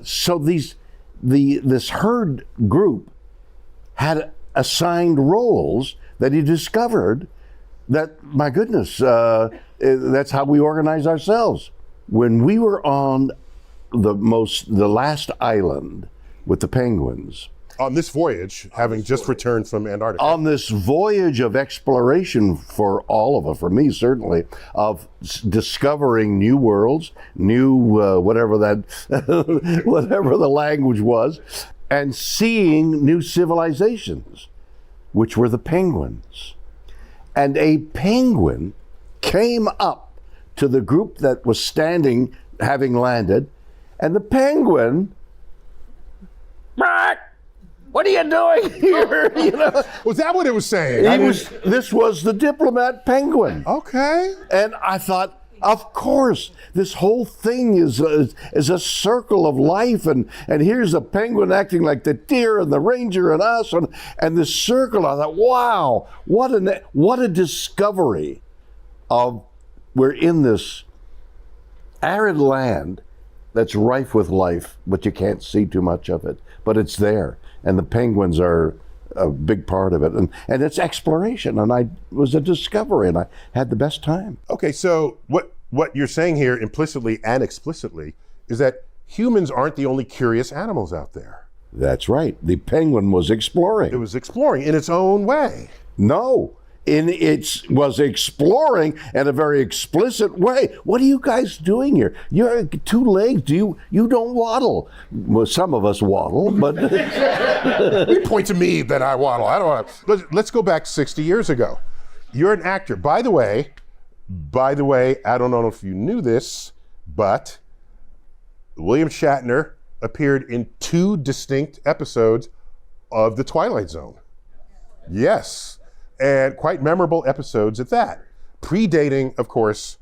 So this herd group had assigned roles that he discovered that, my goodness, that's how we organize ourselves. When we were on the last island with the penguins, on this voyage, having just returned from Antarctica. On this voyage of exploration for all of us, for me certainly, of discovering new worlds, new whatever the language was, and seeing new civilizations, which were the penguins. And a penguin came up to the group that was standing, having landed, and the penguin, what are you doing here? You know? Was that what it was saying? This was the diplomat penguin. Okay. And I thought, of course, this whole thing is a circle of life, and here's a penguin acting like the deer and the ranger and us, and this circle. I thought, wow, what a discovery of we're in this arid land that's rife with life, but you can't see too much of it, but it's there. And the penguins are a big part of it. And it's exploration. And it was a discovery, and I had the best time. Okay, so what you're saying here implicitly and explicitly is that humans aren't the only curious animals out there. That's right. The penguin was exploring. It was exploring in its own way. No. It was exploring in a very explicit way. What are you guys doing here? You're two legs. You don't waddle. Well, some of us waddle, but You point to me that I waddle. I don't want to. Let's go back 60 years ago. You're an actor. By the way, I don't know if you knew this, but William Shatner appeared in 2 distinct episodes of The Twilight Zone. Yes. And quite memorable episodes at that, predating, of course,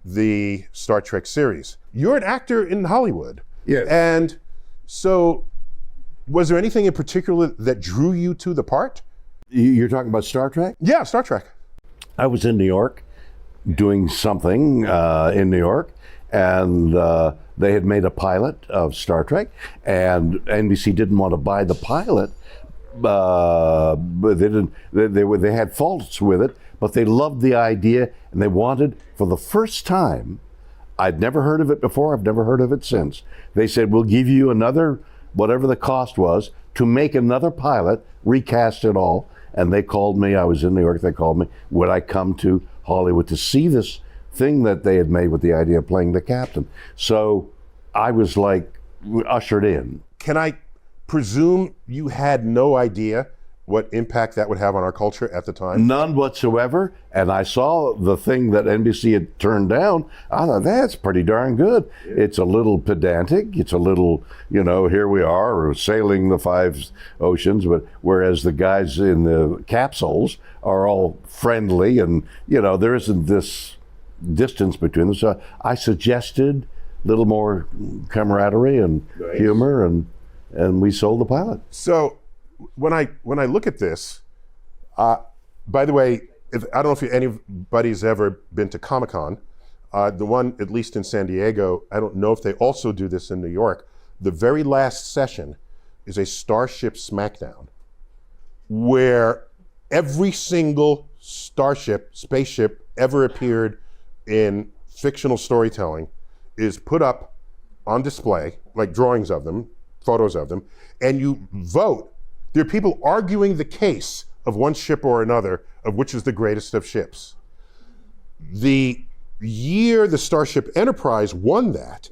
the Star Trek series. You're an actor in Hollywood. Yes. And so, was there anything in particular that drew you to the part? You're talking about Star Trek? Yeah, Star Trek. I was in New York doing something in New York, and they had made a pilot of Star Trek, and NBC didn't want to buy the pilot. But they had faults with it, but they loved the idea, and they wanted, for the first time, I'd never heard of it before, I've never heard of it since. They said, we'll give you another, whatever the cost was, to make another pilot, recast it all. And they called me, I was in New York, they called me, would I come to Hollywood to see this thing that they had made with the idea of playing the captain? So I was like ushered in. Can I presume you had no idea what impact that would have on our culture at the time? None whatsoever. And I saw the thing that NBC had turned down. I thought, that's pretty darn good. Yeah. It's a little pedantic. It's a little, here we are sailing the 5 oceans. But whereas the guys in the capsules are all friendly, and, there isn't this distance between them. So I suggested a little more camaraderie and humor, and we sold the pilot. So when I look at this, by the way, I don't know if anybody's ever been to Comic-Con. The one, at least in San Diego, I don't know if they also do this in New York. The very last session is a Starship Smackdown, where every single spaceship ever appeared in fictional storytelling is put up on display, like drawings of them, photos of them, and you vote. There are people arguing the case of one ship or another of which is the greatest of ships. The year the Starship Enterprise won that,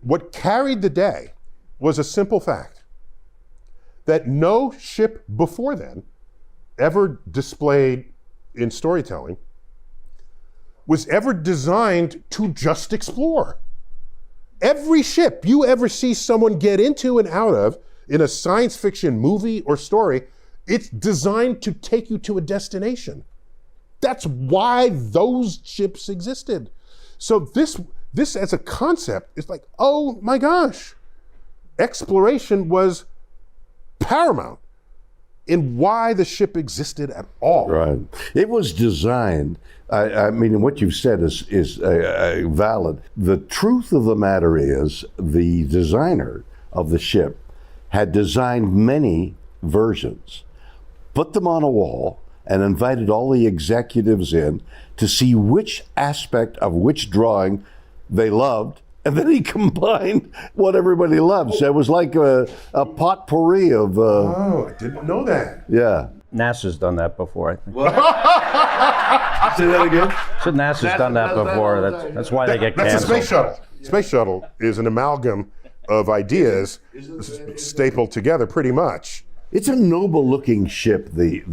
what carried the day was a simple fact that no ship before then ever displayed in storytelling was ever designed to just explore. Every ship you ever see someone get into and out of in a science fiction movie or story, it's designed to take you to a destination. That's why those ships existed. So this as a concept is like, oh my gosh, exploration was paramount in why the ship existed at all. Right. It was designed. I mean, what you've said is valid. The truth of the matter is, the designer of the ship had designed many versions, put them on a wall, and invited all the executives in to see which aspect of which drawing they loved, and then he combined what everybody loves. So it was like a potpourri of. Oh, I didn't know that. Yeah. NASA's done that before, I think. Say that again. So NASA's done that before. That's why they get That's canceled. a space shuttle. Space shuttle is an amalgam of ideas stapled together, pretty much. It's a noble-looking ship. It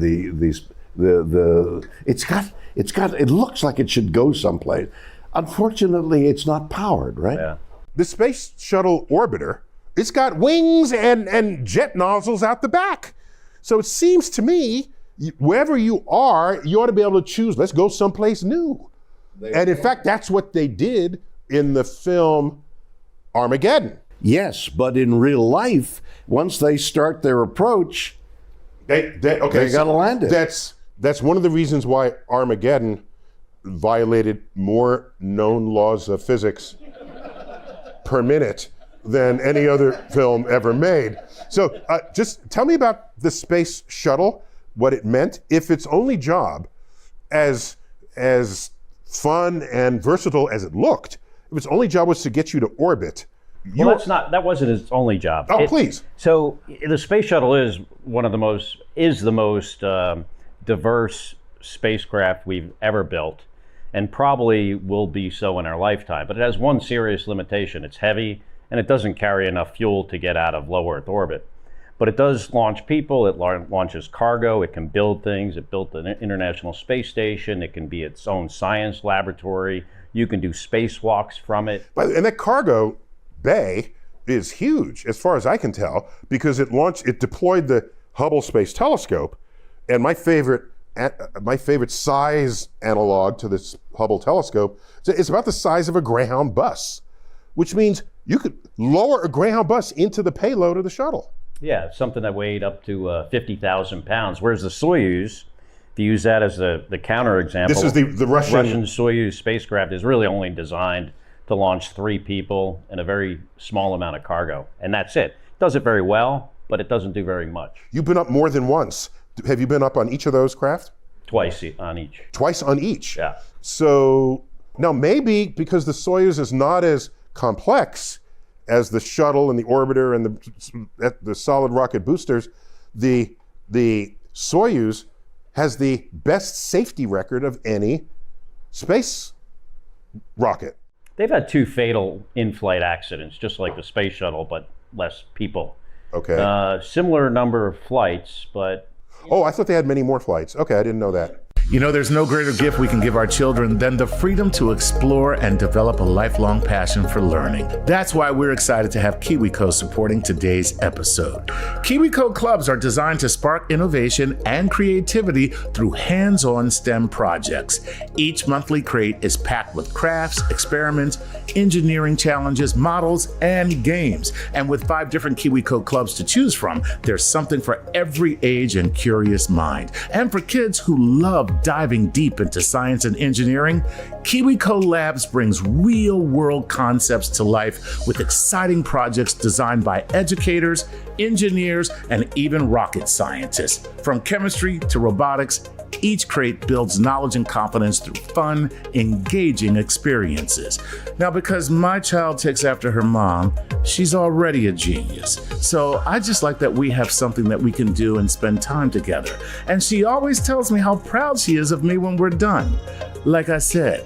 looks like it should go someplace. Unfortunately, it's not powered, right? Yeah. The space shuttle orbiter, it's got wings and jet nozzles out the back. So it seems to me, wherever you are, you ought to be able to choose, let's go someplace new. And in fact, that's what they did in the film Armageddon. Yes, but in real life, once they start their approach, They got to land it. That's one of the reasons why Armageddon violated more known laws of physics per minute than any other film ever made. So just tell me about the space shuttle, what it meant, if its only job, as fun and versatile as it looked, if its only job was to get you to orbit. Well, that wasn't its only job. Oh, please. So the space shuttle is the most diverse spacecraft we've ever built, and probably will be so in our lifetime. But it has one serious limitation. It's heavy, and it doesn't carry enough fuel to get out of low Earth orbit. But it does launch people, it launches cargo, it can build things. It built an International Space Station, it can be its own science laboratory. You can do spacewalks from it. And that cargo bay is huge, as far as I can tell, because it deployed the Hubble Space Telescope, and my favorite size analog to this Hubble telescope, it's about the size of a Greyhound bus, which means you could lower a Greyhound bus into the payload of the shuttle. Yeah, something that weighed up to 50,000 pounds, whereas the Soyuz, if you use that as the counter example, This is the Russian Soyuz spacecraft is really only designed to launch 3 people and a very small amount of cargo, and that's it. It does it very well, but it doesn't do very much. You've been up more than once. Have you been up on each of those craft? Twice on each. Twice on each? Yeah. So now maybe because the Soyuz is not as complex as the shuttle and the orbiter and the solid rocket boosters, the Soyuz has the best safety record of any space rocket. They've had 2 fatal in-flight accidents, just like the space shuttle, but less people. Okay. Similar number of flights, but... Oh, I thought they had many more flights. Okay, I didn't know that. You know, there's no greater gift we can give our children than the freedom to explore and develop a lifelong passion for learning. That's why we're excited to have KiwiCo supporting today's episode. KiwiCo clubs are designed to spark innovation and creativity through hands-on STEM projects. Each monthly crate is packed with crafts, experiments, engineering challenges, models, and games. And with 5 different KiwiCo clubs to choose from, there's something for every age and curious mind. And for kids who love diving deep into science and engineering, KiwiCo Labs brings real-world concepts to life with exciting projects designed by educators, engineers, and even rocket scientists. From chemistry to robotics, each crate builds knowledge and confidence through fun, engaging experiences. Now, because my child takes after her mom, she's already a genius. So I just like that we have something that we can do and spend time together. And she always tells me how proud she is of me when we're done. Like I said,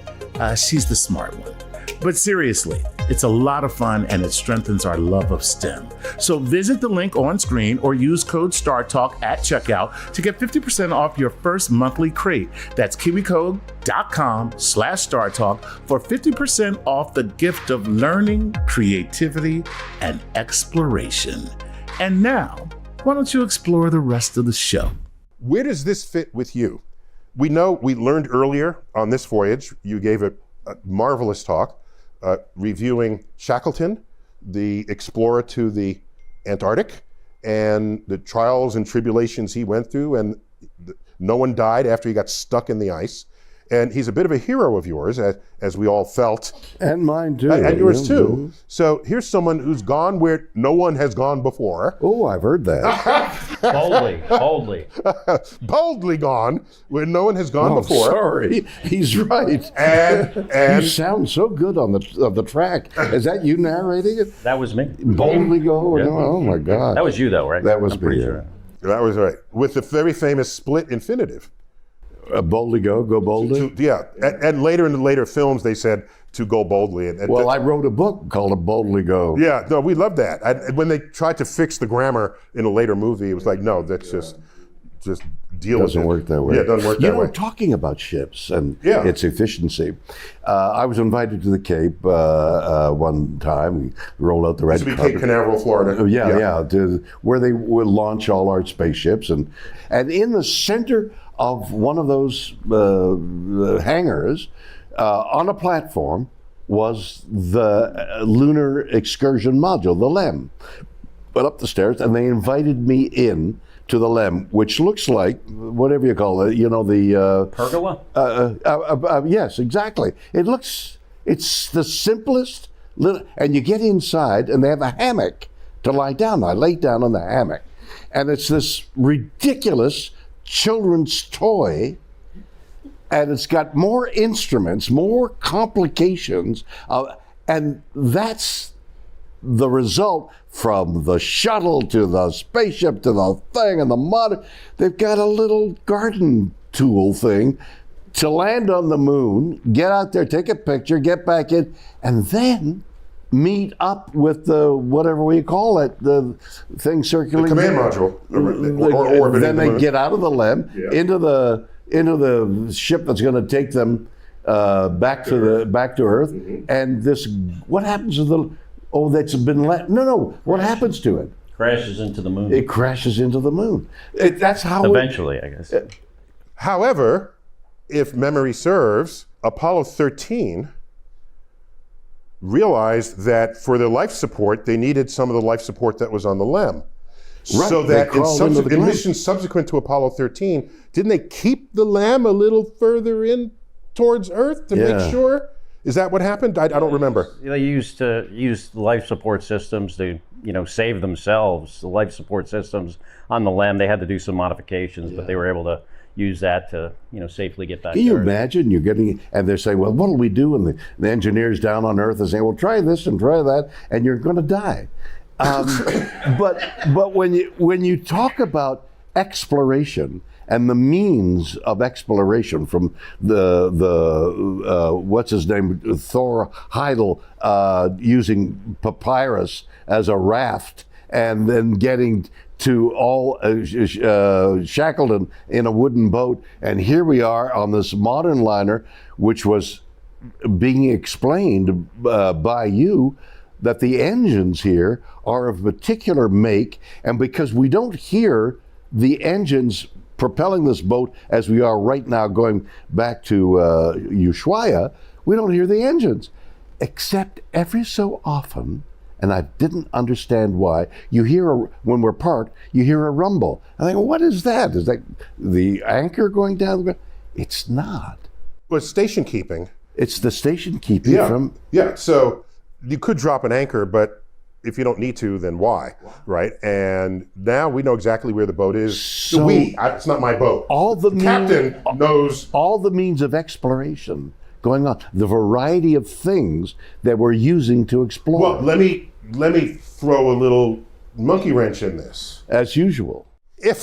she's the smart one. But seriously, it's a lot of fun and it strengthens our love of STEM. So visit the link on screen or use code StarTalk at checkout to get 50% off your first monthly crate. That's kiwicode.com/StarTalk for 50% off the gift of learning, creativity, and exploration. And now, why don't you explore the rest of the show? Where does this fit with you? We learned earlier on this voyage, you gave a marvelous talk reviewing Shackleton, the explorer to the Antarctic, and the trials and tribulations he went through, and no one died after he got stuck in the ice. And he's a bit of a hero of yours, as we all felt. And mine too. And yours too. So here's someone who's gone where no one has gone before. Oh, I've heard that. Boldly. Boldly gone where no one has gone before. Sorry, he's right. And you sound so good on the track. Is that you narrating it? That was me. Boldly go. Yeah. Oh my God. That was you, though, right? That was I'm me. pretty Yeah. sure. that was right. With the very famous split infinitive. Boldly go boldly. Yeah, and later in the later films they said to go boldly. Well, I wrote a book called Boldly Go. Yeah, no, we love that. When they tried to fix the grammar in a later movie, it was like, no, that's just deal with it. Doesn't work that way. Yeah, it doesn't work that way. Talking about ships and Yeah. its efficiency, I was invited to the Cape one time. We rolled out the red This would be carpet. Cape Canaveral, Florida. Yeah, where they would launch all our spaceships, and in the center of one of those hangars, on a platform, was the Lunar Excursion Module, the LEM. Went up the stairs, and they invited me in to the LEM, which looks like whatever you call it. The Pergola? yes, exactly. It's the simplest little, and you get inside, and they have a hammock to lie down. I lay down on the hammock, and it's this ridiculous children's toy, and it's got more instruments, more complications, and that's the result. From the shuttle to the spaceship to the thing and the mod, they've got a little garden tool thing to land on the moon, get out there, take a picture, get back in, and then meet up with the whatever we call it, the thing circulating. The command module, or orbiting. Then they get out of the LEM Yeah. into the ship that's going to take them back to Earth. Mm-hmm. And what happens to the? Oh, that's been let. No. What happens to it? Crashes into the moon. It crashes into the moon. That's how. Eventually, I guess. However, if memory serves, Apollo 13 realized that for their life support, they needed some of the life support that was on the LEM. Right, So they that crawled into the in LEM. missions subsequent to Apollo 13, didn't they keep the LEM a little further in towards Earth to Yeah. make sure? Is that what happened? I don't remember. They used life support systems to save themselves. The life support systems on the LEM, they had to do some modifications, but they were able to use that to safely get back. Can you to Earth. imagine? You're getting, and they're saying, "Well, what'll we do?" And the engineers down on Earth are saying, "Well, try this and try that, and you're going to die." But when you talk about exploration and the means of exploration, from the what's his name, Thor Heidel, using papyrus as a raft, and then getting to all Shackleton in a wooden boat, and here we are on this modern liner, which was being explained by you, that the engines here are of particular make, and because we don't hear the engines propelling this boat as we are right now going back to Ushuaia, we don't hear the engines, except every so often, and I didn't understand why, you hear, when we're parked, you hear a rumble. I think, what is that? Is that the anchor going down the ground? It's not. Well, station keeping. It's the station keeping from... Yeah, so you could drop an anchor, but if you don't need to, then why, right? And now we know exactly where the boat is. So it's not my boat. The captain knows. All the means of exploration going on, the variety of things that we're using to explore. Well, let me throw a little monkey wrench in this. As usual. If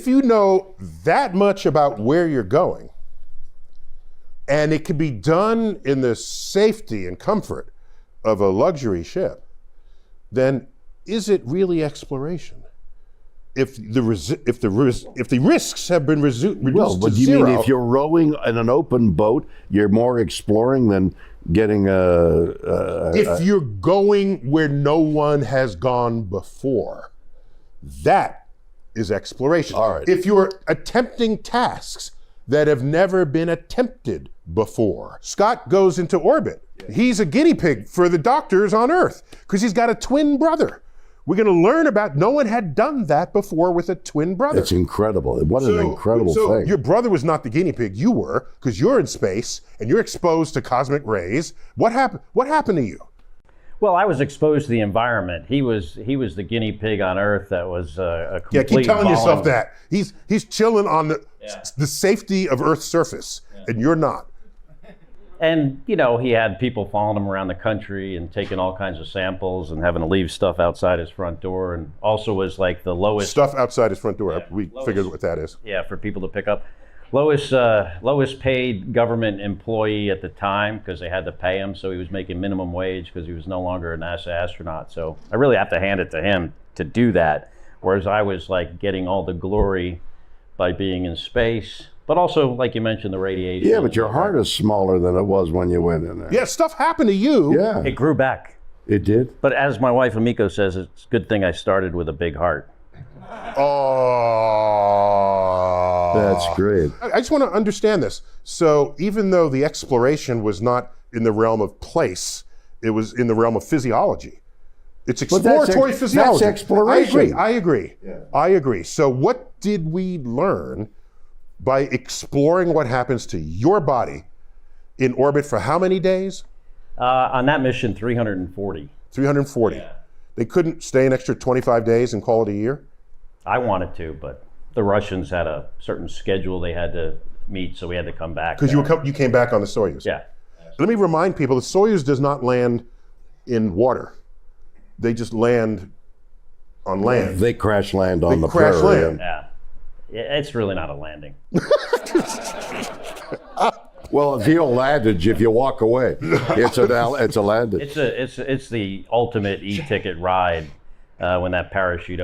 you know that much about where you're going, and it can be done in the safety and comfort of a luxury ship, then is it really exploration? If the risks have been reduced But to you zero, mean if you're rowing in an open boat, you're more exploring than getting if you're going where no one has gone before, that is exploration. All right. If you're attempting tasks that have never been attempted before, Scott goes into orbit. He's a guinea pig for the doctors on Earth because he's got a twin brother We're going to learn about, no one had done that before with a twin brother. It's incredible. What an incredible thing. Your brother was not the guinea pig, you were, because you're in space and you're exposed to cosmic rays. What happened to you? Well, I was exposed to the environment. He was the guinea pig on Earth that was a complete. Yeah, keep telling yourself that. He's chilling on the safety of Earth's surface, and you're not. And, you know, he had people following him around the country and taking all kinds of samples and having to leave stuff outside his front door, and also was like the lowest... Stuff outside his front door. We figured what that is. Yeah, for people to pick up. Lowest paid government employee at the time because they had to pay him, so he was making minimum wage because he was no longer a NASA astronaut. So I really have to hand it to him to do that, whereas I was like getting all the glory by being in space. But also, like you mentioned, the radiation. Yeah, but your heart is smaller than it was when you went in there. Yeah, stuff happened to you. Yeah. It grew back. It did? But as my wife Amiko says, it's a good thing I started with a big heart. Oh. That's great. I just want to understand this. So even though the exploration was not in the realm of place, it was in the realm of physiology. It's exploratory physiology. That's exploration. I agree. Yeah. I agree. So what did we learn by exploring what happens to your body in orbit for how many days? On that mission, 340. 340. Yeah. They couldn't stay an extra 25 days and call it a year? I wanted to, but the Russians had a certain schedule they had to meet, so we had to come back. Because you came back on the Soyuz. Yeah. Let me remind people, the Soyuz does not land in water. They just land on land. They crash land on the crash prairie. land. Yeah. It's really not a landing. Well, the old adage, if you walk away, it's a landing. It's the ultimate e-ticket ride when that parachute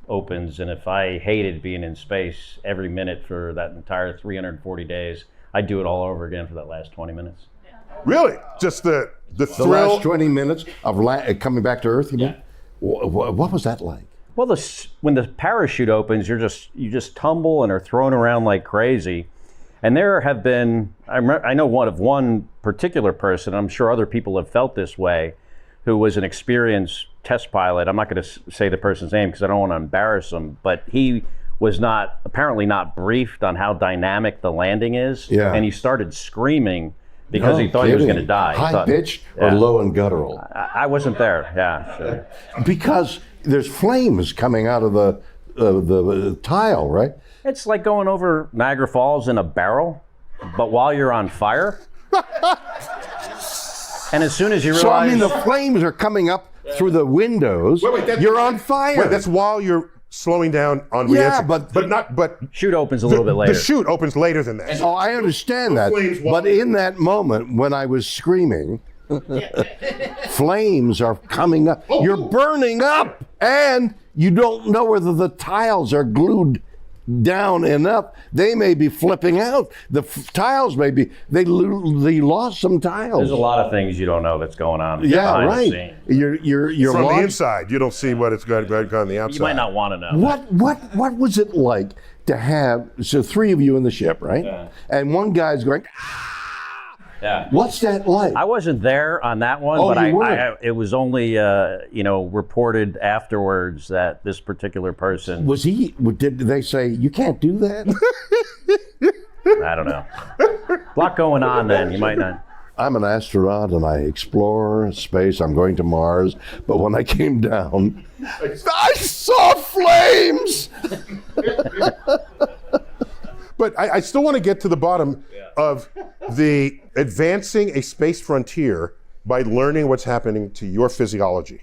opens. And if I hated being in space every minute for that entire 340 days, I'd do it all over again for that last 20 minutes. Really? Just the thrill? The last 20 minutes of coming back to Earth, you mean? What was that like? Well, when the parachute opens, you just tumble and are thrown around like crazy. And there have been, I know one particular person, I'm sure other people have felt this way, who was an experienced test pilot. I'm not going to say the person's name because I don't want to embarrass him, but he was apparently not briefed on how dynamic the landing is. Yeah. And he started screaming because he thought he was going to die. High-pitched or low and guttural? I wasn't there, yeah. Sure. Because there's flames coming out of the tile, right? It's like going over Niagara Falls in a barrel, but while you're on fire. And as soon as you realize... So, I mean, the flames are coming up through the windows. Wait, you're on fire. Wait, that's while you're slowing down on re-entry. But chute opens a little bit later. The chute opens later than that. Oh, I understand that. But in that moment, when I was screaming, flames are coming up. You're burning up, and you don't know whether the tiles are glued down enough. They may be flipping out. The tiles may be, they lost some tiles. There's a lot of things you don't know that's going on. Yeah, right. You're from the inside. You don't see what it's going on the outside. You might not want to know. What was it like to have, so three of you in the ship, right? Yeah. And one guy's going, yeah. What's that like? I wasn't there on that one, but it was only reported afterwards that this particular person did they say you can't do that? I don't know. A lot going on then. You might not. I'm an astronaut and I explore space. I'm going to Mars, but when I came down, I saw flames. But I still want to get to the bottom of the advancing a space frontier by learning what's happening to your physiology.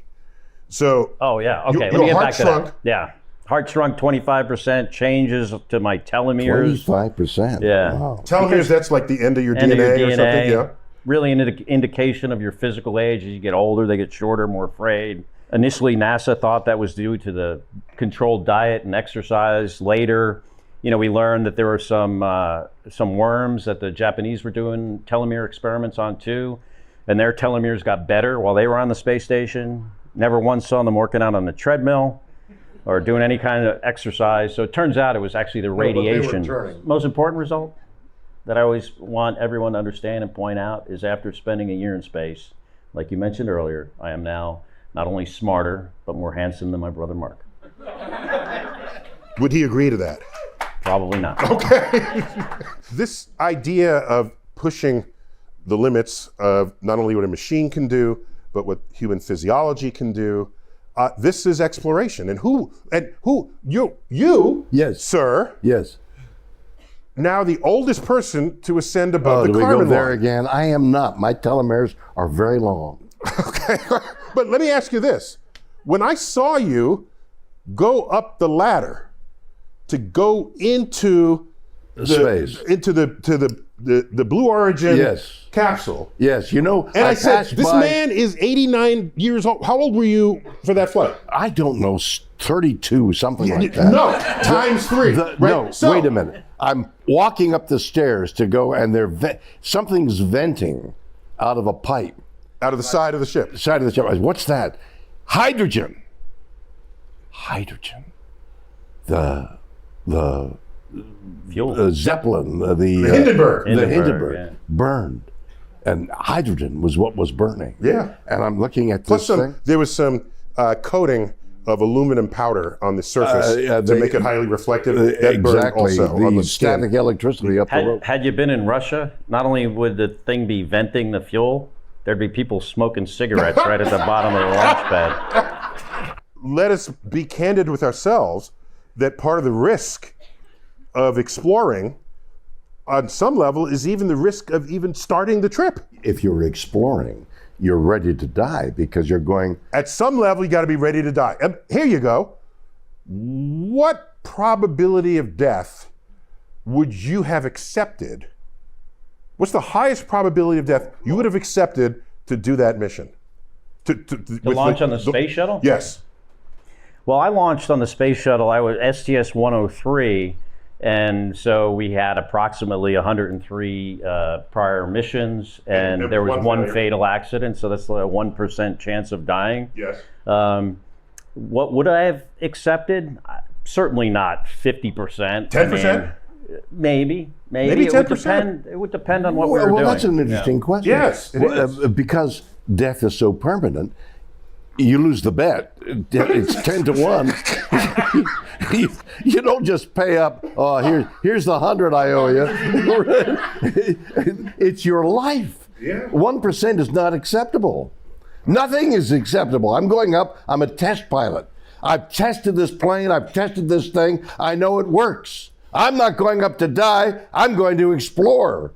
So, oh yeah, okay. Let me get back to that. Yeah, heart shrunk 25%. Changes to my telomeres. 25%. Yeah. Wow. Telomeres, that's like the end of your DNA or something. Yeah. Really an indication of your physical age. As you get older, they get shorter, more frayed. Initially, NASA thought that was due to the controlled diet and exercise. Later, we learned that there were some worms that the Japanese were doing telomere experiments on too, and their telomeres got better while they were on the space station. Never once saw them working out on the treadmill or doing any kind of exercise. So it turns out it was actually the radiation. Most important result that I always want everyone to understand and point out is after spending a year in space, like you mentioned earlier, I am now not only smarter, but more handsome than my brother Mark. Would he agree to that? Probably not. This idea of pushing the limits of not only what a machine can do, but what human physiology can do, this is exploration. And you, Yes. sir, Yes. now the oldest person to ascend above Do the we go carbon there line. again? I am not. My telomeres are very long. Okay, but let me ask you this. When I saw you go up the ladder to go into Space. into the Blue Origin Yes. capsule, Yes, you know, and I said, passed this by- man is 89 years old. How old were you for that flight? I don't know, 32, something like that. No, times 3. right? No, So- wait a minute. I'm walking up the stairs to go, and something's venting out of a pipe, Out of the side of the ship. side of the ship. I said, what's that? Hydrogen. Hydrogen. The Fuel. Zeppelin, the Hindenburg. the Hindenburg, Hindenburg yeah. burned, and hydrogen was what was burning. Yeah. And I'm looking at Plus this thing. there was some coating of aluminum powder on the surface to make it highly reflective. That burned Exactly, also on the the skin. static electricity up the rope. Had you been in Russia, not only would the thing be venting the fuel, there'd be people smoking cigarettes right at the bottom of the launch pad. Let us be candid with ourselves that part of the risk of exploring on some level is even the risk of even starting the trip. If you're exploring, you're ready to die because you're going. At some level, you got to be ready to die. Here you go. What probability of death would you have accepted? What's the highest probability of death you would have accepted to do that mission? To Launch on the space shuttle? Yes. Well, I launched on the space shuttle. I was STS-103, and so we had approximately 103 prior missions, and there was one fatal accident, so that's a 1% chance of dying. Yes. What would I have accepted? Certainly not 50%. 10%? Maybe. Maybe It would 10%? depend. It would depend on what we were Well, doing. that's an interesting question. Yes, it is. Because death is so permanent, you lose the bet. It's 10 to 1. You don't just pay up, oh, here's the 100 I owe you. It's your life. Yeah. 1% is not acceptable. Nothing is acceptable. I'm going up, I'm a test pilot. I've tested this plane, I've tested this thing, I know it works. I'm not going up to die, I'm going to explore.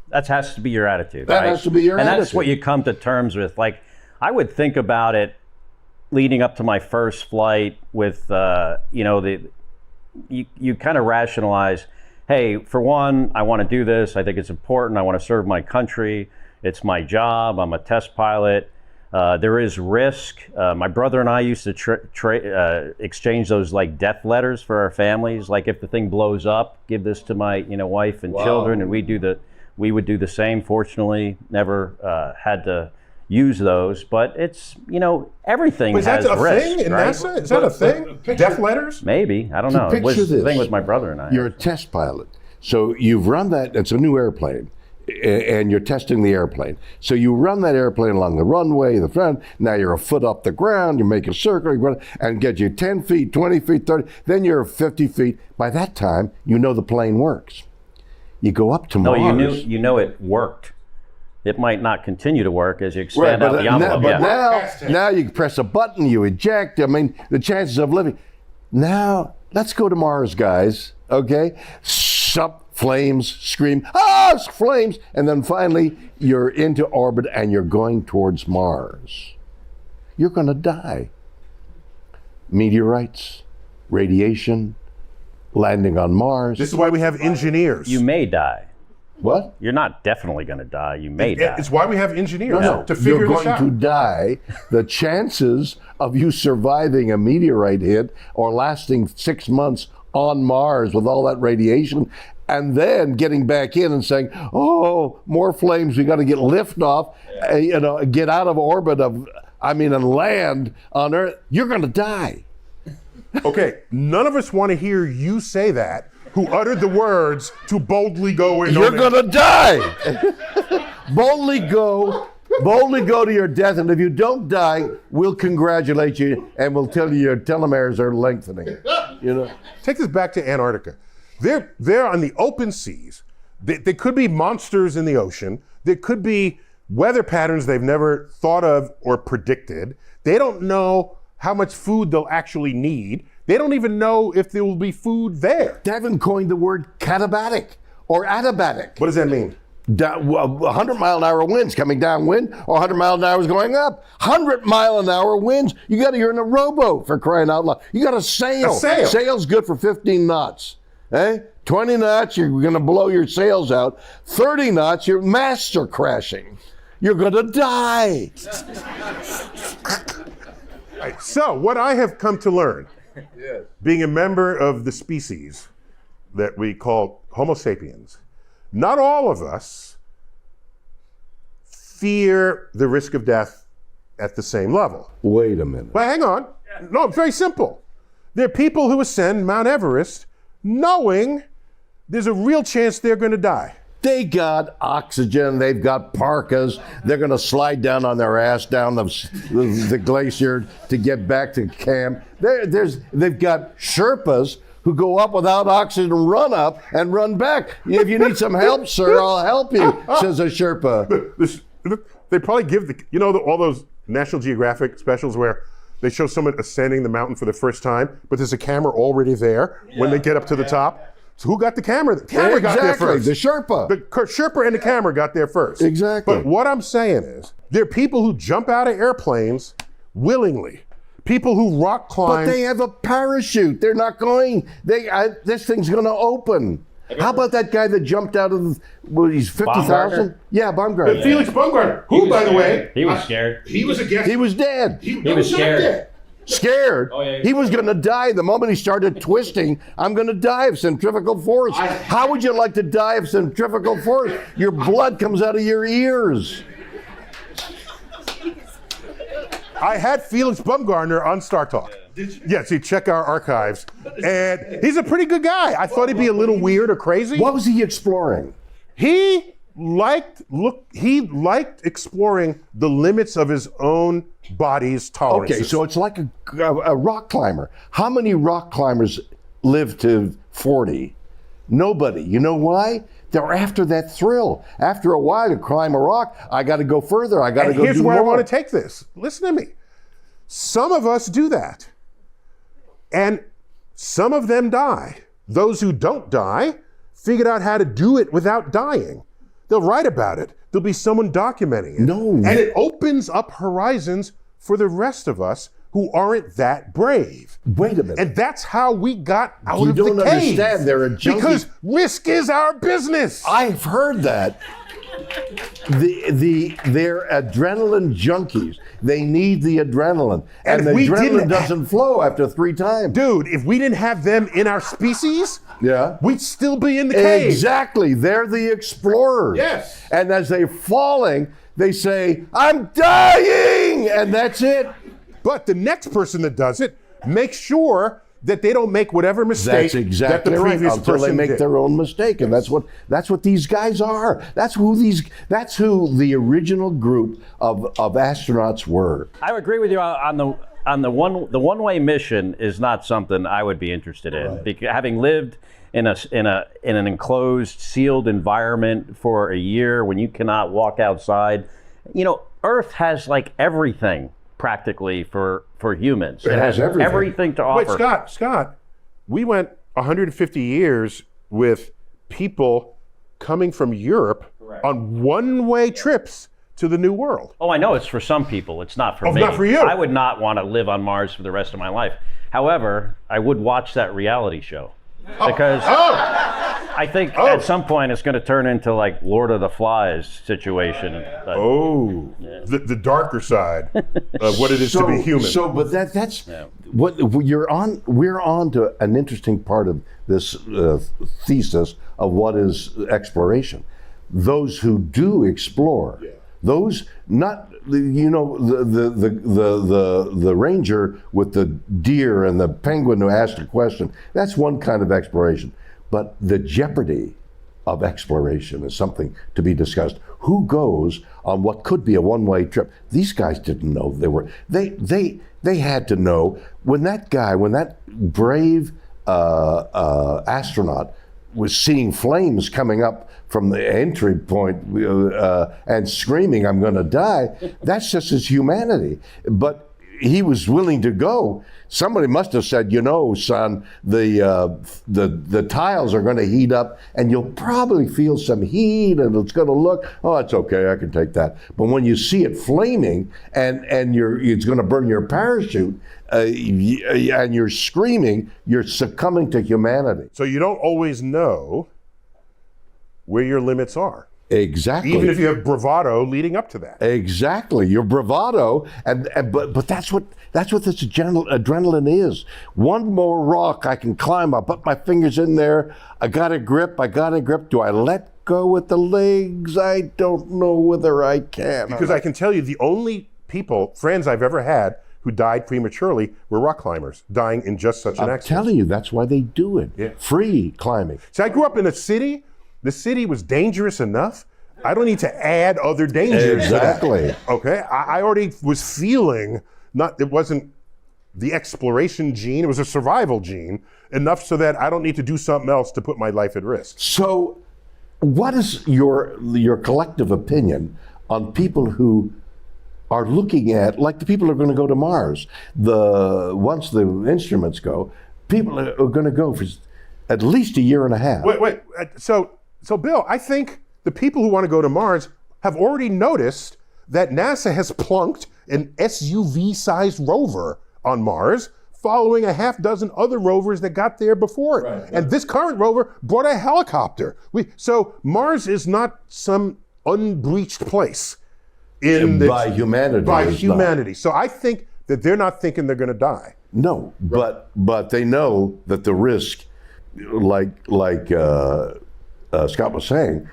That has to be your attitude. That right? has to be your and that's attitude. what you come to terms with. Like, I would think about it leading up to my first flight with, you kind of rationalize, hey, for one, I want to do this. I think it's important. I want to serve my country. It's my job. I'm a test pilot. There is risk. My brother and I used to exchange those like death letters for our families. Like, if the thing blows up, give this to my wife and children, and we would do the same. Fortunately, never had to use those, but it's everything Is has that a risk. thing in right? NASA? Is that a thing? Death letters? Maybe, I don't know. It was Picture the thing this. with my brother and I. You're a test pilot. So you've run that, it's a new airplane, and you're testing the airplane. So you run that airplane along the runway, the front, now you're a foot off the ground, you make a circle, you run, and get you 10 feet, 20 feet, 30, then you're 50 feet. By that time, you know the plane works. You go up to No, Mars. you know it worked. It might not continue to work as you expand out the envelope. Now you press a button, you eject. I mean, the chances of living. Now, let's go to Mars, guys. Okay? Sup, flames, scream, flames. And then finally, you're into orbit and you're going towards Mars. You're going to die. Meteorites, radiation, landing on Mars. This is why we have engineers. You may die. What? You're not definitely going to die. You may die. It's why we have engineers No, to figure you're this going out. to die. The chances of you surviving a meteorite hit or lasting 6 months on Mars with all that radiation and then getting back in and saying, oh, more flames, we got to get lift off, get out of orbit and land on Earth. You're going to die. Okay, none of us want to hear you say that, who uttered the words to boldly go in. You're going to die. Boldly go Boldly go to your death, and if you don't die, we'll congratulate you, and we'll tell you your telomeres are lengthening. You know. Take this back to Antarctica. They're on the open seas. There could be monsters in the ocean. There could be weather patterns they've never thought of or predicted. They don't know how much food they'll actually need. They don't even know if there will be food there. They haven't coined the word katabatic or adiabatic. What does that mean? 100-mile-an-hour winds coming downwind, or 100 miles an hour is going up. 100-mile-an-hour winds. You're in a rowboat, for crying out loud. You got a sail. Sail's good for 15 knots. 20 knots, you're going to blow your sails out. 30 knots, your masts are crashing. You're going to die. Right, so what I have come to learn, being a member of the species that we call Homo sapiens, not all of us fear the risk of death at the same level. Wait a minute. But hang on. No, it's very simple. There are people who ascend Mount Everest knowing there's a real chance they're going to die. They got oxygen, they've got parkas, they're going to slide down on their ass down the glacier to get back to camp. They've got Sherpas who go up without oxygen, run up and run back. If you need some help, sir, I'll help you, says a Sherpa. They probably give all those National Geographic specials where they show someone ascending the mountain for the first time, but there's a camera already there when they get up to the top. So who got the camera? The camera got there first. The Sherpa. The Sherpa and the camera got there first. Exactly. But what I'm saying is, there are people who jump out of airplanes willingly. People who rock climb. But they have a parachute. They're not going. This thing's going to open. How about that guy that jumped out of, he's 50,000? Yeah, Baumgartner. Felix Baumgartner, who, by the way, he was scared. He was a guest. He was dead. He was scared. Scared? Oh, yeah, he was going to die the moment he started twisting. I'm going to die of centrifugal force. How would you like to die of centrifugal force? Your blood comes out of your ears. I had Felix Baumgartner on Star Talk. Yes, you check our archives. And he's a pretty good guy. I thought he'd be a little weird or crazy. What was he exploring? He liked exploring the limits of his own body's tolerances. Okay, so it's like a rock climber. How many rock climbers live to 40? Nobody. You know why? They're after that thrill. After a while, to climb a rock, I got to go further. I got to go do more. Here's where I want to take this. Listen to me. Some of us do that. And some of them die. Those who don't die figured out how to do it without dying. They'll write about it. There'll be someone documenting it. No. And it opens up horizons for the rest of us who aren't that brave. Wait a minute. And that's how we got out You of the cave. don't understand. They're a junkie. Because risk is our business. I've heard that. They're adrenaline junkies. They need the adrenaline. And the adrenaline doesn't flow after 3 times. Dude, if we didn't have them in our species, yeah, we'd still be in the cave. Exactly. They're the explorers. Yes. And as they're falling, they say, I'm dying! And that's it. But the next person that does it makes sure that they don't make whatever mistake that's exactly that the previous right, until person they make did. their own mistake, and that's what these guys are. That's who the original group of astronauts were. I would agree with you on the one-way mission is not something I would be interested in. Right. Because having lived in an enclosed, sealed environment for a year when you cannot walk outside, Earth has like everything practically for humans. It has everything to offer. Wait, Scott, we went 150 years with people coming from Europe on one-way trips to the New World. Oh, I know it's for some people. It's not for me. Not for you. I would not want to live on Mars for the rest of my life. However, I would watch that reality show because I think at some point it's going to turn into like Lord of the Flies situation. The darker side of what it is to be human. But that's what we're on to an interesting part of this thesis of what is exploration. Those who do explore, those not the ranger with the deer and the penguin who asked a question. That's one kind of exploration. But the jeopardy of exploration is something to be discussed. who goes on what could be a one-way trip? These guys didn't know they had to know when that brave astronaut was seeing flames coming up from the entry point and screaming, "I'm going to die." That's just his humanity. But he was willing to go. Somebody must have said, son, the tiles are going to heat up, and you'll probably feel some heat, and it's going to look, oh, it's okay, I can take that. But when you see it flaming, and it's going to burn your parachute, and you're screaming, you're succumbing to humanity. So you don't always know where your limits are. Exactly. Even if you have bravado leading up to that. Exactly. Your bravado, but that's what this adrenaline is. One more rock I can climb. I'll put my fingers in there. I got a grip. Do I let go with the legs? I don't know whether I can. Because I can tell you the only friends I've ever had who died prematurely were rock climbers, dying in just such an accident. I'm telling you, that's why they do it. Yeah. Free climbing. See, I grew up in a city. The city was dangerous enough. I don't need to add other dangers. Exactly. Okay, I already was feeling it wasn't the exploration gene, it was a survival gene, enough so that I don't need to do something else to put my life at risk. So what is your collective opinion on people who are looking at, like the people who are going to go to Mars? Once the instruments go, people are going to go for at least a year and a half. Wait. So Bill, I think the people who want to go to Mars have already noticed that NASA has plunked an SUV-sized rover on Mars, following a half dozen other rovers that got there before it. Right. And this current rover brought a helicopter. So Mars is not some unbreached place by humanity. So I think that they're not thinking they're going to die. No, but they know that the risk, like Scott was saying,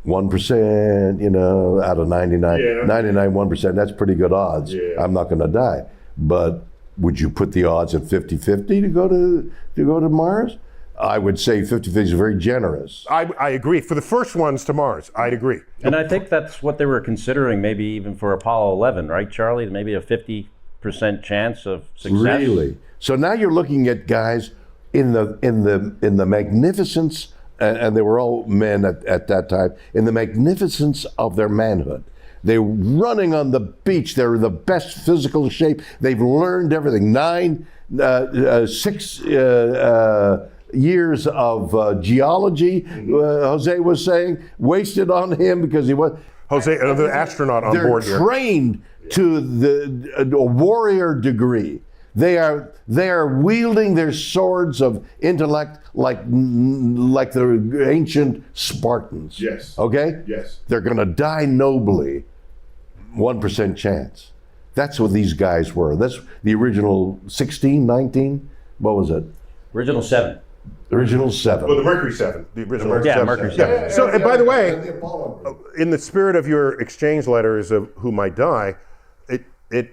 1%, out of 99, 1%, that's pretty good odds. Yeah. I'm not going to die. But would you put the odds at 50-50 to go to Mars? I would say 50-50 is very generous. I agree. For the first ones to Mars, I'd agree. And I think that's what they were considering, maybe even for Apollo 11, right, Charlie? Maybe a 50% chance of success. Really? So now you're looking at guys in the magnificence, and they were all men at that time, in the magnificence of their manhood. They're running on the beach. They're in the best physical shape. They've learned everything. 6 years of geology, Jose was saying, wasted on him because he was... Jose, another astronaut on board here. They're trained to a warrior degree. They are wielding their swords of intellect like the ancient Spartans. Yes. Okay? Yes. They're going to die nobly. 1% chance. That's what these guys were. That's the original 16, 19. What was it? Original 7. Original 7. Well, the Mercury 7. The original Mercury 7. So, and by the way, in the spirit of your exchange letters of who might die, it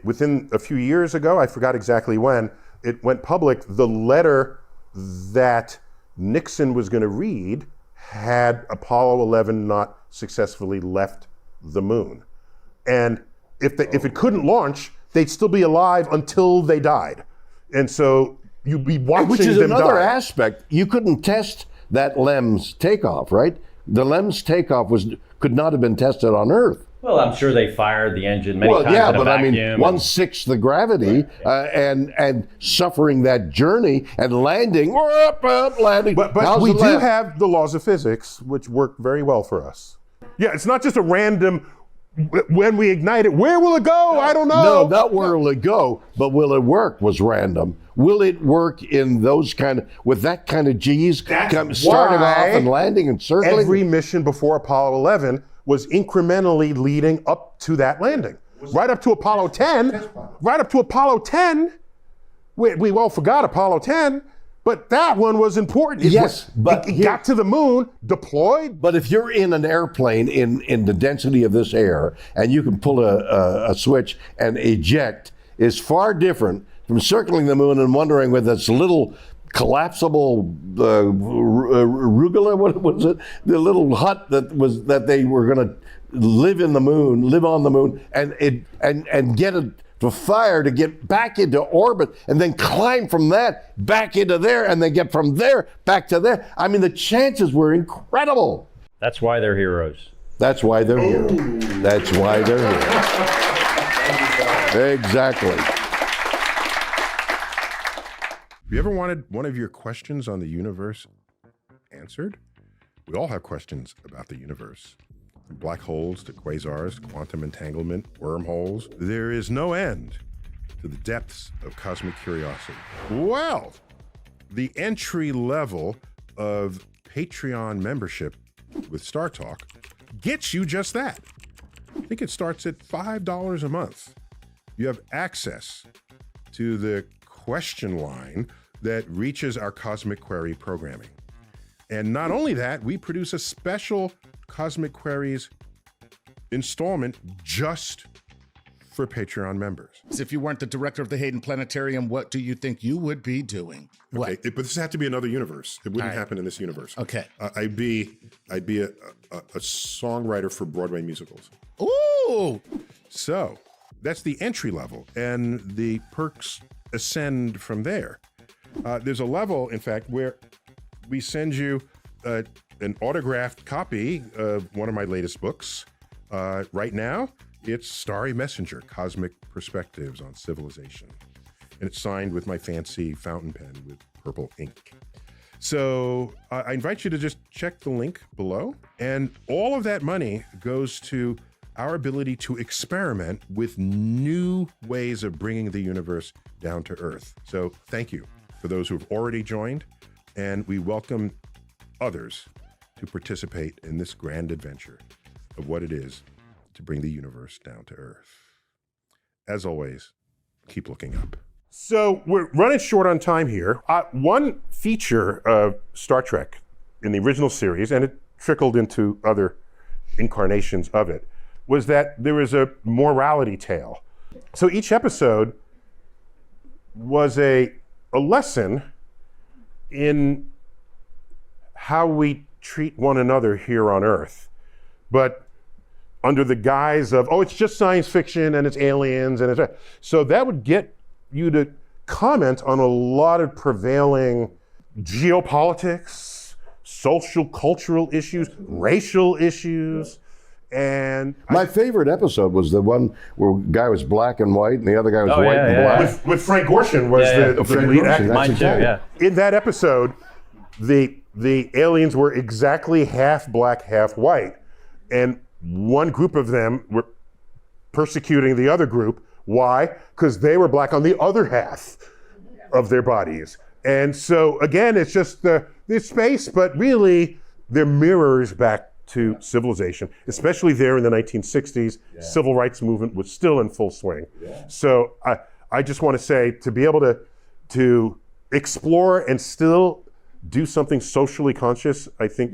within a few years ago, I forgot exactly when, it went public, the letter that Nixon was going to read had Apollo 11 not successfully left the moon. And if it couldn't launch, they'd still be alive until they died. And so you'd be watching them die. Which is another aspect. You couldn't test that LEM's takeoff, right? The LEM's takeoff could not have been tested on Earth. Well, I'm sure they fired the engine many times in a vacuum. I mean, 1/6 the gravity, and suffering that journey and landing, landing. But we do have the laws of physics, which work very well for us. Yeah, it's not just a random, when we ignite it, where will it go? I don't know. No, not where will it go, but will it work was random. Will it work in with that kind of G's, starting off and landing and circling? Every mission before Apollo 11 was incrementally leading up to that landing. Right up to Apollo 10, we all forgot Apollo 10, but that one was important. Yes, but it got to the moon, deployed. But if you're in an airplane in the density of this air, and you can pull a switch and eject, is far different from circling the moon and wondering with this little collapsible rugula, what was it? The little hut that they were going to live in the moon, live on the moon, and get the fire to get back into orbit and then climb from that back into there and then get from there back to there. I mean, the chances were incredible. That's why they're heroes. That's why they're here. That's why they're here. Exactly. Have you ever wanted one of your questions on the universe answered? We all have questions about the universe. From black holes to quasars, quantum entanglement, wormholes. There is no end to the depths of cosmic curiosity. Well, the entry level of Patreon membership with Star Talk gets you just that. I think it starts at $5 a month. You have access to the question line that reaches our Cosmic Query programming. And not only that, we produce a special Cosmic Queries installment just for Patreon members. If you weren't the director of the Hayden Planetarium, what do you think you would be doing? What? Okay, but this had to be another universe. It wouldn't happen in this universe. Okay. I'd be a songwriter for Broadway musicals. Ooh! So that's the entry level, and the perks ascend from there. There's a level, in fact, where we send you an autographed copy of one of my latest books. Right now, it's Starry Messenger, Cosmic Perspectives on Civilization. And it's signed with my fancy fountain pen with purple ink. So I invite you to just check the link below. And all of that money goes to our ability to experiment with new ways of bringing the universe down to Earth. So thank you for those who have already joined. And we welcome others to participate in this grand adventure of what it is to bring the universe down to Earth. As always, keep looking up. So we're running short on time here. One feature of Star Trek in the original series, and it trickled into other incarnations of it, was that there was a morality tale. So each episode was a lesson in how we treat one another here on Earth, but under the guise of, oh, it's just science fiction and it's aliens and it's... So that would get you to comment on a lot of prevailing geopolitics, social, cultural issues, racial issues, and... My favorite episode was the one where the guy was black and white and the other guy was white and black. With Frank Gorshin was the lead actor. Mine too, yeah. In that episode, the aliens were exactly half black, half white. And one group of them were persecuting the other group. Why? Because they were black on the other half of their bodies. And so, again, it's just the space, but really, they're mirrors back to civilization, especially there in the 1960s. Yeah. Civil rights movement was still in full swing. Yeah. So I just want to say, to be able to explore and still do something socially conscious, I think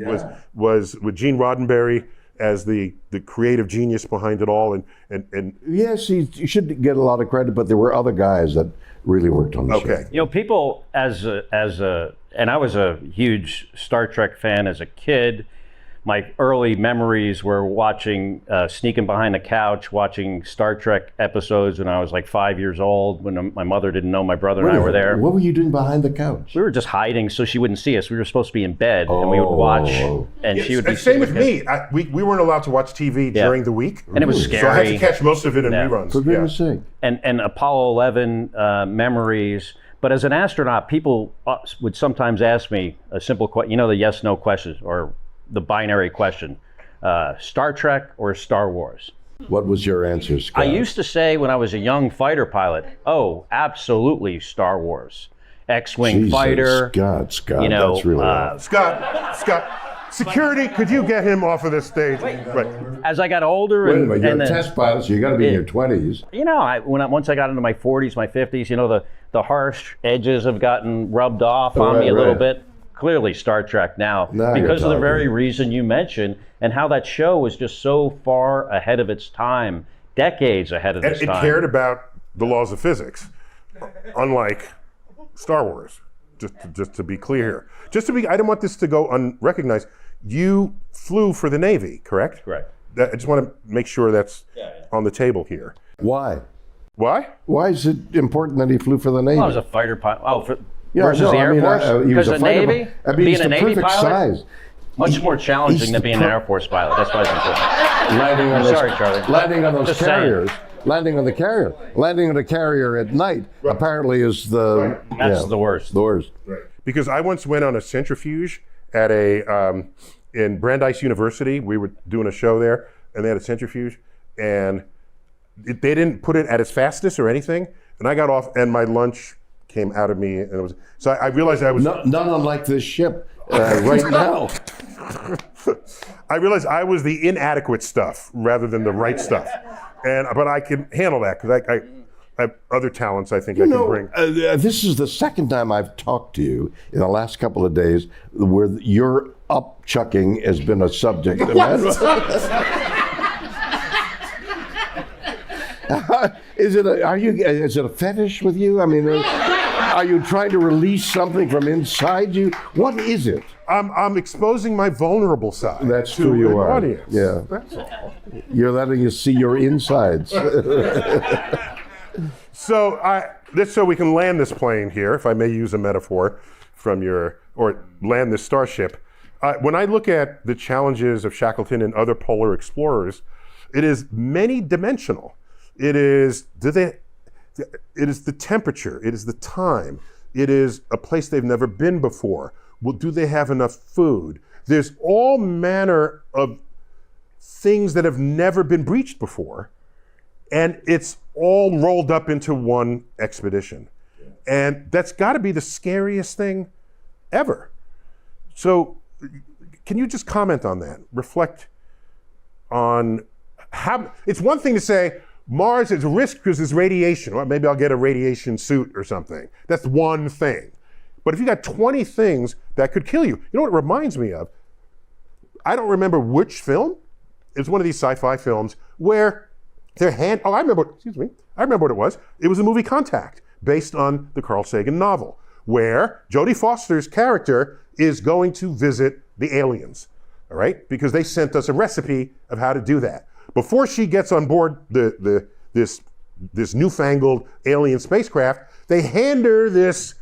was with Gene Roddenberry as the creative genius behind it all. And yes, he should get a lot of credit, but there were other guys that really worked on the show. You know, people and I was a huge Star Trek fan as a kid. My early memories were watching, sneaking behind the couch, watching Star Trek episodes when I was like 5 years old, when my mother didn't know my brother and I were there. What were you doing behind the couch? We were just hiding so she wouldn't see us. We were supposed to be in bed, and we would watch, and she would be... Same with me. We weren't allowed to watch TV during the week. And it was scary. So I had to catch most of it in reruns. For goodness sake. And Apollo 11 memories. But as an astronaut, people would sometimes ask me a simple question, you know, the yes-no questions, or the binary question, Star Trek or Star Wars? What was your answer, Scott? I used to say when I was a young fighter pilot, oh, absolutely Star Wars. X-Wing fighter. Scott, you know, that's really Scott, security, could you get him off of this stage? Right. As I got older... Wait a minute, you're a test pilot, so you got to be in your 20s. You know, once I got into my 40s, my 50s, you know, the harsh edges have gotten rubbed off on me a little bit. Clearly Star Trek now because of the very reason you mentioned, and how that show was just so far ahead of its time, decades ahead of its time. It cared about the laws of physics, unlike Star Wars, just to be clear here. I don't want this to go unrecognized. You flew for the Navy, correct? Correct. I just want to make sure that's on the table here. Why? Why? Why is it important that he flew for the Navy? Well, I was a fighter pilot. Yeah, versus no, the I Air mean, Force? he was Because a the fighter Navy, pilot. I mean, being he's a the Navy perfect pilot, size. much more challenging than being an Air Force pilot. That's why it's important. Landing on Sorry, Charlie. Landing on those Just saying. carriers. Landing on the carrier. Landing on a carrier at night apparently is the That's the worst. The worst. Because I once went on a centrifuge at in Brandeis University. We were doing a show there, and they had a centrifuge, and they didn't put it at its fastest or anything. And I got off, and my lunch came out of me, and it was. So I realized I was None unlike this ship right now. I realized I was the inadequate stuff rather than the right stuff, but I can handle that because I have other talents I think I can bring. This is the second time I've talked to you in the last couple of days where your upchucking has been a subject. Is it a fetish with you? I mean, are you trying to release something from inside you? What is it? I'm exposing my vulnerable side. That's to who you an are. Audience. Yeah, That's all. you're letting us see your insides. So just so we can land this plane here, if I may use a metaphor from or land this starship. When I look at the challenges of Shackleton and other polar explorers, it is many dimensional. It is the temperature, it is the time, it is a place they've never been before. Well, do they have enough food? There's all manner of things that have never been breached before, and it's all rolled up into one expedition. And that's got to be the scariest thing ever. So can you just comment on that? Reflect on how, it's one thing to say, Mars is a risk because there's radiation. Well, maybe I'll get a radiation suit or something. That's one thing. But if you got 20 things that could kill you, you know what it reminds me of? I don't remember which film. It's one of these sci-fi films where I remember what it was. It was the movie Contact, based on the Carl Sagan novel, where Jodie Foster's character is going to visit the aliens, all right? Because they sent us a recipe of how to do that. Before she gets on board this newfangled alien spacecraft, they hand her this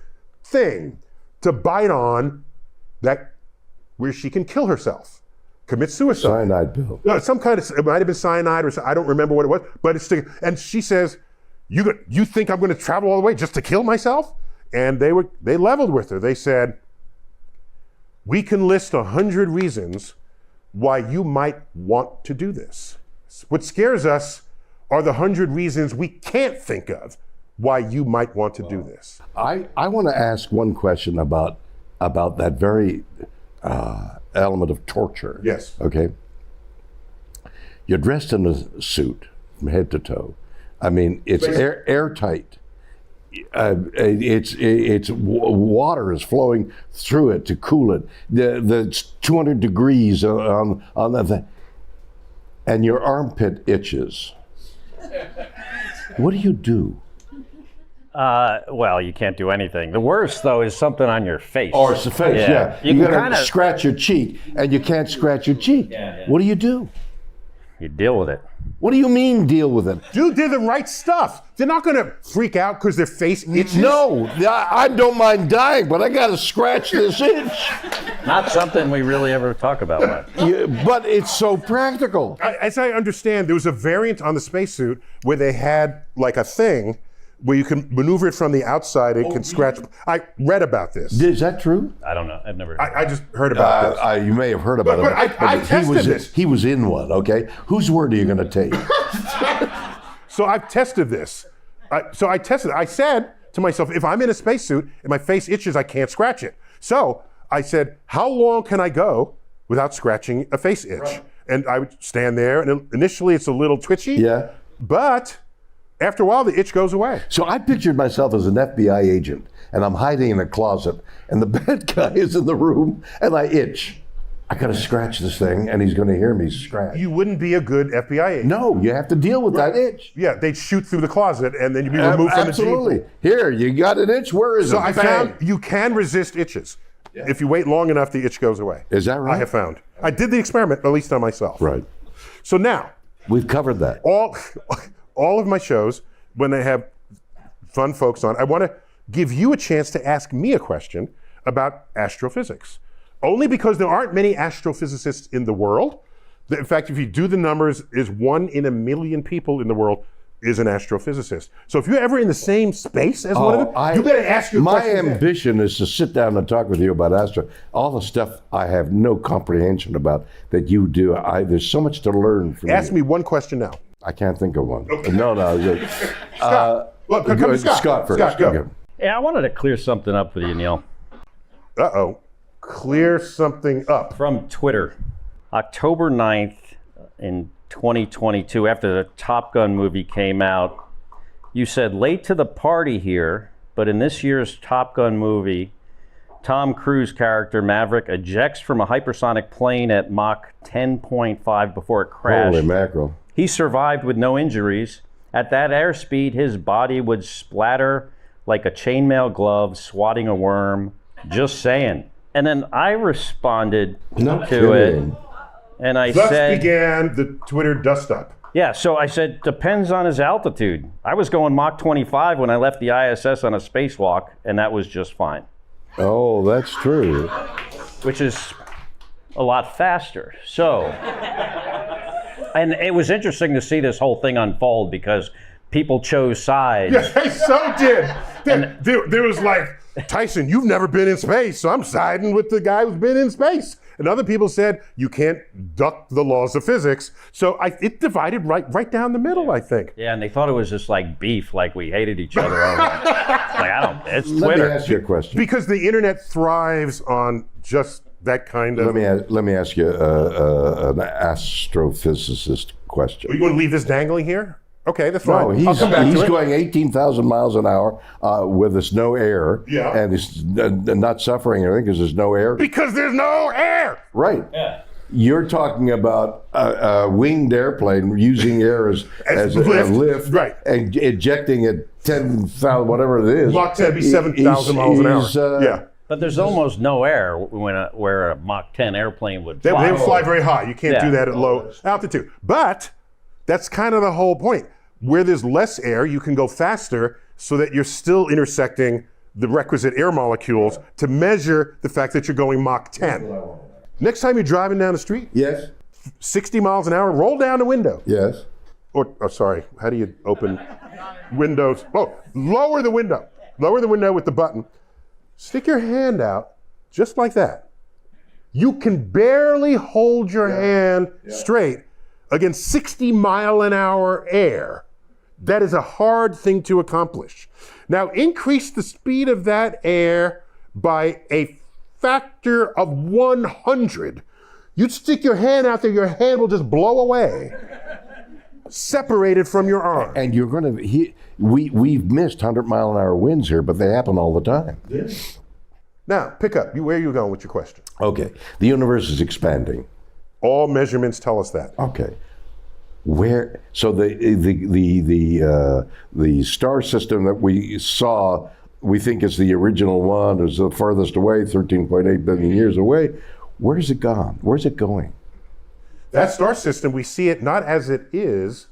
thing to bite on where she can kill herself, commit suicide. Cyanide pill. No, it might have been cyanide, or I don't remember what it was, but and she says, you think I'm going to travel all the way just to kill myself? And they leveled with her. They said, we can list 100 reasons why you might want to do this. What scares us are the 100 reasons we can't think of why you might want to do this. I want to ask one question about that very element of torture. Yes. Okay. You're dressed in a suit from head to toe. I mean, it's airtight. It's water is flowing through it to cool it. The 200 degrees on the thing, and your armpit itches. What do you do? Well, you can't do anything. The worst, though, is something on your face. Or it's the face, yeah. You You can gotta scratch your cheek, and you can't scratch your cheek. What do? You deal with it. What do you mean, deal with it? Dude, they're the right stuff. They're not going to freak out because their face itches. No, I don't mind dying, but I got to scratch this itch. Not something we really ever talk about much. But it's so practical. As I understand, there was a variant on the spacesuit where they had like a thing where you can maneuver it from the outside. It can scratch. I read about this. Is that true? I don't know. I've never. I just heard about this. You may have heard about But it. I tested this. He was in one, okay? Whose word are you going to take? So I've tested this. I said to myself, if I'm in a spacesuit and my face itches, I can't scratch it. So I said, how long can I go without scratching a face itch? Right. And I would stand there, and initially it's a little twitchy. Yeah. But after a while, the itch goes away. So I pictured myself as an FBI agent, and I'm hiding in a closet, and the bad guy is in the room, and I itch. I got to scratch this thing, and he's going to hear me scratch. You wouldn't be a good FBI agent. No, you have to deal with that itch. Yeah, they'd shoot through the closet, and then you'd be removed from the gene pool. Absolutely. Here, you got an itch? Where is it? So I Bang. found you can resist itches. If you wait long enough, the itch goes away. Is that right? I have found. I did the experiment, at least on myself. Right. So now, We've covered that. all of my shows, when I have fun folks on, I want to give you a chance to ask me a question about astrophysics. Only because there aren't many astrophysicists in the world. In fact, if you do the numbers, is 1 in a million people in the world is an astrophysicist. So if you're ever in the same space as one of them, you better ask your My questions. ambition is to sit down and talk with you about all the stuff I have no comprehension about that you do. There's so much to learn from Ask you. me one question now. I can't think of one. Okay. No. Look, come to Scott. Scott first. Scott, go. Okay. Yeah, I wanted to clear something up with you, Neil. Uh-oh. Clear something up. From Twitter. October 9th in 2022, after the Top Gun movie came out, you said, late to the party here, but in this year's Top Gun movie, Tom Cruise character Maverick ejects from a hypersonic plane at Mach 10.5 before it crashed. Holy mackerel. He survived with no injuries. At that airspeed, his body would splatter like a chainmail glove swatting a worm. Just saying. And then I responded to it, and I Thus said, began the Twitter dust-up. yeah, so I said, depends on his altitude. I was going Mach 25 when I left the ISS on a spacewalk, and that was just fine, Oh, that's true. which is a lot faster. So, and it was interesting to see this whole thing unfold because people chose sides. Yeah, they so did. There was like, Tyson, you've never been in space, so I'm siding with the guy who's been in space. And other people said, you can't duck the laws of physics. So it divided right down the middle, I think. Yeah, and they thought it was just like beef, like we hated each other. It's Let Twitter. me ask you a question. Because the internet thrives on just that kind of... Let me ask you an astrophysicist question. You want to leave this dangling here? Okay, that's fine. No, I'll come back he's to it. going 18,000 miles an hour with there's no air, Yeah. and he's not suffering anything because there's no air. Because there's no air. Right. Yeah. You're talking about a winged airplane using air as a lift, right. and ejecting at 10,000, whatever it is. Mach 10 be 7,000 miles an hour. Yeah. But there's almost no air where a Mach 10 airplane would They fly. would fly very high. You can't Yeah. do that at low altitude. But that's kind of the whole point. Where there's less air, you can go faster so that you're still intersecting the requisite air molecules to measure the fact that you're going Mach 10. Next time you're driving down the street, Yes. 60 miles an hour, roll down the window. Yes. Sorry, how do you open windows? Oh, lower the window. Lower the window with the button. Stick your hand out, just like that. You can barely hold your hand straight against 60-mile-an-hour air. That is a hard thing to accomplish. Now, increase the speed of that air by a factor of 100. You'd stick your hand out there, your hand will just blow away, separated from your arm. And you're going to, we've missed 100-mile-an-hour winds here, but they happen all the time. Yes. Now, pick up. Where are you going with your question? Okay. The universe is expanding. All measurements tell us that. Okay. Where? So the star system that we saw, we think is the original one, is the farthest away, 13.8 billion years away. Where's it gone? Where's it going? That star system, we see it not as it is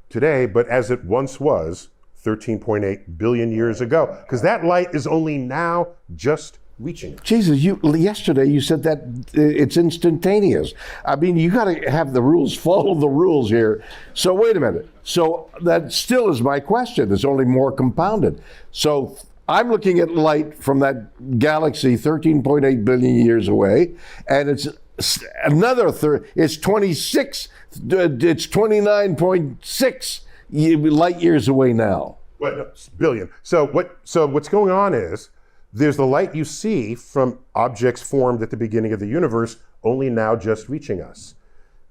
today, but as it once was 13.8 billion years ago. Because that light is only now just reaching it. Jesus, yesterday you said that it's instantaneous. I mean, you got to have the rules, follow the rules here. So wait a minute. So that still is my question. It's only more compounded. So I'm looking at light from that galaxy 13.8 billion years away, and it's another it's 29.6 light years away now. What? No, billion. So what's going on is there's the light you see from objects formed at the beginning of the universe, only now just reaching us.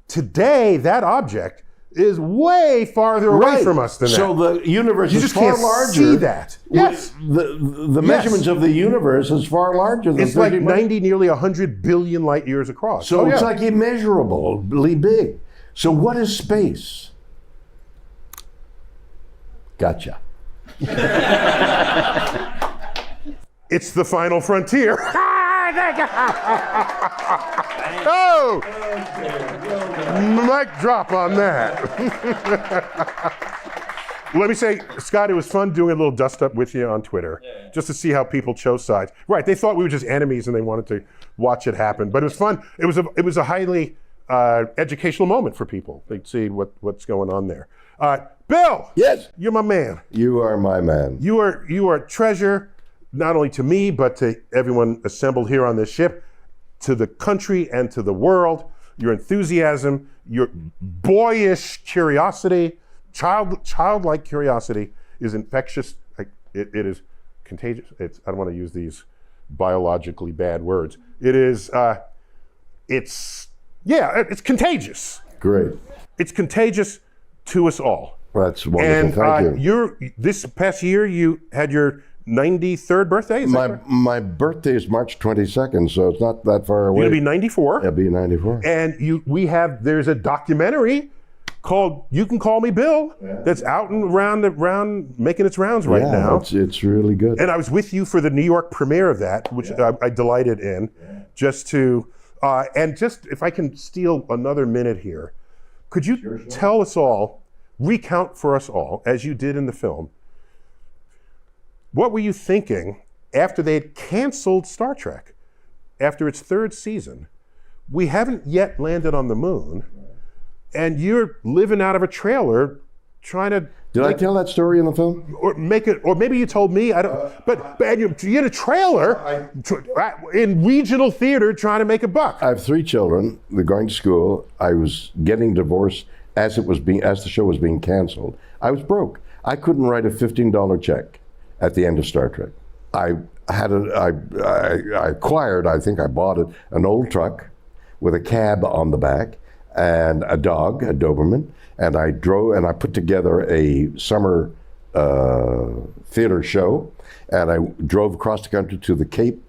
Today, that object is way farther away from us than so that. the universe You is just far can't larger. see that. Yes. The measurements of the universe is far larger than It's like 30 90, nearly 100 billion light years across. So it's like immeasurably big. So what is space? Gotcha. It's the final frontier. Oh! Mic drop on that. Let me say, Scott, it was fun doing a little dust up with you on Twitter, just to see how people chose sides. Right, they thought we were just enemies and they wanted to watch it happen, but it was fun. It was a highly educational moment for people. They'd see what's going on there. Bill. Yes. You're my man. You are my man. You are a treasure, not only to me, but to everyone assembled here on this ship, to the country and to the world. Your enthusiasm, your boyish curiosity, childlike curiosity is infectious. It is contagious. I don't want to use these biologically bad words. It's contagious. Great. It's contagious to us all. That's wonderful. And Thank you. This past year, you had your 93rd birthday. Is that correct? My birthday is March 22nd, so it's not that far away. You'll be 94. I'll be 94. And there's a documentary called "You Can Call Me Bill" that's out and around making its rounds right now. It's really good. And I was with you for the New York premiere of that, which I delighted in. Just to if I can steal another minute here, could you tell us all, recount for us all, as you did in the film, what were you thinking after they had canceled Star Trek after its 3rd season? We haven't yet landed on the moon, and you're living out of a trailer trying to... Did I tell that story in the film? Or maybe you told me, I don't... But you're in a trailer in regional theater trying to make a buck. I have 3 children. They're going to school. I was getting divorced as the show was being canceled. I was broke. I couldn't write a $15 check at the end of Star Trek. I acquired, I think I bought it, an old truck with a cab on the back and a dog, a Doberman, and I drove and I put together a summer theater show, and I drove across the country to the Cape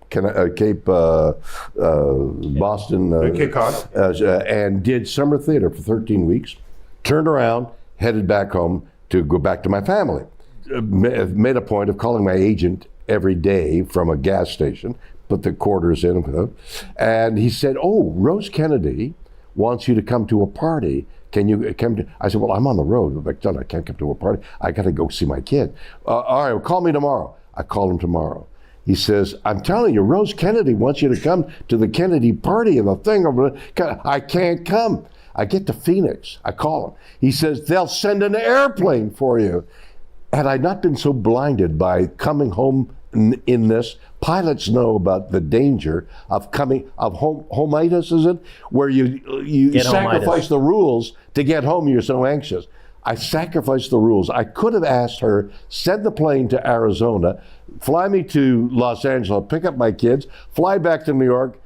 Boston, Cape Cod, and did summer theater for 13 weeks. Turned around, headed back home to go back to my family. Made a point of calling my agent every day from a gas station, put the quarters in, and he said, "Oh, Rose Kennedy wants you to come to a party. Can you come to?" I said, "Well, I'm on the road. I'm like, I can't come to a party. I got to go see my kid." All right, well, call me tomorrow. I called him tomorrow. He says, "I'm telling you, Rose Kennedy wants you to come to the Kennedy party and the thing." I can't come. I get to Phoenix. I call him. He says, "They'll send an airplane for you." Had I not been so blinded by coming home in this, pilots know about the danger of homeitis, is it? Where you sacrifice the rules to get home, you're so anxious. I sacrificed the rules. I could have asked her, send the plane to Arizona, fly me to Los Angeles, pick up my kids, fly back to New York,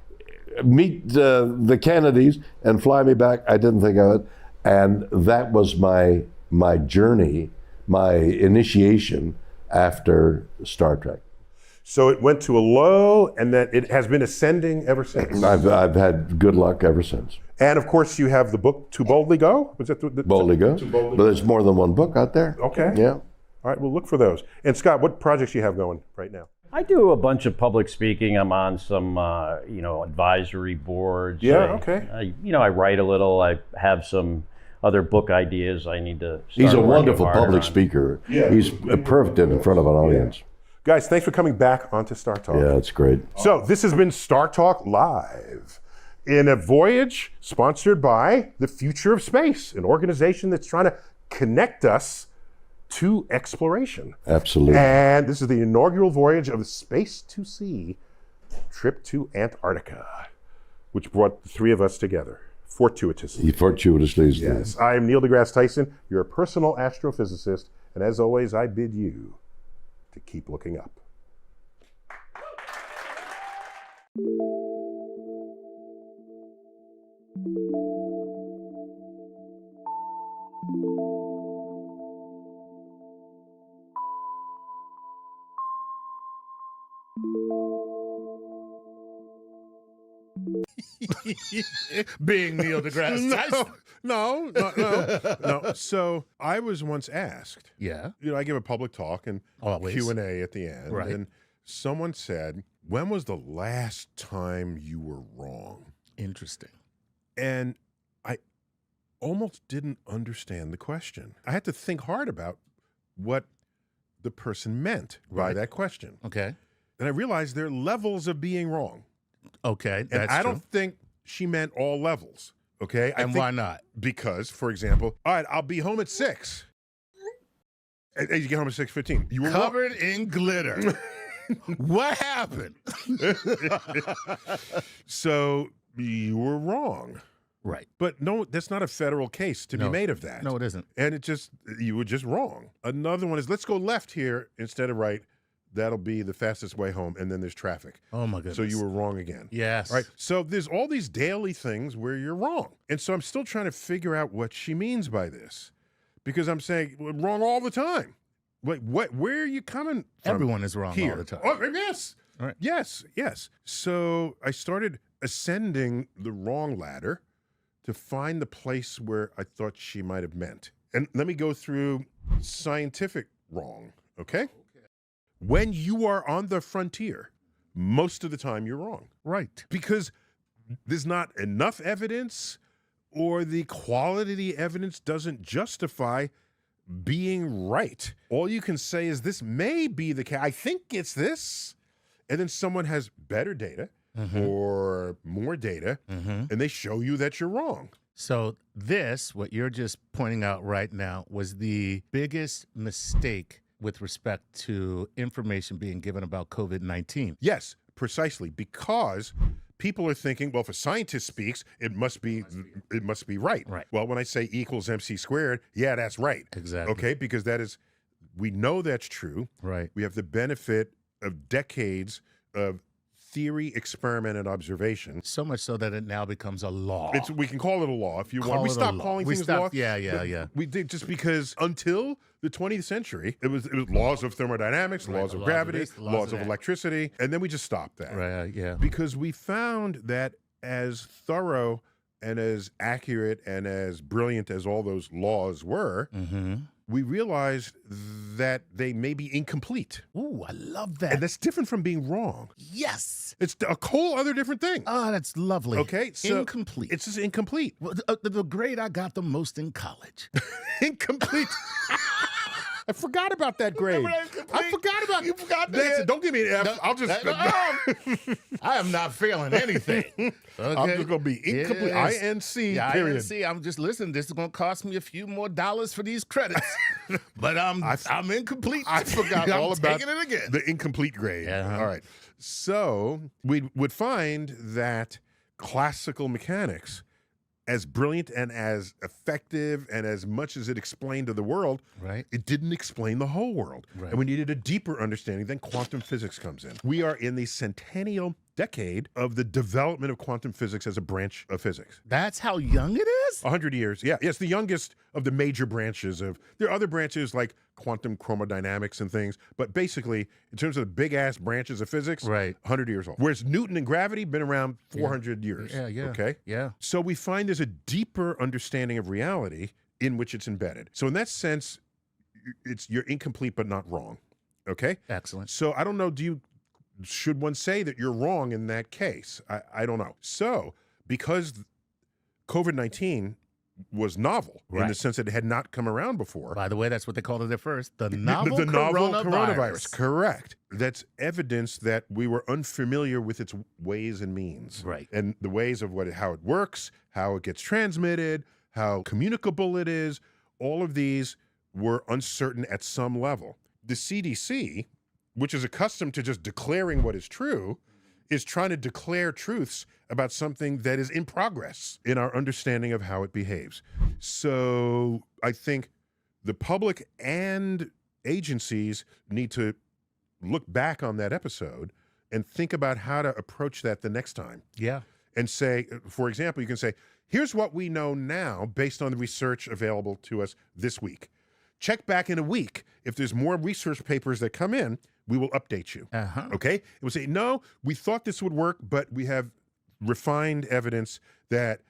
meet the Kennedys, and fly me back. I didn't think of it. And that was my journey, my initiation after Star Trek. So it went to a low, and then it has been ascending ever since. I've had good luck ever since. And of course, you have the book "To Boldly Go." Was that Boldly Go? But there's more than one book out there. Okay. Yeah. All right, we'll look for those. And Scott, what projects do you have going right now? I do a bunch of public speaking. I'm on some, advisory boards. Yeah. Okay. I write a little. I have some other book ideas I need to start. He's a wonderful harder public on. speaker. Yeah. He's perfect in front of an audience. Guys, thanks for coming back onto Star Talk. Yeah, it's great. So this has been Star Talk Live in a voyage sponsored by the Future of Space, an organization that's trying to connect us to exploration. Absolutely. And this is the inaugural voyage of the Space to Sea trip to Antarctica, which brought the 3 of us together, fortuitously. Fortuitously. Yes. I am Neil deGrasse Tyson, your personal astrophysicist, and as always, I bid you to keep looking up. Being Neil deGrasse Tyson. No. So I was once asked. Yeah. I give a public talk and Always. Q&A at the end. Right. And someone said, when was the last time you were wrong? Interesting. And I almost didn't understand the question. I had to think hard about what the person meant by that question. Okay. And I realized there are levels of being wrong. Okay, And that's I true. don't think she meant all levels. Okay. I And think why not? Because, for example, all right, I'll be home at 6. And you get home at 6:15. You were wrong. Covered in glitter. What happened? So you were wrong. Right. But no, that's not a federal case to be made of that. No, it isn't. And you were just wrong. Another one is, let's go left here instead of right. That'll be the fastest way home. And then there's traffic. Oh, my goodness. So you were wrong again. Yes. Right. So there's all these daily things where you're wrong. And so I'm still trying to figure out what she means by this, because I'm saying we're wrong all the time. Wait, where are you coming from? Everyone is wrong here? all the time. Oh, yes. All right. Yes. Yes. So I started ascending the wrong ladder to find the place where I thought she might have meant. And let me go through scientific wrong, okay? When you are on the frontier, most of the time you're wrong. Right. Because there's not enough evidence, or the quality of the evidence doesn't justify being right. All you can say is, this may be the case. I think it's this. And then someone has better data or more data, and they show you that you're wrong. So this, what you're just pointing out right now, was the biggest mistake with respect to information being given about COVID-19. Yes, precisely. Because people are thinking, well, if a scientist speaks, it must be right. Right. Well, when I say E = MC squared, yeah, that's right. Exactly. Okay, because we know that's true. Right. We have the benefit of decades of theory, experiment, and observation. So much so that it now becomes a law. We can call it a law if you want. Call We it a stopped law. calling We things stopped- law. yeah. We did, just because until the 20th century, it was laws of thermodynamics, Right, laws the of laws of gravity, this, the laws laws of of that. electricity, and then we just stopped that. Right, yeah. Because we found that as thorough and as accurate and as brilliant as all those laws were, we realized that they may be incomplete. Ooh, I love that. And that's different from being wrong. Yes. It's a whole other different thing. Oh, that's lovely. Okay, so incomplete. It's just incomplete. Well, the grade I got the most in college. Incomplete. I forgot about that grade. Remember that incomplete? I forgot about. You forgot That's that? it. Don't give me an F. I'll just. I am not failing anything. Okay? I'm just gonna be incomplete. Yes. INC. Yeah, Period. INC. I'm just listening. This is gonna cost me a few more dollars for these credits, but I'm incomplete. I forgot I'm all about taking it again. the incomplete grade. Yeah. All right. So we would find that classical mechanics, as brilliant and as effective and as much as it explained to the world, Right. it didn't explain the whole world. Right. And we needed a deeper understanding. Then quantum physics comes in. We are in the centennial decade of the development of quantum physics as a branch of physics. That's how young it is? 100 years. Yeah. It's the youngest of the major branches of. There are other branches like quantum chromodynamics and things, but basically, in terms of the big ass branches of physics, Right. 100 years old. Whereas Newton and gravity been around 400 years. Yeah. Okay. Yeah. So we find there's a deeper understanding of reality in which it's embedded. So in that sense, you're incomplete but not wrong. Okay. Excellent. So I don't know. Should one say that you're wrong in that case? I don't know. So because COVID-19 was novel in the Right. sense that it had not come around before. By the way, that's what they called it at first. The novel, The novel coronavirus. Correct. That's evidence that we were unfamiliar with its ways and means. Right. And the ways of how it works, how it gets transmitted, how communicable it is. All of these were uncertain at some level. The CDC, which is accustomed to just declaring what is true, is trying to declare truths about something that is in progress in our understanding of how it behaves. So I think the public and agencies need to look back on that episode and think about how to approach that the next time. Yeah. And say, for example, you can say, here's what we know now based on the research available to us this week. Check back in a week. If there's more research papers that come in, we will update you. Okay? It will say, no, we thought this would work, but we have refined evidence that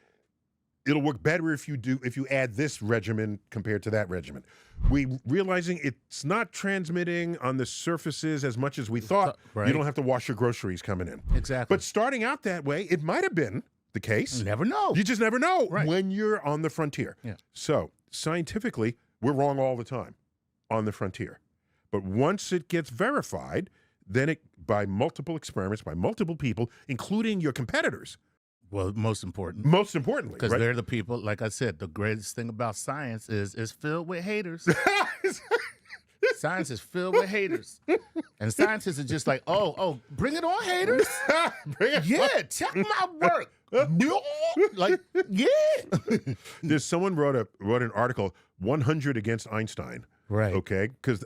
it'll work better if you add this regimen compared to that regimen. We realizing it's not transmitting on the surfaces as much as we thought. Right. You don't have to wash your groceries coming in. Exactly. But starting out that way, it might have been the case. You never know. You just never know Right. when you're on the frontier. Yeah. So scientifically, we're wrong all the time on the frontier. But once it gets verified, then by multiple experiments, by multiple people, including your competitors. Well, most importantly. Most importantly. Because right? they're the people, like I said, the greatest thing about science is it's filled with haters. Science is filled with haters. And scientists are just like, oh, bring it on, haters. Yeah, check my work. Like, yeah. There's someone wrote an article, 100 against Einstein. Right. Okay. Because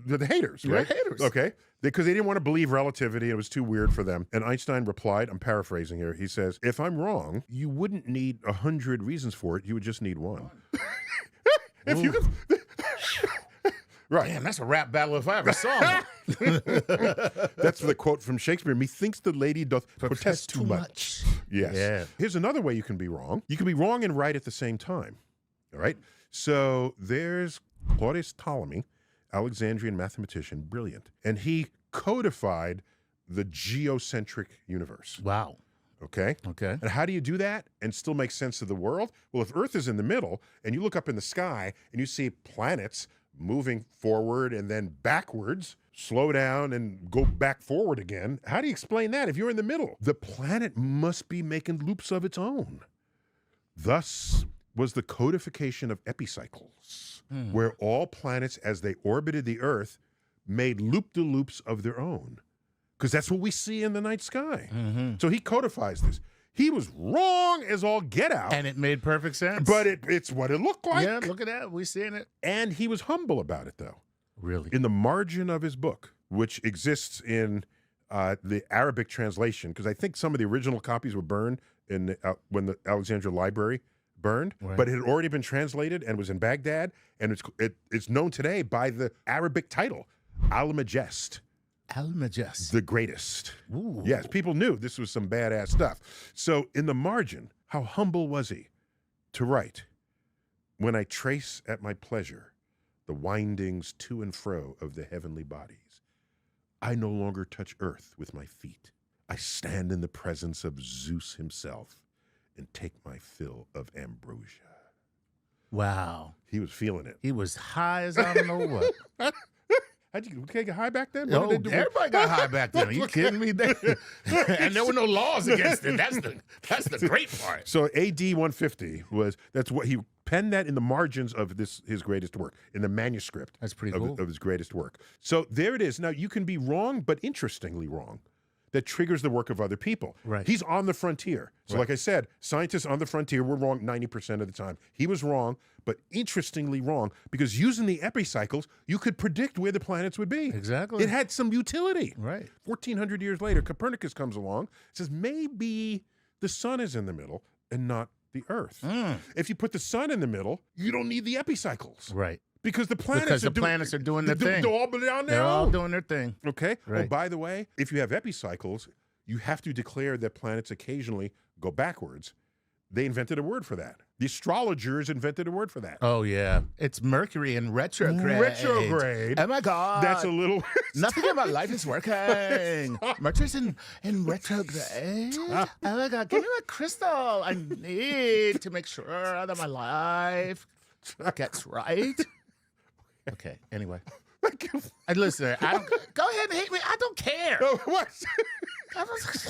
they're the haters, You're right? haters. Okay. Because they didn't want to believe relativity. It was too weird for them. And Einstein replied, I'm paraphrasing here. He says, if I'm wrong, you wouldn't need 100 reasons for it. You would just need one. If you could. Right. Damn, that's a rap battle if I ever saw one. That's the quote from Shakespeare. Methinks the lady doth protest too much. Yes. Yeah. Here's another way you can be wrong. You can be wrong and right at the same time. All right. So there's Claudius Ptolemy, Alexandrian mathematician, brilliant. And he codified the geocentric universe. Wow. Okay? Okay. And how do you do that and still make sense of the world? Well, if Earth is in the middle and you look up in the sky and you see planets moving forward and then backwards, slow down and go back forward again, how do you explain that if you're in the middle? The planet must be making loops of its own. Thus was the codification of epicycles, where all planets, as they orbited the Earth, made loop-de-loops of their own. Because that's what we see in the night sky. So he codifies this. He was wrong as all get out. And it made perfect sense. But it's what it looked like. yeah, look at that. We're seeing it. And he was humble about it, though. Really? In the margin of his book, which exists in the Arabic translation, because I think some of the original copies were burned when the Alexandria Library burned, but it had already been translated and was in Baghdad, and it's known today by the Arabic title, Al-Majest. Al-Majest. The greatest. Ooh. Yes, people knew this was some badass stuff. So in the margin, how humble was he to write, when I trace at my pleasure the windings to and fro of the heavenly bodies, I no longer touch earth with my feet. I stand in the presence of Zeus himself and take my fill of ambrosia. Wow. He was feeling it. He was high as I don't know what. How'd you get high back then? Oh, What did they do? everybody got high back then. Are you kidding me? And there were no laws against it. That's the great part. So AD 150 that's what he penned that in the margins of his greatest work, in the manuscript. That's pretty of, cool. of his greatest work. So there it is. Now you can be wrong, but interestingly wrong. That triggers the work of other people. Right. He's on the frontier. So like I said, scientists on the frontier were wrong 90% of the time. He was wrong, but interestingly wrong, because using the epicycles, you could predict where the planets would be. Exactly. It had some utility. Right. 1,400 years later, Copernicus comes along, says maybe the sun is in the middle and not the Earth. If you put the sun in the middle, you don't need the epicycles. Right. Because the planets are doing their thing. They're all down there. They're all doing their thing. Okay. Right. Oh, by the way, if you have epicycles, you have to declare that planets occasionally go backwards. They invented a word for that. The astrologers invented a word for that. Oh, yeah. It's Mercury in retrograde. Retrograde. Oh, my God. That's a little. Nothing in my life is working. Mercury's in retrograde. Oh, my God. Give me my crystal. I need to make sure that my life gets right. Okay, anyway. Listen, go ahead and hate me. I don't care. What?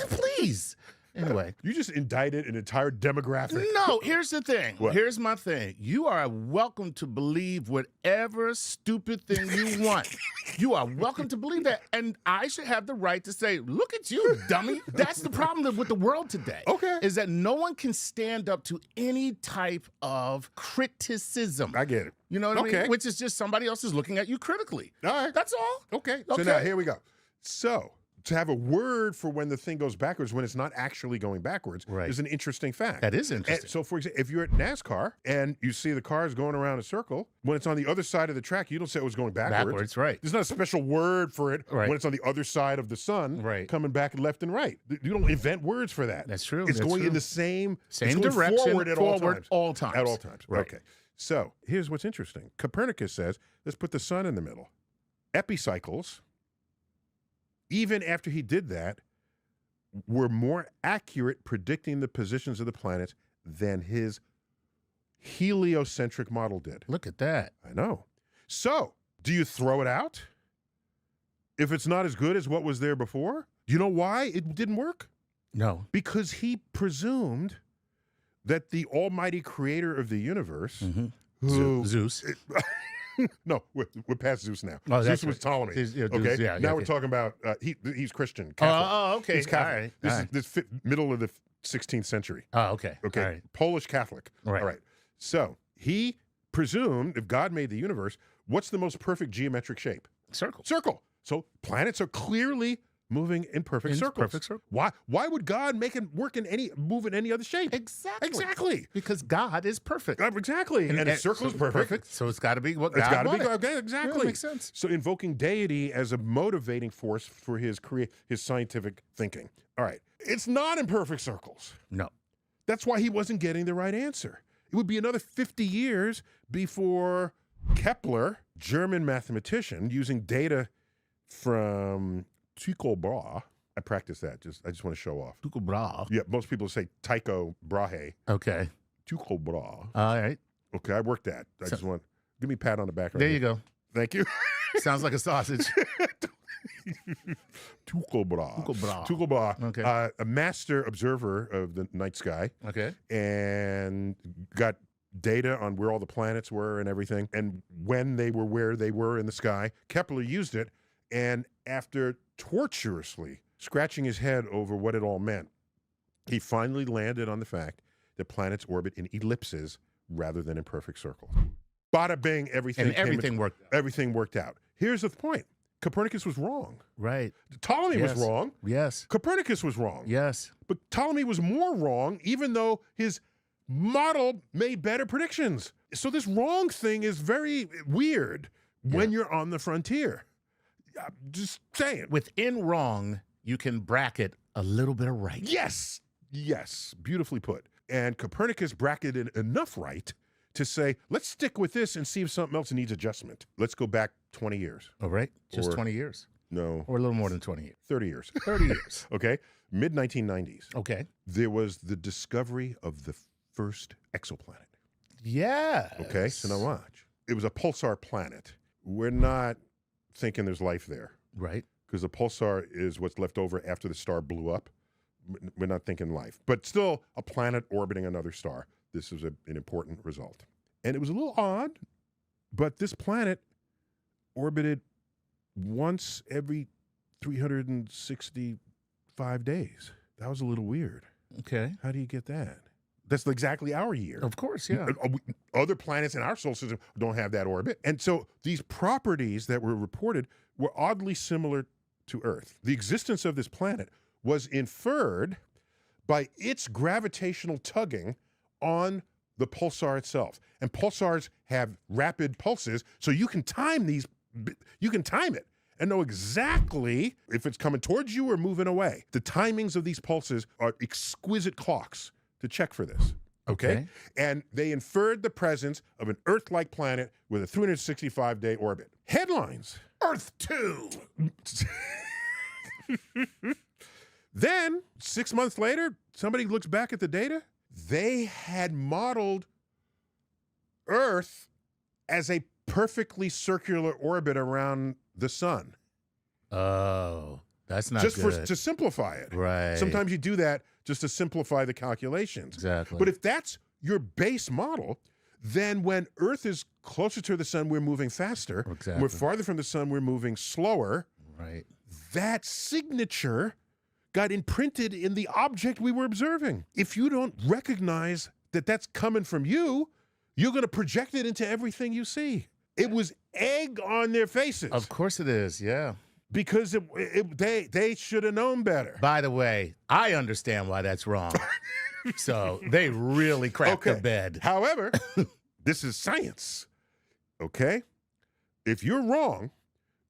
Please. Anyway. You just indicted an entire demographic. No, here's the thing. What? Here's my thing. You are welcome to believe whatever stupid thing you want. You are welcome to believe that. And I should have the right to say, look at you, dummy. That's the problem with the world today. Okay. Is that no one can stand up to any type of criticism. I get it. You know what I Okay. mean? Which is just somebody else is looking at you critically. All right. That's all. Okay. So now here we go. So to have a word for when the thing goes backwards when it's not actually going backwards is an interesting fact. That is interesting. And so, for example, if you're at NASCAR and you see the cars going around a circle, when it's on the other side of the track, you don't say it was going backwards. Backwards, right. There's not a special word for it when it's on the other side of the sun, coming back left and right. You don't invent words for that. That's true. It's going in the same direction, forward at all times. At all times. Right. Okay. So here's what's interesting. Copernicus says, let's put the sun in the middle. Epicycles, even after he did that, were more accurate predicting the positions of the planets than his heliocentric model did. Look at that. I know. So, do you throw it out if it's not as good as what was there before? Do you know why it didn't work? No. Because he presumed that the almighty creator of the universe, Zeus. No, we're past Zeus now. Oh, Zeus was Ptolemy. Okay, now we're talking about he's Christian. Catholic. Okay. He's Catholic. All right. This is this middle of the 16th century. Oh, okay. Okay, All right. Polish Catholic. Right. All right. So he presumed if God made the universe, what's the most perfect geometric shape? Circle. Circle. So planets are clearly moving in perfect circles. Perfect circle. Why would God move in any other shape? Exactly. Because God is perfect. Exactly. And a circle is perfect. So it's got to be what It's God got to be wanted. okay, exactly. Yeah, makes sense. So invoking deity as a motivating force for his scientific thinking. All right. It's not in perfect circles. No. That's why he wasn't getting the right answer. It would be another 50 years before Kepler, German mathematician, using data from Tycho Brahe. I practice that. I just want to show off. Tycho Brahe. Yeah, most people say Tycho Brahe. Okay. Tycho Brahe. All right. Okay, I worked that. Give me a pat on the back. Right There here. you go. Thank you. Sounds like a sausage. Tycho Brahe. Tycho Brahe. Okay. A master observer of the night sky. Okay. And got data on where all the planets were and everything, and when they were where they were in the sky. Kepler used it, and after tortuously scratching his head over what it all meant, he finally landed on the fact that planets orbit in ellipses rather than in perfect circles. Bada bing, everything worked out. Everything worked out. Here's the point. Copernicus was wrong. Right. Ptolemy was wrong. Yes. Copernicus was wrong. Yes. But Ptolemy was more wrong, even though his model made better predictions. So this wrong thing is very weird when you're on the frontier. Just saying. Within wrong, you can bracket a little bit of right. Yes. Yes. Beautifully put. And Copernicus bracketed enough right to say, let's stick with this and see if something else needs adjustment. Let's go back 20 years. All right. Just Or- 20 years. No. Or a little more than 20 years. 30 years. 30 years. Okay. Mid-1990s. Okay. There was the discovery of the first exoplanet. Yeah. Okay. So now watch. It was a pulsar planet. We're not thinking there's life there. Right. Because a pulsar is what's left over after the star blew up. We're not thinking life. But still a planet orbiting another star. This is an important result. And it was a little odd, but this planet orbited once every 365 days. That was a little weird. Okay. How do you get that? That's exactly our year. Of course, yeah. Other planets in our solar system don't have that orbit. And so these properties that were reported were oddly similar to Earth. The existence of this planet was inferred by its gravitational tugging on the pulsar itself. And pulsars have rapid pulses, so you can time it and know exactly if it's coming towards you or moving away. The timings of these pulses are exquisite clocks to check for this. Okay? And they inferred the presence of an Earth-like planet with a 365-day orbit. Headlines. Earth 2. Then, 6 months later, somebody looks back at the data. They had modeled Earth as a perfectly circular orbit around the sun. Oh, that's not Just good. to simplify it. Right. Sometimes you do that just to simplify the calculations. Exactly. But if that's your base model, then when Earth is closer to the sun, we're moving faster. Exactly. We're farther from the sun, we're moving slower. Right. That signature got imprinted in the object we were observing. If you don't recognize that that's coming from you, you're going to project it into everything you see. It was egg on their faces. Of course it is, yeah. because they should have known better. By the way, I understand why that's wrong. So they really crapped the bed. However, this is science, okay? If you're wrong,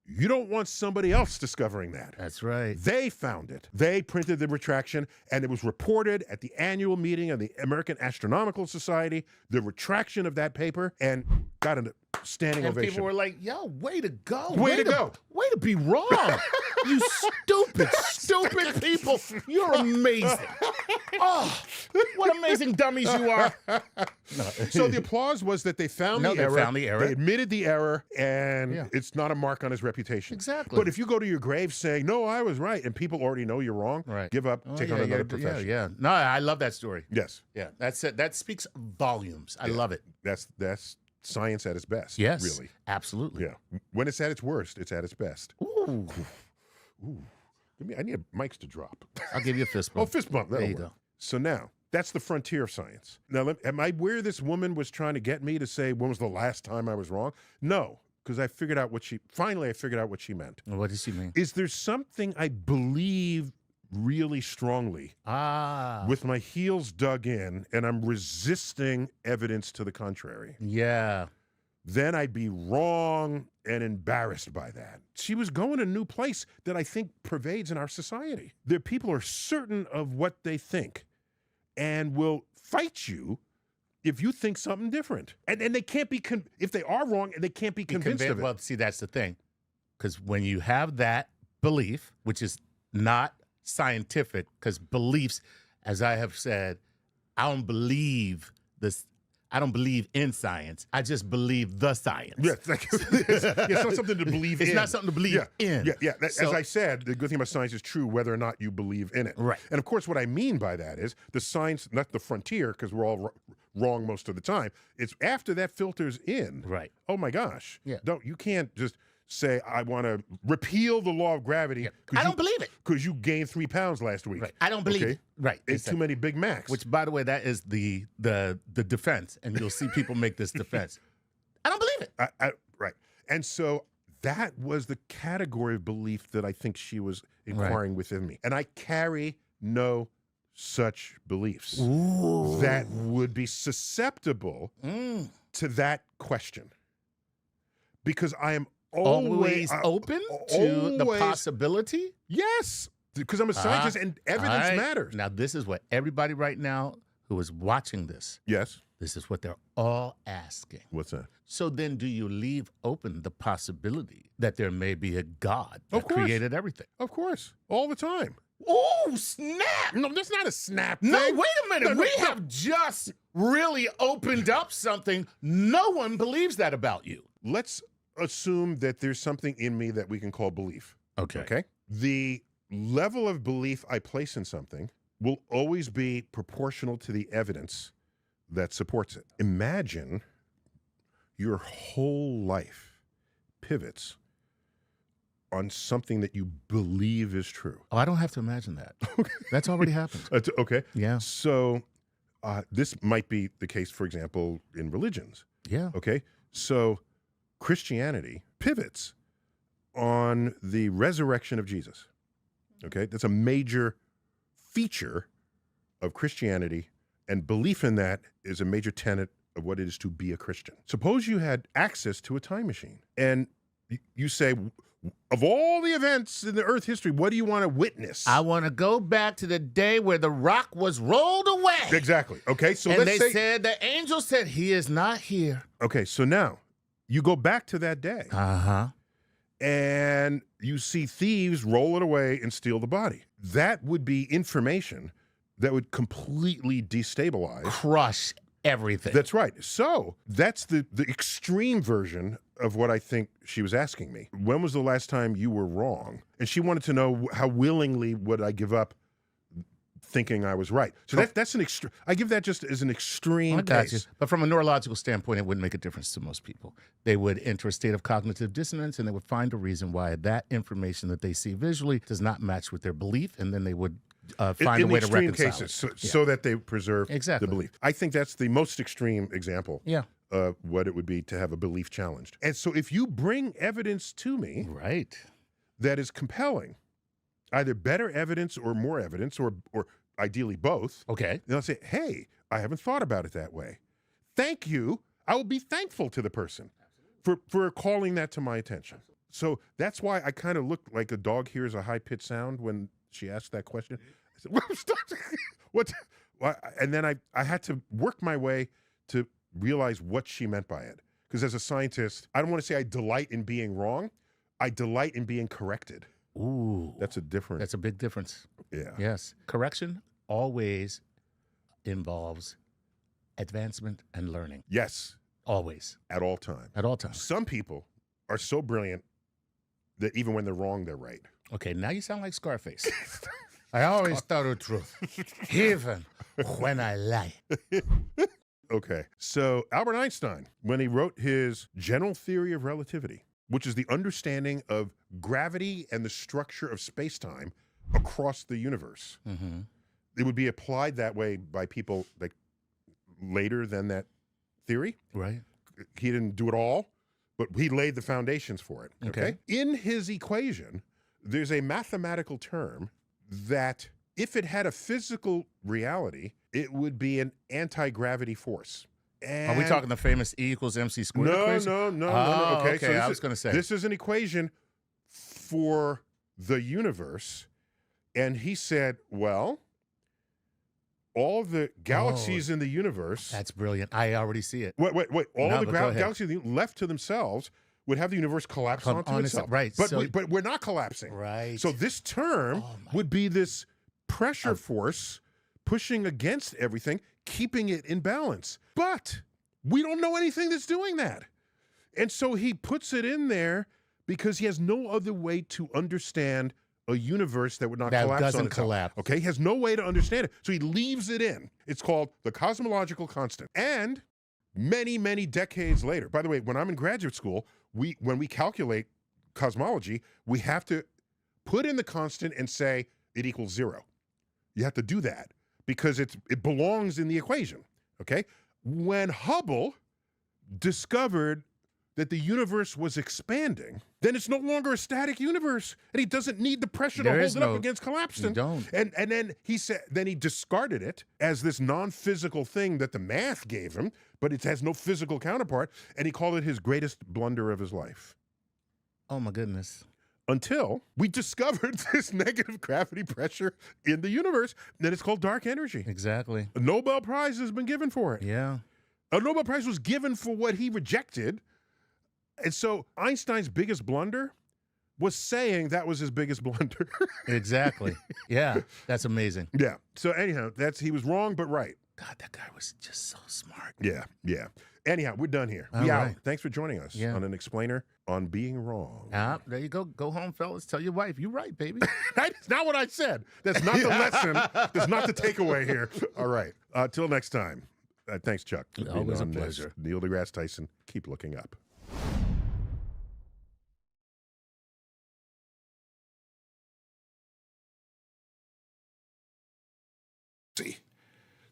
you don't want somebody else discovering that. That's right. They found it. They printed the retraction, and it was reported at the annual meeting of the American Astronomical Society, the retraction of that paper, and got a standing And ovation. people were like, yo, way to go. Way to go. Way to be wrong. You stupid people. You're amazing. Oh, what amazing dummies you are. So the applause was that they found the error. They found the error. They admitted the error, and it's not a mark on his reputation. Exactly. But if you go to your grave saying, no, I was right, and people already know you're wrong, give up, take on another profession. Yeah. No, I love that story. Yes. Yeah, that's it. That speaks volumes. I love it. That's science at its best. Yes. Really. Absolutely. Yeah. When it's at its worst, it's at its best. Ooh. I need mics to drop. I'll give you a fist bump. Oh, fist bump. There That'll you work. go. So now, that's the frontier of science. Now, am I where this woman was trying to get me to say, when was the last time I was wrong? No, because I figured out what she meant. What does she mean? Is there something I believe really strongly with my heels dug in and I'm resisting evidence to the contrary? Yeah. Then I'd be wrong and embarrassed by that. She was going a new place that I think pervades in our society. There, people are certain of what they think and will fight you if you think something different. And they can't be, if they are wrong, and they can't be convinced of it. Well, see, that's the thing. Because when you have that belief, which is not scientific, because beliefs, as I have said, I don't believe in science. I just believe the science. Yes, it's not something to believe in. It's not something to believe in. Yeah. As I said, the good thing about science is true whether or not you believe in it. Right. And of course, what I mean by that is the science, not the frontier, because we're all wrong most of the time. It's after that filters in. Right. Oh my gosh. Yeah. You can't just say, I want to repeal the law of gravity. Yeah. I don't believe it. Because you gained 3 pounds last week. Right. I don't believe it. Right. It's too many Big Macs. Which, by the way, that is the defense, and you'll see people make this defense. I don't believe it. Right. And so that was the category of belief that I think she was inquiring within me. And I carry no such beliefs that would be susceptible to that question. Because I am always open to the possibility? Yes. Because I'm a scientist and evidence matters. Now, this is what everybody right now who is watching this, Yes. this is what they're all asking. What's that? So then do you leave open the possibility that there may be a God that Of course. created everything? Of course. All the time. Oh, snap! No, that's not a snap No, thing. wait a minute. No, We have just really opened up something. No one believes that about you. Let's assume that there's something in me that we can call belief. Okay? The level of belief I place in something will always be proportional to the evidence that supports it. Imagine your whole life pivots on something that you believe is true. Oh, I don't have to imagine that. That's already happened. Okay? Yeah. So this might be the case, for example, in religions. Yeah. Okay? So Christianity pivots on the resurrection of Jesus. Okay? That's a major feature of Christianity, and belief in that is a major tenet of what it is to be a Christian. Suppose you had access to a time machine, and you say, of all the events in the Earth history, what do you want to witness? I want to go back to the day where the rock was rolled away. Exactly. Okay, so And let's they say... said, the angel said, he is not here. Okay, so now you go back to that day. Uh-huh. And you see thieves roll it away and steal the body. That would be information that would completely destabilize. Crush everything. That's right. So that's the extreme version of what I think she was asking me. When was the last time you were wrong? And she wanted to know how willingly would I give up thinking I was right. So that's an extreme. I give that just as an extreme case. But from a neurological standpoint, it wouldn't make a difference to most people. They would enter a state of cognitive dissonance, and they would find a reason why that information that they see visually does not match with their belief, and then they would find a way to reconcile cases, it. so that they preserve Exactly. the belief. I think that's the most extreme example Yeah. of what it would be to have a belief challenged. And so if you bring evidence to me, Right. that is compelling, either better evidence or more evidence, or ideally both. Okay. They'll say, hey, I haven't thought about it that way. Thank you. I will be thankful to the person for calling that to my attention. So that's why I kind of looked like a dog hears a high-pitched sound when she asked that question. I said, what? And then I had to work my way to realize what she meant by it. Because as a scientist, I don't want to say I delight in being wrong. I delight in being corrected. Ooh. That's a big difference. Yeah. Yes. Correction always involves advancement and learning. Yes. Always. At all times. At all times. Some people are so brilliant that even when they're wrong, they're right. Okay, now you sound like Scarface. I always tell the truth, even when I lie. Okay, so Albert Einstein, when he wrote his general theory of relativity, which is the understanding of gravity and the structure of space-time across the universe, it would be applied that way by people like later than that theory. Right. He didn't do it all, but he laid the foundations for it. Okay. In his equation, there's a mathematical term that if it had a physical reality, it would be an anti-gravity force. And Are we talking the famous E equals MC squared equation? No. Oh, Okay, so I was going to say. this is an equation for the universe. And he said, well, all the galaxies in the universe. That's brilliant. I already see it. Wait. All No, the but go ahead. galaxies left to themselves would have the universe collapse onto itself. Right. But we're not collapsing. Right. So this term would be this pressure force pushing against everything, keeping it in balance. But we don't know anything that's doing that. And so he puts it in there because he has no other way to understand a universe that would not collapse doesn't on itself. collapse. Okay, he has no way to understand it. So he leaves it in. It's called the cosmological constant. And many, many decades later, by the way, when I'm in graduate school, when we calculate cosmology, we have to put in the constant and say it equals 0. You have to do that because it belongs in the equation, okay? When Hubble discovered that the universe was expanding, then it's no longer a static universe, and he doesn't need the pressure to hold it up against collapse. You don't. And then he said, then he discarded it as this non-physical thing that the math gave him, but it has no physical counterpart, and he called it his greatest blunder of his life. Oh my goodness. Until we discovered this negative gravity pressure in the universe, then it's called dark energy. Exactly. A Nobel Prize has been given for it. Yeah. A Nobel Prize was given for what he rejected. And so Einstein's biggest blunder was saying that was his biggest blunder. Exactly. Yeah. That's amazing. Yeah. So anyhow, he was wrong, but right. God, that guy was just so smart. Yeah. Anyhow, we're done here. All right. Thanks for joining us on an explainer on being wrong. There you go. Go home, fellas. Tell your wife. You're right, baby. That's not what I said. That's not the lesson. That's not the takeaway here. All right. Till next time. Thanks, Chuck. for being Always a on this. pleasure. Neil deGrasse Tyson. Keep looking up.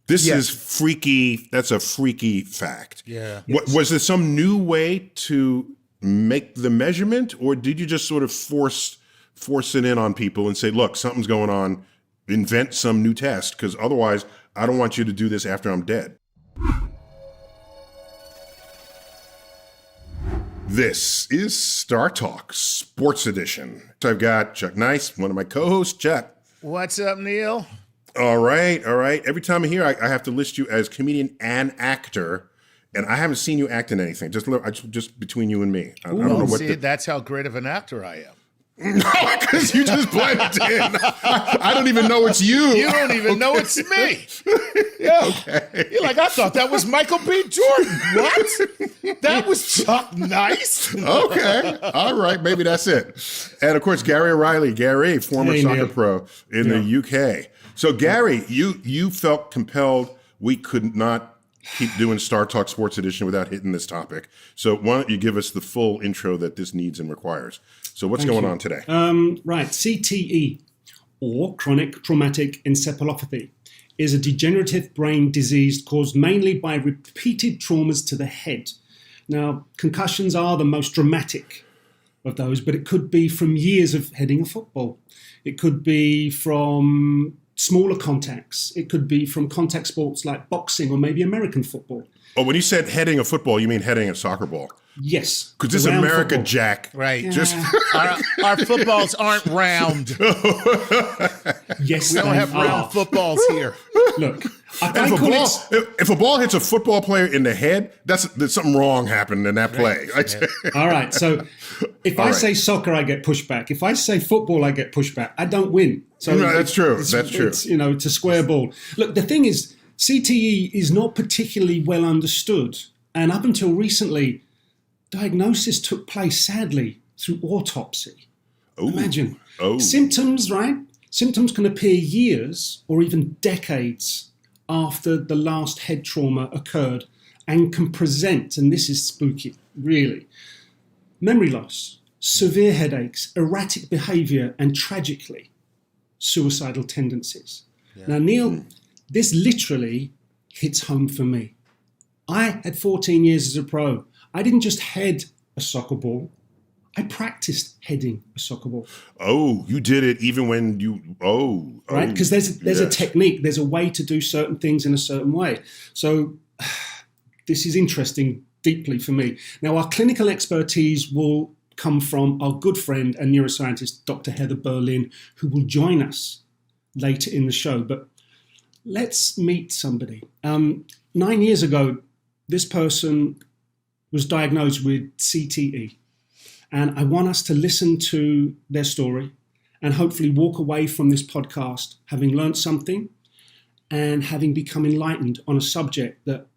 This is freaky. That's a freaky fact. Yeah. Was there some new way to make the measurement, or did you just sort of force it in on people and say, look, something's going on, invent some new test, because otherwise I don't want you to do this after I'm dead? This is Star Talk Sports Edition. So I've got Chuck Nice, one of my co-hosts. Chuck. What's up, Neil? All right. Every time I'm here, I have to list you as comedian and actor, and I haven't seen you act in anything. Just between you and me. I don't know what. That's how great of an actor I am. No, because you just blended in. I don't even know it's you. You don't even know it's me. Yeah. Okay. You're like, I thought that was Michael B. Jordan. What? That was Chuck Nice. Okay. All right. Maybe that's it. And of course, Gary O'Reilly. Gary, former soccer pro in the UK. So Gary, you felt compelled we could not keep doing Star Talk Sports Edition without hitting this topic. So why don't you give us the full intro that this needs and requires? So what's going on today? Right, CTE, or chronic traumatic encephalopathy, is a degenerative brain disease caused mainly by repeated traumas to the head. Now, concussions are the most dramatic of those, but it could be from years of heading a football. It could be from smaller contacts. It could be from contact sports like boxing or maybe American football. Oh, when you said heading a football, you mean heading a soccer ball? Yes. Because this is around America, football. Jack. Right. Just Our footballs aren't round. Yes, We don't they have round are. footballs here. Look, And if a ball hits a football player in the head, there's something wrong happened in that play. all right. So if I right. say soccer, I get pushback. If I say football, I get pushback. I don't win. So No, that's true. That's true. It's, it's a square ball. Look, the thing is, CTE is not particularly well understood. And up until recently, diagnosis took place, sadly, through autopsy. Ooh. Imagine. Oh. Symptoms, right? Symptoms can appear years or even decades after the last head trauma occurred and can present, and this is spooky, really, memory loss, severe headaches, erratic behavior, and tragically, suicidal tendencies. Now, Neil, this literally hits home for me. I had 14 years as a pro. I didn't just head a soccer ball. I practiced heading a soccer ball. Oh, you did it even when you, Right? Because there's a yes. technique, there's a way to do certain things in a certain way. So this is interesting deeply for me. Now, our clinical expertise will come from our good friend and neuroscientist, Dr. Heather Berlin, who will join us later in the show. But let's meet somebody. 9 years ago, this person was diagnosed with CTE. And I want us to listen to their story and hopefully walk away from this podcast having learned something and having become enlightened on a subject that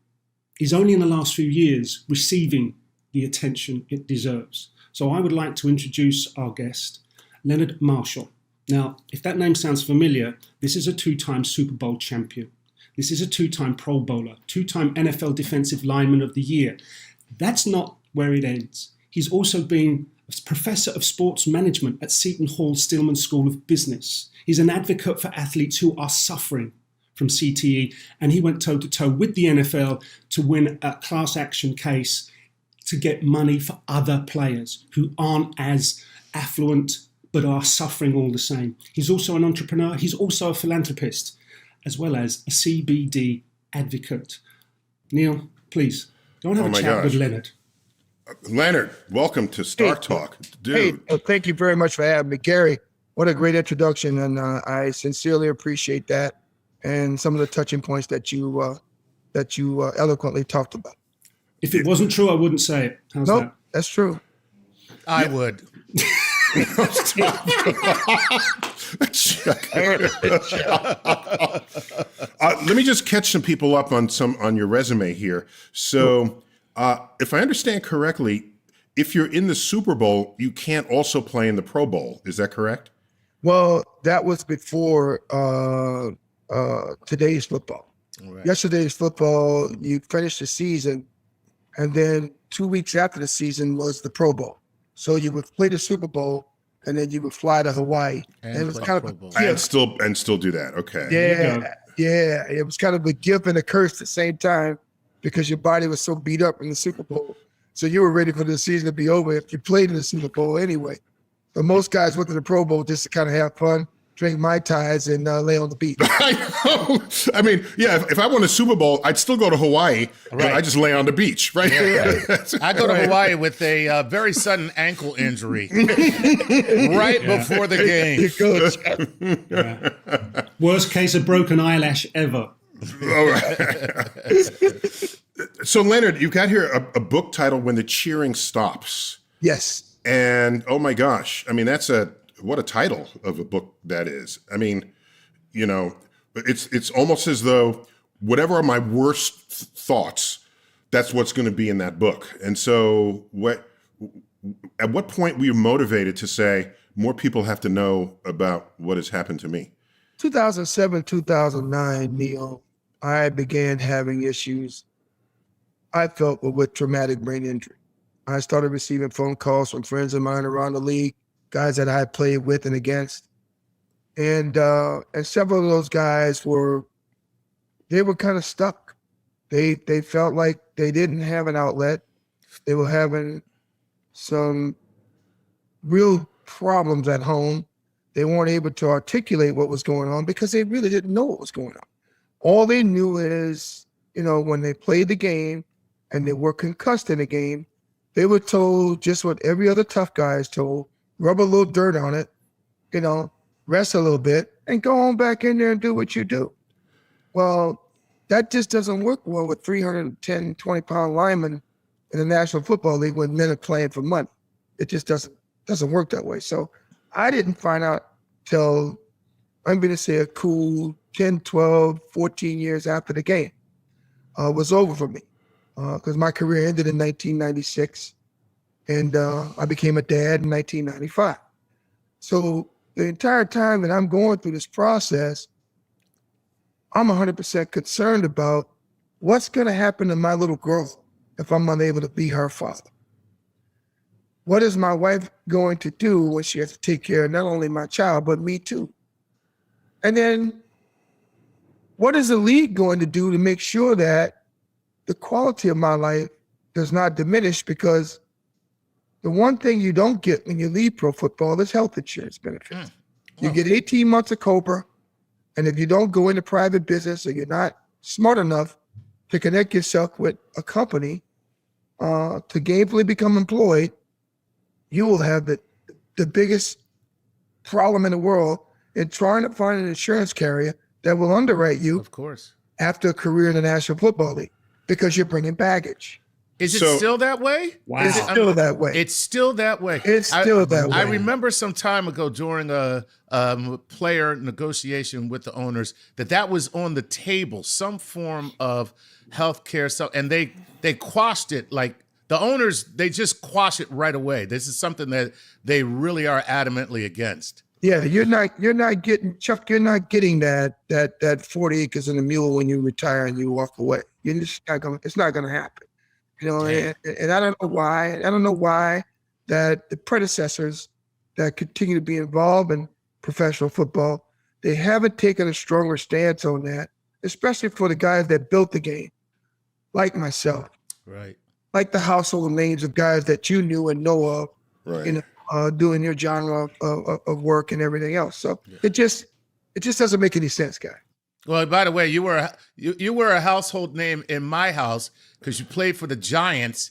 is only in the last few years receiving the attention it deserves. So I would like to introduce our guest, Leonard Marshall. Now, if that name sounds familiar, this is a 2-time Super Bowl champion. This is a 2-time Pro Bowler, 2-time NFL Defensive Lineman of the Year. That's not where it ends. He's also been a professor of sports management at Seton Hall Stillman School of Business. He's an advocate for athletes who are suffering from CTE, and he went toe-to-toe with the NFL to win a class action case to get money for other players who aren't as affluent but are suffering all the same. He's also an entrepreneur. He's also a philanthropist, as well as a CBD advocate. Neil, please, go and have a chat with Leonard. Leonard, welcome to Star Talk. Dude. Hey, thank you very much for having me. Gary, what a great introduction, and I sincerely appreciate that and some of the touching points that you eloquently talked about. If it wasn't true, I wouldn't say it. How's Nope, that? that's true. I would. Let me just catch some people up on your resume here. So, if I understand correctly, if you're in the Super Bowl, you can't also play in the Pro Bowl. Is that correct? Well, that was before today's football. Right. Yesterday's football, you finished the season, and then 2 weeks after the season was the Pro Bowl. So you would play the Super Bowl, and then you would fly to Hawaii. And it was play kind Pro of Bowl. And still do that. Okay. Yeah. It was kind of a gift and a curse at the same time because your body was so beat up in the Super Bowl. So you were ready for the season to be over if you played in the Super Bowl anyway. But most guys went to the Pro Bowl just to kind of have fun, drink Mai Tais, and lay on the beach. I know. I mean, yeah, if I won a Super Bowl, I'd still go to Hawaii, but Right. I just lay on the beach, right? I go to Hawaii with a very sudden ankle injury right before the game. Worst case, a broken eyelash ever. All right. So, Leonard, you've got here a book titled "When the Cheering Stops," Yes. and oh my gosh, I mean, what a title of a book that is. I mean, it's almost as though whatever are my worst thoughts, that's what's going to be in that book. And so, at what point were you motivated to say more people have to know about what has happened to me? 2007, 2009, Neil, I began having issues I felt were with traumatic brain injury. I started receiving phone calls from friends of mine around the league, guys that I had played with and against. And several of those guys were kind of stuck. They felt like they didn't have an outlet. They were having some real problems at home. They weren't able to articulate what was going on because they really didn't know what was going on. All they knew is, when they played the game and they were concussed in the game, they were told just what every other tough guy is told: rub a little dirt on it, rest a little bit, and go on back in there and do what you do. Well, that just doesn't work well with 310, 20-pound linemen in the National Football League when men are playing for money. It just doesn't work that way. So I didn't find out till, I'm going to say, a cool 10, 12, 14 years after the game was over for me, because my career ended in 1996, and I became a dad in 1995. So the entire time that I'm going through this process, I'm 100% concerned about what's going to happen to my little girl if I'm unable to be her father. What is my wife going to do when she has to take care of not only my child, but me too? And then what is the league going to do to make sure that the quality of my life does not diminish? Because the one thing you don't get when you leave pro football is health insurance benefits. You get 18 months of COBRA, and if you don't go into private business or you're not smart enough to connect yourself with a company to gainfully become employed, you will have the biggest problem in the world in trying to find an insurance carrier that will underwrite you, Of course. after a career in the National Football League, because you're bringing baggage. Is it So- still that way? Wow. It's still that way. It's still that way. It's still that way. I remember some time ago during a player negotiation with the owners that was on the table, some form of health care stuff, and they quashed it. Like the owners, they just quash it right away. This is something that they really are adamantly against. Yeah, you're not getting, Chuck, you're not getting that 40 acres and a mule when you retire and you walk away. You're just not gonna, it's not gonna happen. And I don't know why. I don't know why that the predecessors that continue to be involved in professional football, they haven't taken a stronger stance on that, especially for the guys that built the game, like myself, Right. like the household names of guys that you knew and know of, Right. doing your genre of work and everything else. So it just doesn't make any sense, guy. Well, by the way, you were a household name in my house because you played for the Giants,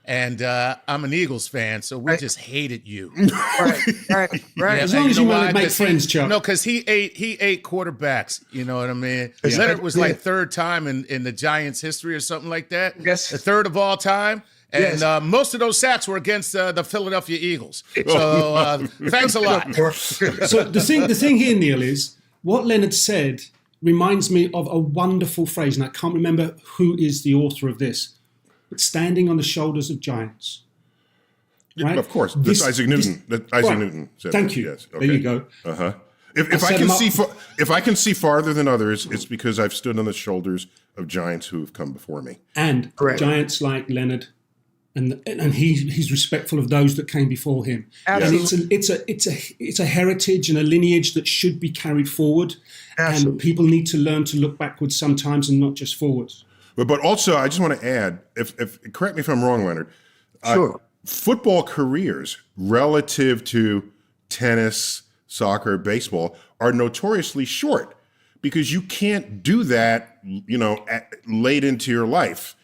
and I'm an Eagles fan, so we just hated you. Right. Yeah, As and long as know you why? want to make 'Cause friends, Chuck. No, because he ate quarterbacks. You know what I mean? Yes, Leonard was yeah. like third time in the Giants' history or something like that. Yes. The third of all time. And Yes. most of those sacks were against the Philadelphia Eagles. So thanks a lot. So the thing here, Neil, is what Leonard said reminds me of a wonderful phrase, and I can't remember who is the author of this. But standing on the shoulders of giants. Right? Of course, that's Isaac Newton. Right. Newton said Thank that, you. Yes. There you go. Uh-huh. If I I set can him see up. if I can see farther than others, it's because I've stood on the shoulders of giants who have come before me. And Correct. giants like Leonard, and he's respectful of those that came before him. Absolutely. And it's a heritage and a lineage that should be carried forward. And Absolutely. people need to learn to look backwards sometimes and not just forwards. But also, I just want to add, if correct me if I'm wrong, Leonard. Sure. Football careers relative to tennis, soccer, baseball are notoriously short because you can't do that, late into your life,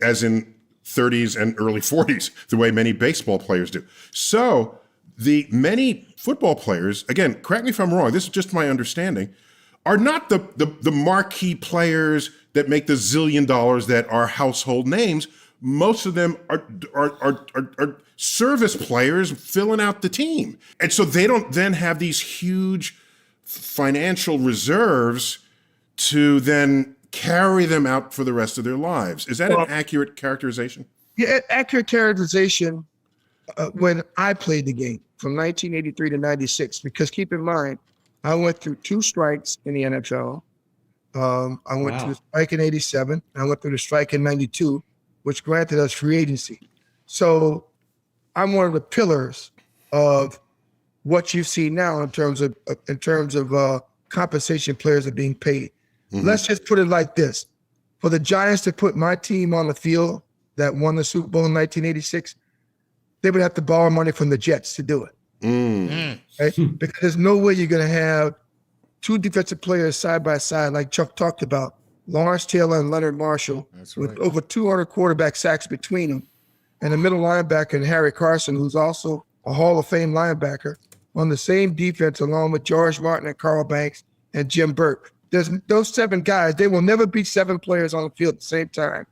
as in 30s and early 40s, the way many baseball players do. So the many football players, again, correct me if I'm wrong, this is just my understanding, are not the marquee players that make the zillion dollars that are household names. Most of them are service players filling out the team. And so they don't then have these huge financial reserves to then carry them out for the rest of their lives. Is that an accurate characterization? Yeah, accurate characterization when I played the game from 1983 to 96, because keep in mind, I went through 2 strikes in the NFL. I went through the strike in 87. I went through the strike in 92, which granted us free agency. So I'm one of the pillars of what you see now in terms of compensation players are being paid. Mm-hmm. Let's just put it like this. For the Giants to put my team on the field that won the Super Bowl in 1986, they would have to borrow money from the Jets to do it. Right? Because there's no way you're going to have two defensive players side by side, like Chuck talked about, Lawrence Taylor and Leonard Marshall, with over 200 quarterback sacks between them, and a middle linebacker and Harry Carson, who's also a Hall of Fame linebacker, on the same defense, along with George Martin and Carl Banks and Jim Burke. There's those 7 guys. They will never be 7 players on the field at the same time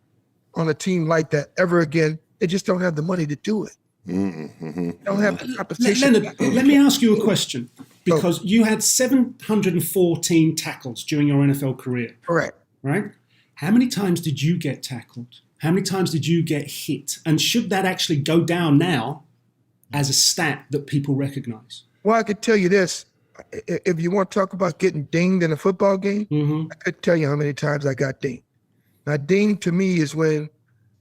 on a team like that ever again. They just don't have the money to do it. They don't have the competition. Leonard, let me ask you a question, because you had 714 tackles during your NFL career. Correct. Right? How many times did you get tackled? How many times did you get hit? And should that actually go down now as a stat that people recognize? Well, I could tell you this. If you want to talk about getting dinged in a football game, I could tell you how many times I got dinged. Now, ding to me is when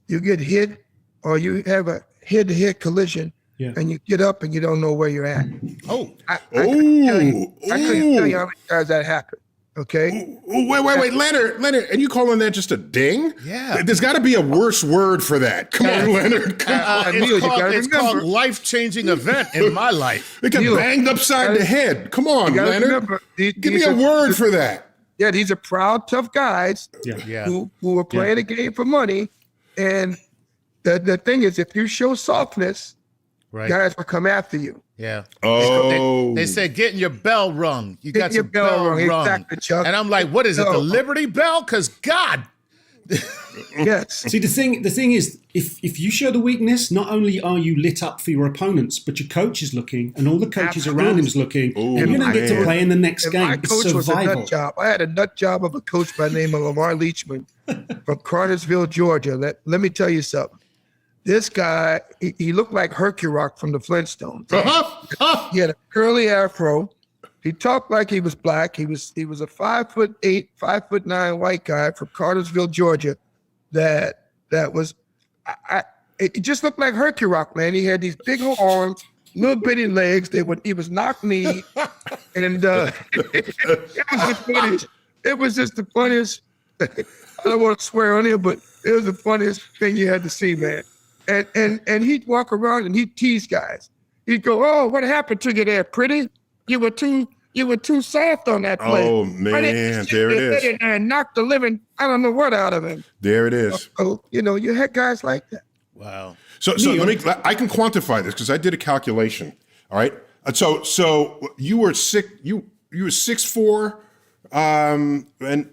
you get hit or you have a head-to-head collision and you get up and you don't know where you're at. I couldn't tell you how many times that happened. Okay. Wait, Leonard, and you calling that just a ding? Yeah. There's got to be a worse word for that. Come on, Leonard. Come on. It's called life-changing event in my life. They got banged upside the head. Come on, Leonard. Give me a word for that. Yeah, these are proud, tough guys who are playing a game for money. And the thing is, if you show softness, guys will come after you. Yeah. Oh. They said getting your bell rung. You got your your bell rung. Exactly, Chuck. And I'm like, what is it, the Liberty Bell? Because God. Yes. See, the thing is, if you show the weakness, not only are you lit up for your opponents, but your coach is looking, and all the coaches around him is looking, and you don't get to play in the next game. My coach was a nut job. I had a nut job of a coach by the name of Lamar Leachman from Cartersville, Georgia. Let me tell you something. This guy, he looked like Hercurock from the Flintstones. He had a curly afro. He talked like he was black. He was a 5'8", 5'9" white guy from Cartersville, Georgia. That was, it just looked like Hercurock, man. He had these big old arms, little bitty legs. He was knock-kneed, and it was just the funniest. I don't want to swear on here, but it was the funniest thing you had to see, man. And he'd walk around and he'd tease guys. He'd go, "Oh, what happened to you there, pretty? You were too soft on that play." Oh man, there it is. And knocked the living, I don't know what out of him. There it is. So, you had guys like that. Wow. So I can quantify this because I did a calculation. All right. So you were 6'4", and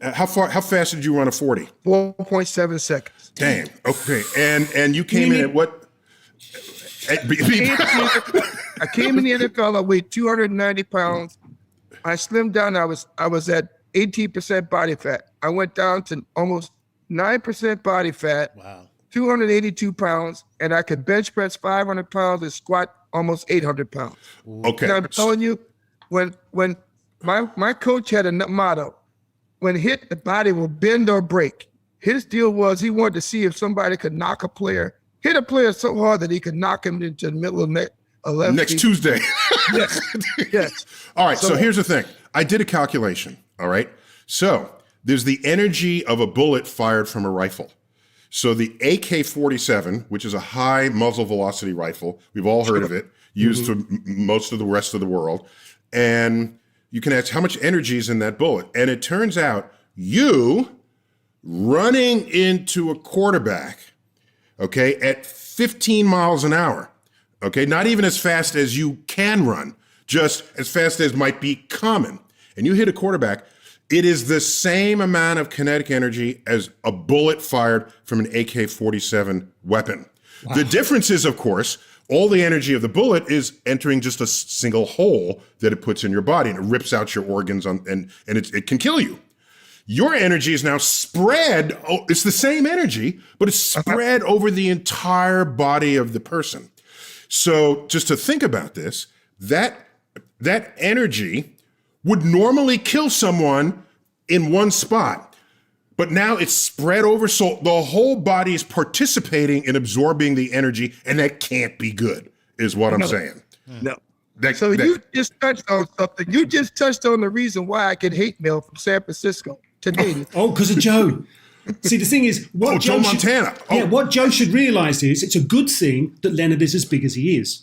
how fast did you run a 40? 4.7 seconds. Damn. Okay. And you came in at what? I came in the NFL. I weighed 290 pounds. I slimmed down. I was at 18% body fat. I went down to almost 9% body fat. Wow. 282 pounds, and I could bench press 500 pounds and squat almost 800 pounds. Okay. Now, I'm telling you, when my coach had a motto, when hit, the body will bend or break. His deal was he wanted to see if somebody could hit a player so hard that he could knock him into the middle of left. Next Tuesday. Yes. All right. So here's the thing. I did a calculation. All right. So there's the energy of a bullet fired from a rifle. So the AK-47, which is a high muzzle velocity rifle, we've all heard of it, used for most of the rest of the world. And you can ask how much energy is in that bullet. And it turns out you running into a quarterback, okay, at 15 miles an hour, okay, not even as fast as you can run, just as fast as might be common, and you hit a quarterback, it is the same amount of kinetic energy as a bullet fired from an AK-47 weapon. Wow. The difference is, of course, all the energy of the bullet is entering just a single hole that it puts in your body, and it rips out your organs, and it can kill you. Your energy is now spread. It's the same energy, but it's spread over the entire body of the person. So just to think about this, that energy would normally kill someone in one spot, but now it's spread over, so the whole body is participating in absorbing the energy, and that can't be good, is what I'm saying. No. You just touched on something. You just touched on the reason why I get hate mail from San Francisco today. Oh, because of Joe. See, the thing is, what Joe Montana. What Joe should realize is it's a good thing that Leonard is as big as he is.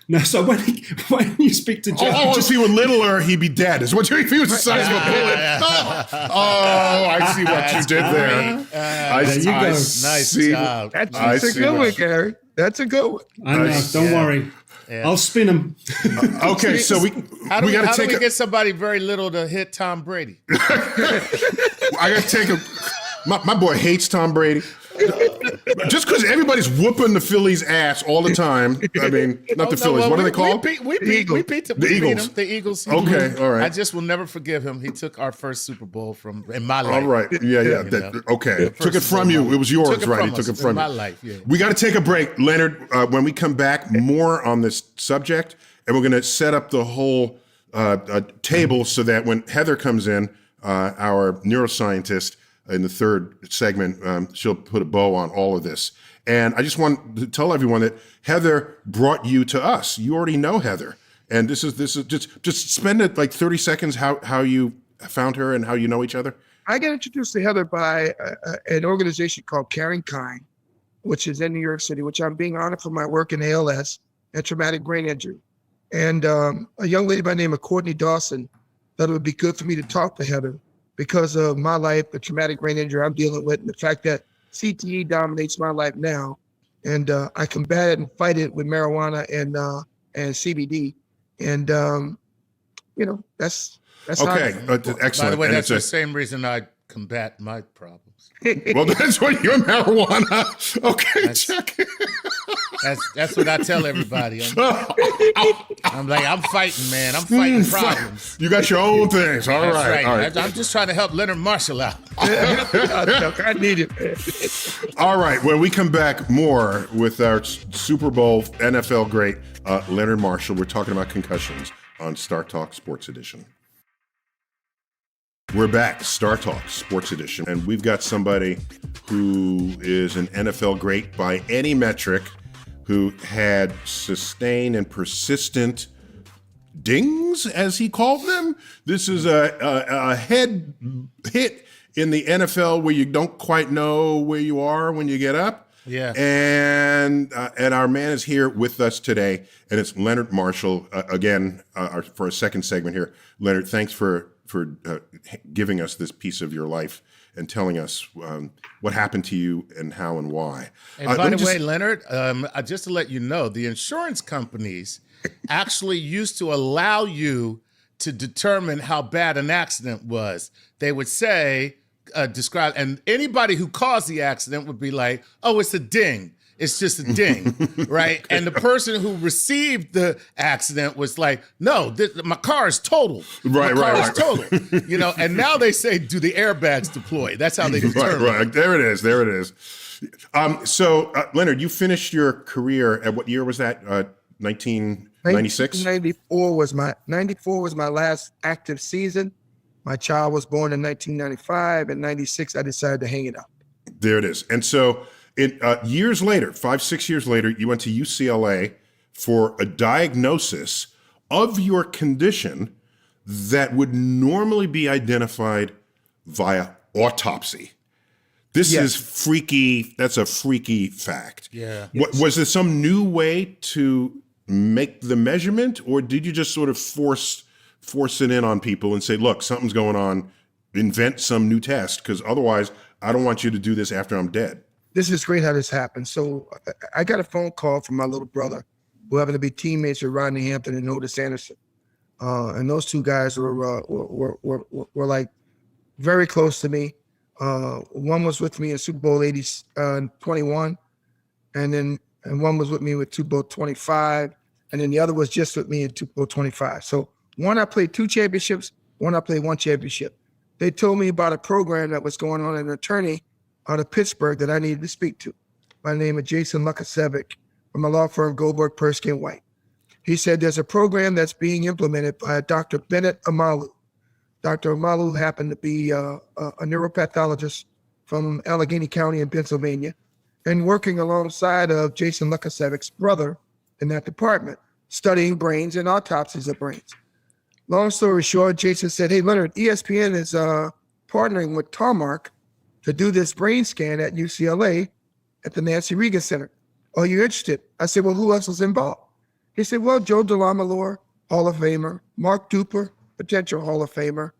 No, so when you speak to Joe, If he were littler, he'd be dead. Is what if he was the size of a bullet? Oh, I see what you did there. there you go. Nice job. That's a good one, Gary. That's a good one. I know. Don't worry. Yeah. I'll spin them. Okay, so How do we got to take get somebody very little to hit Tom Brady? I got to take a. My boy hates Tom Brady. Just because everybody's whooping the Phillies' ass all the time. I mean, not the Phillies. What are they called? We beat them. The Eagles. The Eagles. Okay, all right. I just will never forgive him. He took our first Super Bowl in my life. All right. Yeah. Okay. Took it from you. It was yours, right? He took it from in my you. life, yeah. We got to take a break. Leonard, when we come back, more on this subject, and we're going to set up the whole table so that when Heather comes in, our neuroscientist, in the third segment, she'll put a bow on all of this. And I just want to tell everyone that Heather brought you to us. You already know Heather. And this is just spend it like 30 seconds how you found her and how you know each other. I got introduced to Heather by an organization called Caring Kind, which is in New York City, which I'm being honored for my work in ALS and traumatic brain injury. And a young lady by the name of Courtney Dawson thought it would be good for me to talk to Heather because of my life, the traumatic brain injury I'm dealing with, and the fact that CTE dominates my life now. And I combat it and fight it with marijuana and CBD. And, that's Okay, how excellent. By the way, And that's it's the same reason I combat my problems. well, that's what your marijuana. Okay, check. That's what I tell everybody. I'm like, I'm fighting, man. I'm fighting problems. You got your own things. All That's right. All right. I'm just trying to help Leonard Marshall out. I need it. All right. When we come back, more with our Super Bowl NFL great Leonard Marshall. We're talking about concussions on Star Talk Sports Edition. We're back, Star Talk Sports Edition, and we've got somebody who is an NFL great by any metric, who had sustained and persistent dings, as he called them. This is a head hit in the NFL where you don't quite know where you are when you get up. Yeah. And our man is here with us today, and it's Leonard Marshall again for a second segment here. Leonard, thanks for giving us this piece of your life and telling us what happened to you and how and why. And by the way, Leonard, just to let you know, the insurance companies actually used to allow you to determine how bad an accident was. They would say, describe, and anybody who caused the accident would be like, oh, it's a ding. It's just a ding, right? Okay. And the person who received the accident was like, no, my car is total. Right. Is total. And now they say, do the airbags deploy? That's how they determine. Right. There it is. So, Leonard, you finished your career at what year was that? 1996? 94 was my last active season. My child was born in 1995. In 96, I decided to hang it up. There it is. And so years later, 5-6 years later, you went to UCLA for a diagnosis of your condition that would normally be identified via autopsy. This is freaky. That's a freaky fact. Yeah. Was there some new way to make the measurement, or did you just sort of force it in on people and say, look, something's going on, invent some new test, because otherwise I don't want you to do this after I'm dead? This is great how this happened. So I got a phone call from my little brother, who happened to be teammates with Rodney Hampton and Otis Anderson. And those two guys were like very close to me. One was with me in Super Bowl 21, and one was with me with Super Bowl 25, and then the other was just with me in Super Bowl 25. So one I played 2 championships, one I played 1 championship. They told me about a program that was going on, an attorney out of Pittsburgh that I needed to speak to by the name of Jason Lukasevic from a law firm, Goldberg, Persky & White. He said there's a program that's being implemented by Dr. Bennett Amalu. Dr. Amalu happened to be a neuropathologist from Allegheny County in Pennsylvania, and working alongside of Jason Lukasevic's brother in that department, studying brains and autopsies of brains. Long story short, Jason said, hey, Leonard, ESPN is partnering with Tarmark to do this brain scan at UCLA at the Nancy Reagan Center. Are you interested? I said, well, who else was involved? He said, well, Joe DeLamalore, Hall of Famer, Mark Duper, potential Hall of Famer,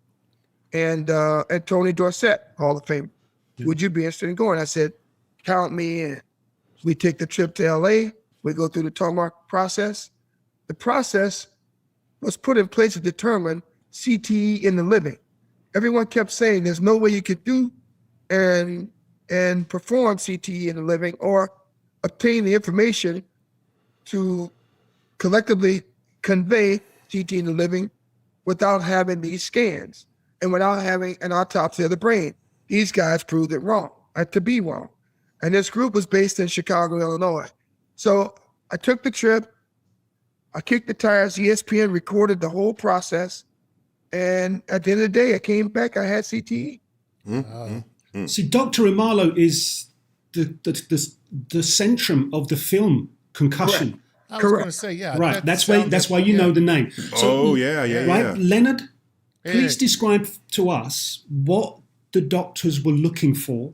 and Tony Dorsett, Hall of Famer. Would you be interested in going? I said, count me in. We take the trip to LA. We go through the tarmac process. The process was put in place to determine CTE in the living. Everyone kept saying there's no way you could do and perform CTE in the living or obtain the information to collectively convey CTE in the living without having these scans and without having an autopsy of the brain. These guys proved it wrong, to be wrong. And this group was based in Chicago, Illinois. So I took the trip, I kicked the tires, ESPN recorded the whole process. And at the end of the day, I came back, I had CTE. See, Dr. Imalo is the centrum of the film Concussion. I was going to say, yeah. Right, that's why you know the name. So, right, Leonard, please describe to us what the doctors were looking for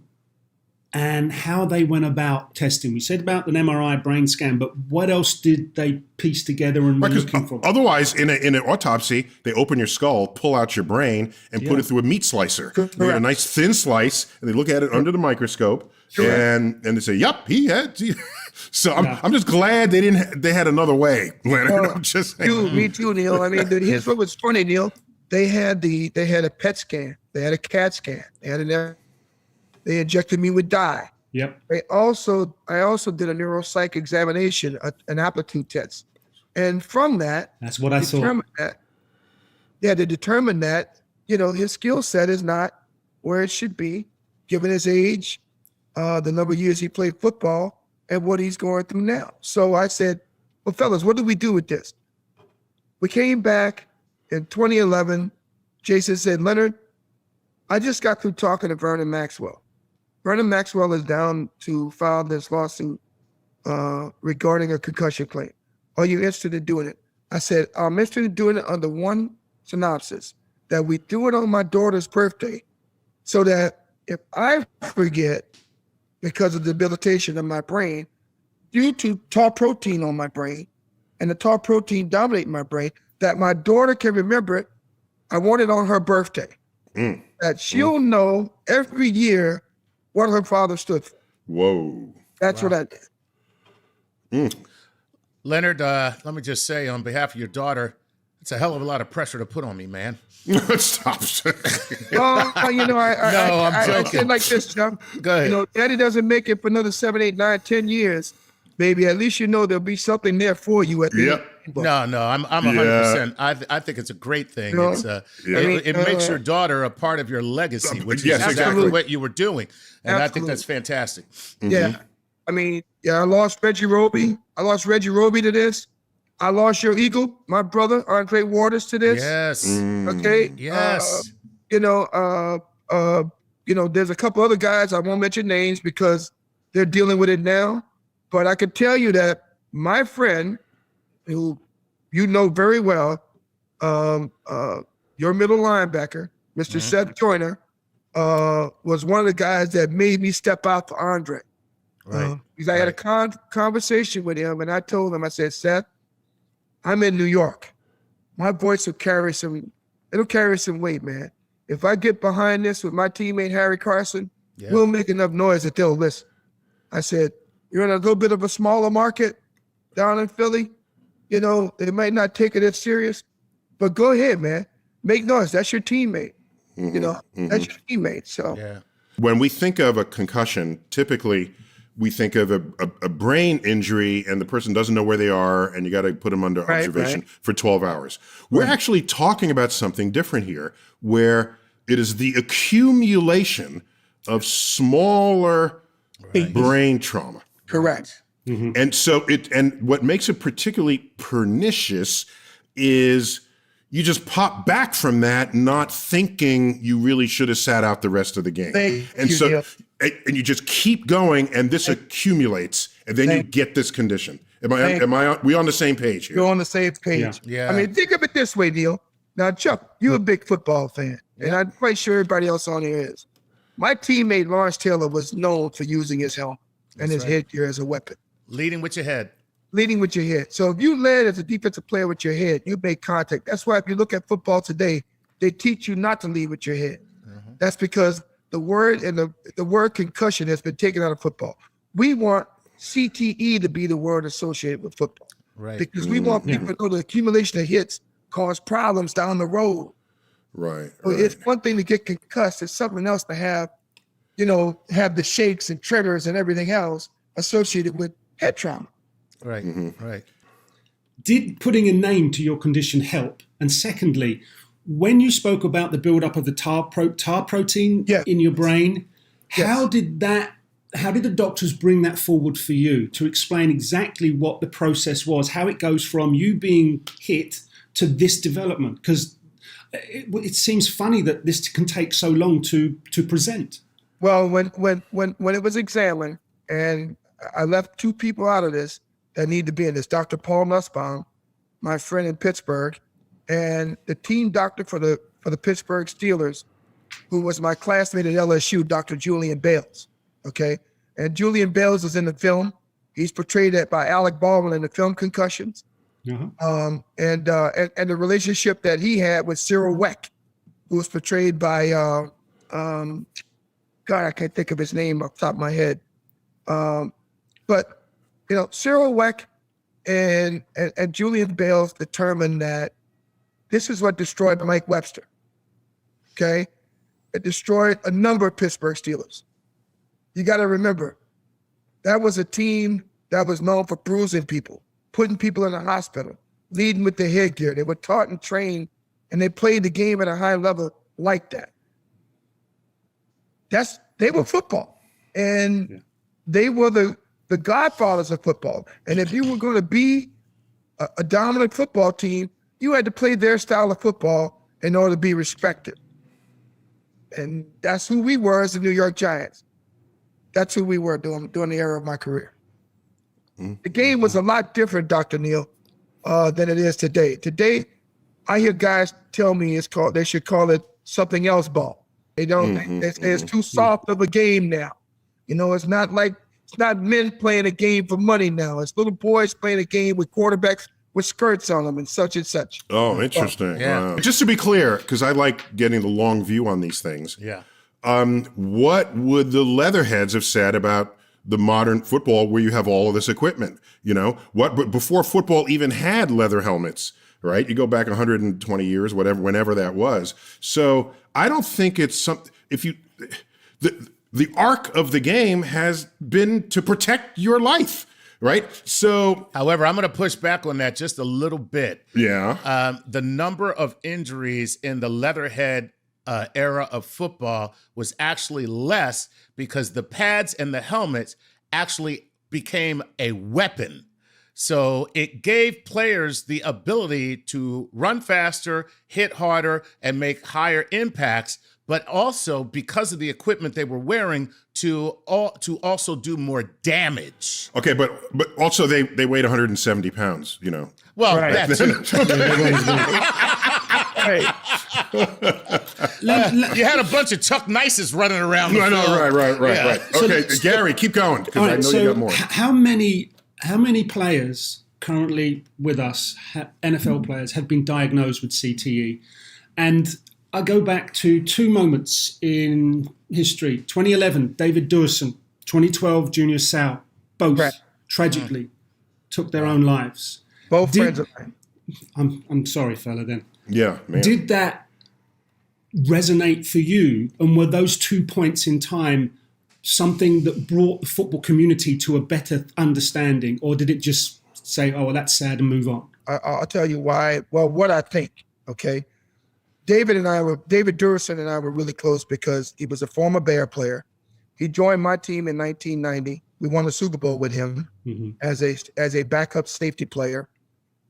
and how they went about testing. We said about an MRI brain scan, but what else did they piece together and were looking for? Otherwise, in an autopsy, they open your skull, pull out your brain, and put it through a meat slicer. They get a nice thin slice, and they look at it under the microscope, and they say, "Yep, he had." So I'm just glad they had another way, Leonard. I'm just saying. Me too, Neil. I mean, here's what was funny, Neil. They had a PET scan, they had a CAT scan, they injected me with dye. Yep. I also did a neuropsych examination, an aptitude test, and from that's what I saw. They determined that his skill set is not where it should be, given his age, the number of years he played football, and what he's going through now. So I said, well, fellas, what do we do with this? We came back in 2011. Jason said, Leonard, I just got through talking to Vernon Maxwell. Vernon Maxwell is down to file this lawsuit regarding a concussion claim. Are you interested in doing it? I said, I'm interested in doing it under one synopsis, that we do it on my daughter's birthday so that if I forget because of the debilitation of my brain, due to tau protein on my brain, and the tau protein dominating my brain, that my daughter can remember it. I want it on her birthday. That she'll know every year what her father stood for. Whoa. That's what I did. Leonard, let me just say on behalf of your daughter, it's a hell of a lot of pressure to put on me, man. Stop. I'm joking. I said like this, John. Go ahead. Daddy doesn't make it for another 7, 8, 9, 10 years. Baby, at least there'll be something there for you at the end. No, I'm 100%. I think it's a great thing. It makes your daughter a part of your legacy, which is exactly what you were doing. And I think that's fantastic. Yeah. I mean, I lost Reggie Roby. I lost Reggie Roby to this. I lost your eagle, my brother, Andre Waters, to this. Yes. Okay. Yes. There's a couple other guys, I won't mention names because they're dealing with it now. But I can tell you that my friend, who you know very well, your middle linebacker, Mr. Seth Joyner, was one of the guys that made me step out for Andre. Right. Because I had a conversation with him, and I told him, I said, Seth, I'm in New York. My voice will carry some weight, man. If I get behind this with my teammate Harry Carson, we'll make enough noise that they'll listen. I said, you're in a little bit of a smaller market down in Philly. They might not take it as serious, but go ahead, man. Make noise. That's your teammate. That's your teammate. So when we think of a concussion, typically we think of a brain injury and the person doesn't know where they are and you got to put them under observation for 12 hours. We're actually talking about something different here, where it is the accumulation of smaller brain trauma. Correct. And so what makes it particularly pernicious is you just pop back from that, not thinking you really should have sat out the rest of the game. And you just keep going, and this accumulates, and then you get this condition. We on the same page here? You're on the same page. Yeah. I mean, think of it this way, Neil. Now, Chuck, you're a big football fan, and I'm quite sure everybody else on here is. My teammate Lawrence Taylor was known for using his helmet and his headgear as a weapon. Leading with your head. leading with your head. So if you led as a defensive player with your head, you made contact. That's why if you look at football today, they teach you not to lead with your head. That's because the word and the word concussion has been taken out of football. We want CTE to be the word associated with football. Right. Because we want people to know the accumulation of hits cause problems down the road. Right. So it's one thing to get concussed. It's something else to have, have the shakes and triggers and everything else associated with head trauma. Right. Right. Did putting a name to your condition help? And secondly, when you spoke about the buildup of the tar protein in your brain, how did the doctors bring that forward for you to explain exactly what the process was, how it goes from you being hit to this development? Because it seems funny that this can take so long to present. Well, when it was examined, and I left two people out of this that need to be in this, Dr. Paul Nussbaum, my friend in Pittsburgh, and the team doctor for the Pittsburgh Steelers, who was my classmate at LSU, Dr. Julian Bales. Okay, and Julian Bales is in the film. He's portrayed by Alec Baldwin in the film Concussions. And the relationship that he had with Cyril Weck, who was portrayed by God, I can't think of his name off the top of my head. But Cyril Weck and Julian Bales determined that this is what destroyed Mike Webster. Okay, it destroyed a number of Pittsburgh Steelers. You got to remember, that was a team that was known for bruising people, putting people in the hospital, leading with the headgear. They were taught and trained, and they played the game at a high level like that. They were football, and they were the godfathers of football. And if you were going to be a dominant football team, you had to play their style of football in order to be respected. And that's who we were as the New York Giants. That's who we were during the era of my career. The game was a lot different, Dr. Neal, than it is today. Today, I hear guys tell me they should call it something else ball. They don't. It's too soft of a game now. It's not men playing a game for money now. It's little boys playing a game with quarterbacks with skirts on them and such and such. Oh, interesting. Just to be clear, because I like getting the long view on these things. Yeah. What would the Leatherheads have said about the modern football where you have all of this equipment? But before football even had leather helmets, right? You go back 120 years, whenever that was. So I don't think it's something. The arc of the game has been to protect your life, right? So, however, I'm going to push back on that just a little bit. Yeah. The number of injuries in the Leatherhead era of football was actually less because the pads and the helmets actually became a weapon. So it gave players the ability to run faster, hit harder, and make higher impacts, but also because of the equipment they were wearing to also do more damage. Okay, but also they weighed 170 pounds, Well, right. That's you had a bunch of Chuck Nices running around. I know, right. Yeah. Okay, Gary, keep going, because I know you got more. How many players currently with us, NFL players, have been diagnosed with CTE? And I go back to two moments in history. 2011, David Durson. 2012, Junior Seau. Both tragically took their own lives. Both friends of mine. I'm sorry, fella, then. Yeah, man. Did that resonate for you? And were those 2 points in time something that brought the football community to a better understanding? Or did it just say, oh, well, that's sad and move on? I'll tell you why. Well, what I think, okay? David Durson and I were really close because he was a former Bear player. He joined my team in 1990. We won the Super Bowl with him as a backup safety player.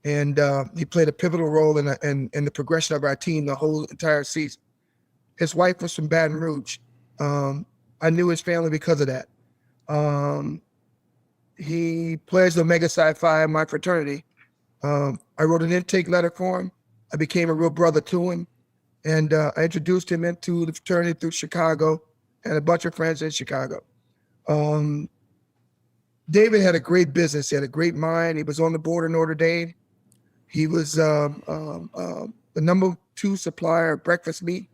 And he played a pivotal role in the progression of our team the whole entire season. His wife was from Baton Rouge. I knew his family because of that. He pledged Omega Psi Phi in my fraternity. I wrote an intake letter for him. I became a real brother to him. And I introduced him into the fraternity through Chicago and a bunch of friends in Chicago. David had a great business. He had a great mind. He was on the board of Notre Dame. He was the number 2 supplier of breakfast meat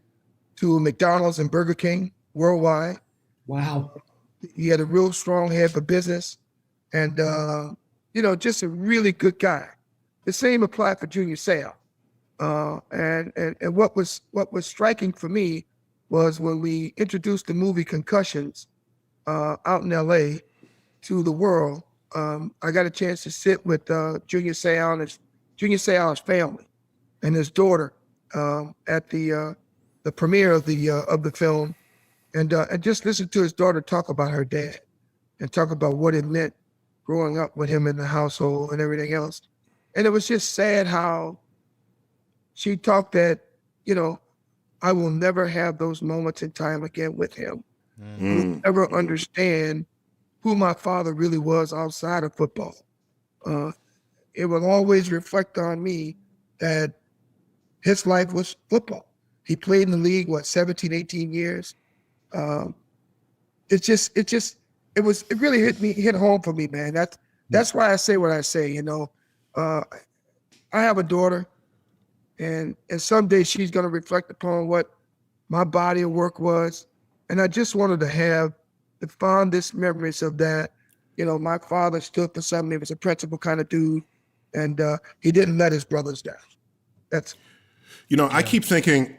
to McDonald's and Burger King worldwide. Wow. He had a real strong head for business, and just a really good guy. The same applied for Junior Seau. And what was striking for me was when we introduced the movie Concussions out in LA to the world. I got a chance to sit with Junior Seau's family and his daughter at the premiere of the film, and just listen to his daughter talk about her dad and talk about what it meant growing up with him in the household and everything else. And it was just sad how she talked that, I will never have those moments in time again with him. Will never understand who my father really was outside of football. It will always reflect on me that his life was football. He played in the league, 17, 18 years. It really hit home for me, man. That's why I say what I say, I have a daughter, and someday she's going to reflect upon what my body of work was. And I just wanted to have the fondest memories of that. My father stood for something. He was a principled kind of dude, and he didn't let his brothers down. That's, I keep thinking,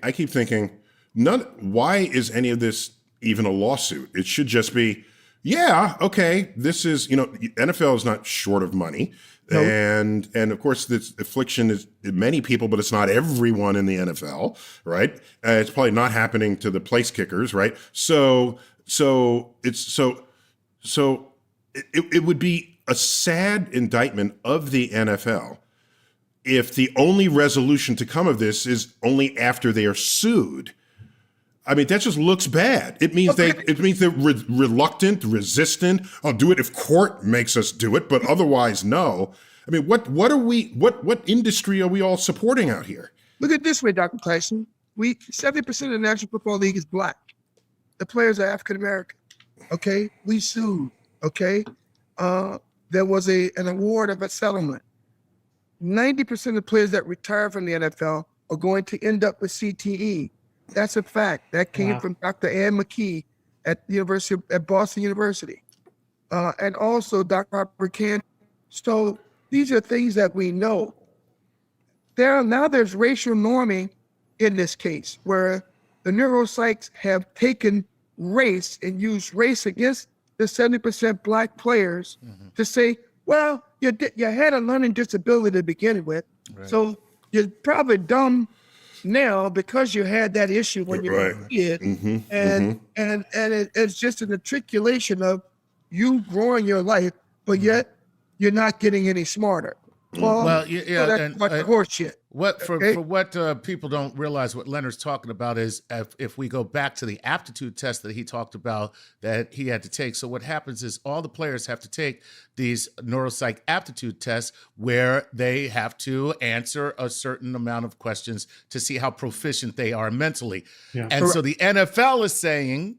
why is any of this even a lawsuit? It should just be, yeah, okay, this is, NFL is not short of money. No. And of course, this affliction is many people, but it's not everyone in the NFL, right? It's probably not happening to the place kickers, right? So it would be a sad indictment of the NFL if the only resolution to come of this is only after they are sued. I mean, that just looks bad. It means they're reluctant, resistant. I'll do it if court makes us do it, but otherwise, no. I mean, what industry are we all supporting out here? Look at it this way, Dr. Tyson. 70% of the National Football League is black. The players are African American. Okay, we sued. Okay, there was an award of a settlement. 90% of the players that retire from the NFL are going to end up with CTE. That's a fact. That came from Dr. Ann McKee at Boston University, and also Dr. Robert Kent. So these are things that we know. There's racial norming in this case, where the neuropsychs have taken race and used race against the 70% black players to say, well, you had a learning disability to begin with, right. So you're probably dumb now because you had that issue when you were a kid, and it's just an articulation of you growing your life, but yet you're not getting any smarter. Well, that's horseshit. What people don't realize, what Leonard's talking about is if we go back to the aptitude test that he talked about that he had to take. So what happens is all the players have to take these neuropsych aptitude tests where they have to answer a certain amount of questions to see how proficient they are mentally. Yeah. And so the NFL is saying,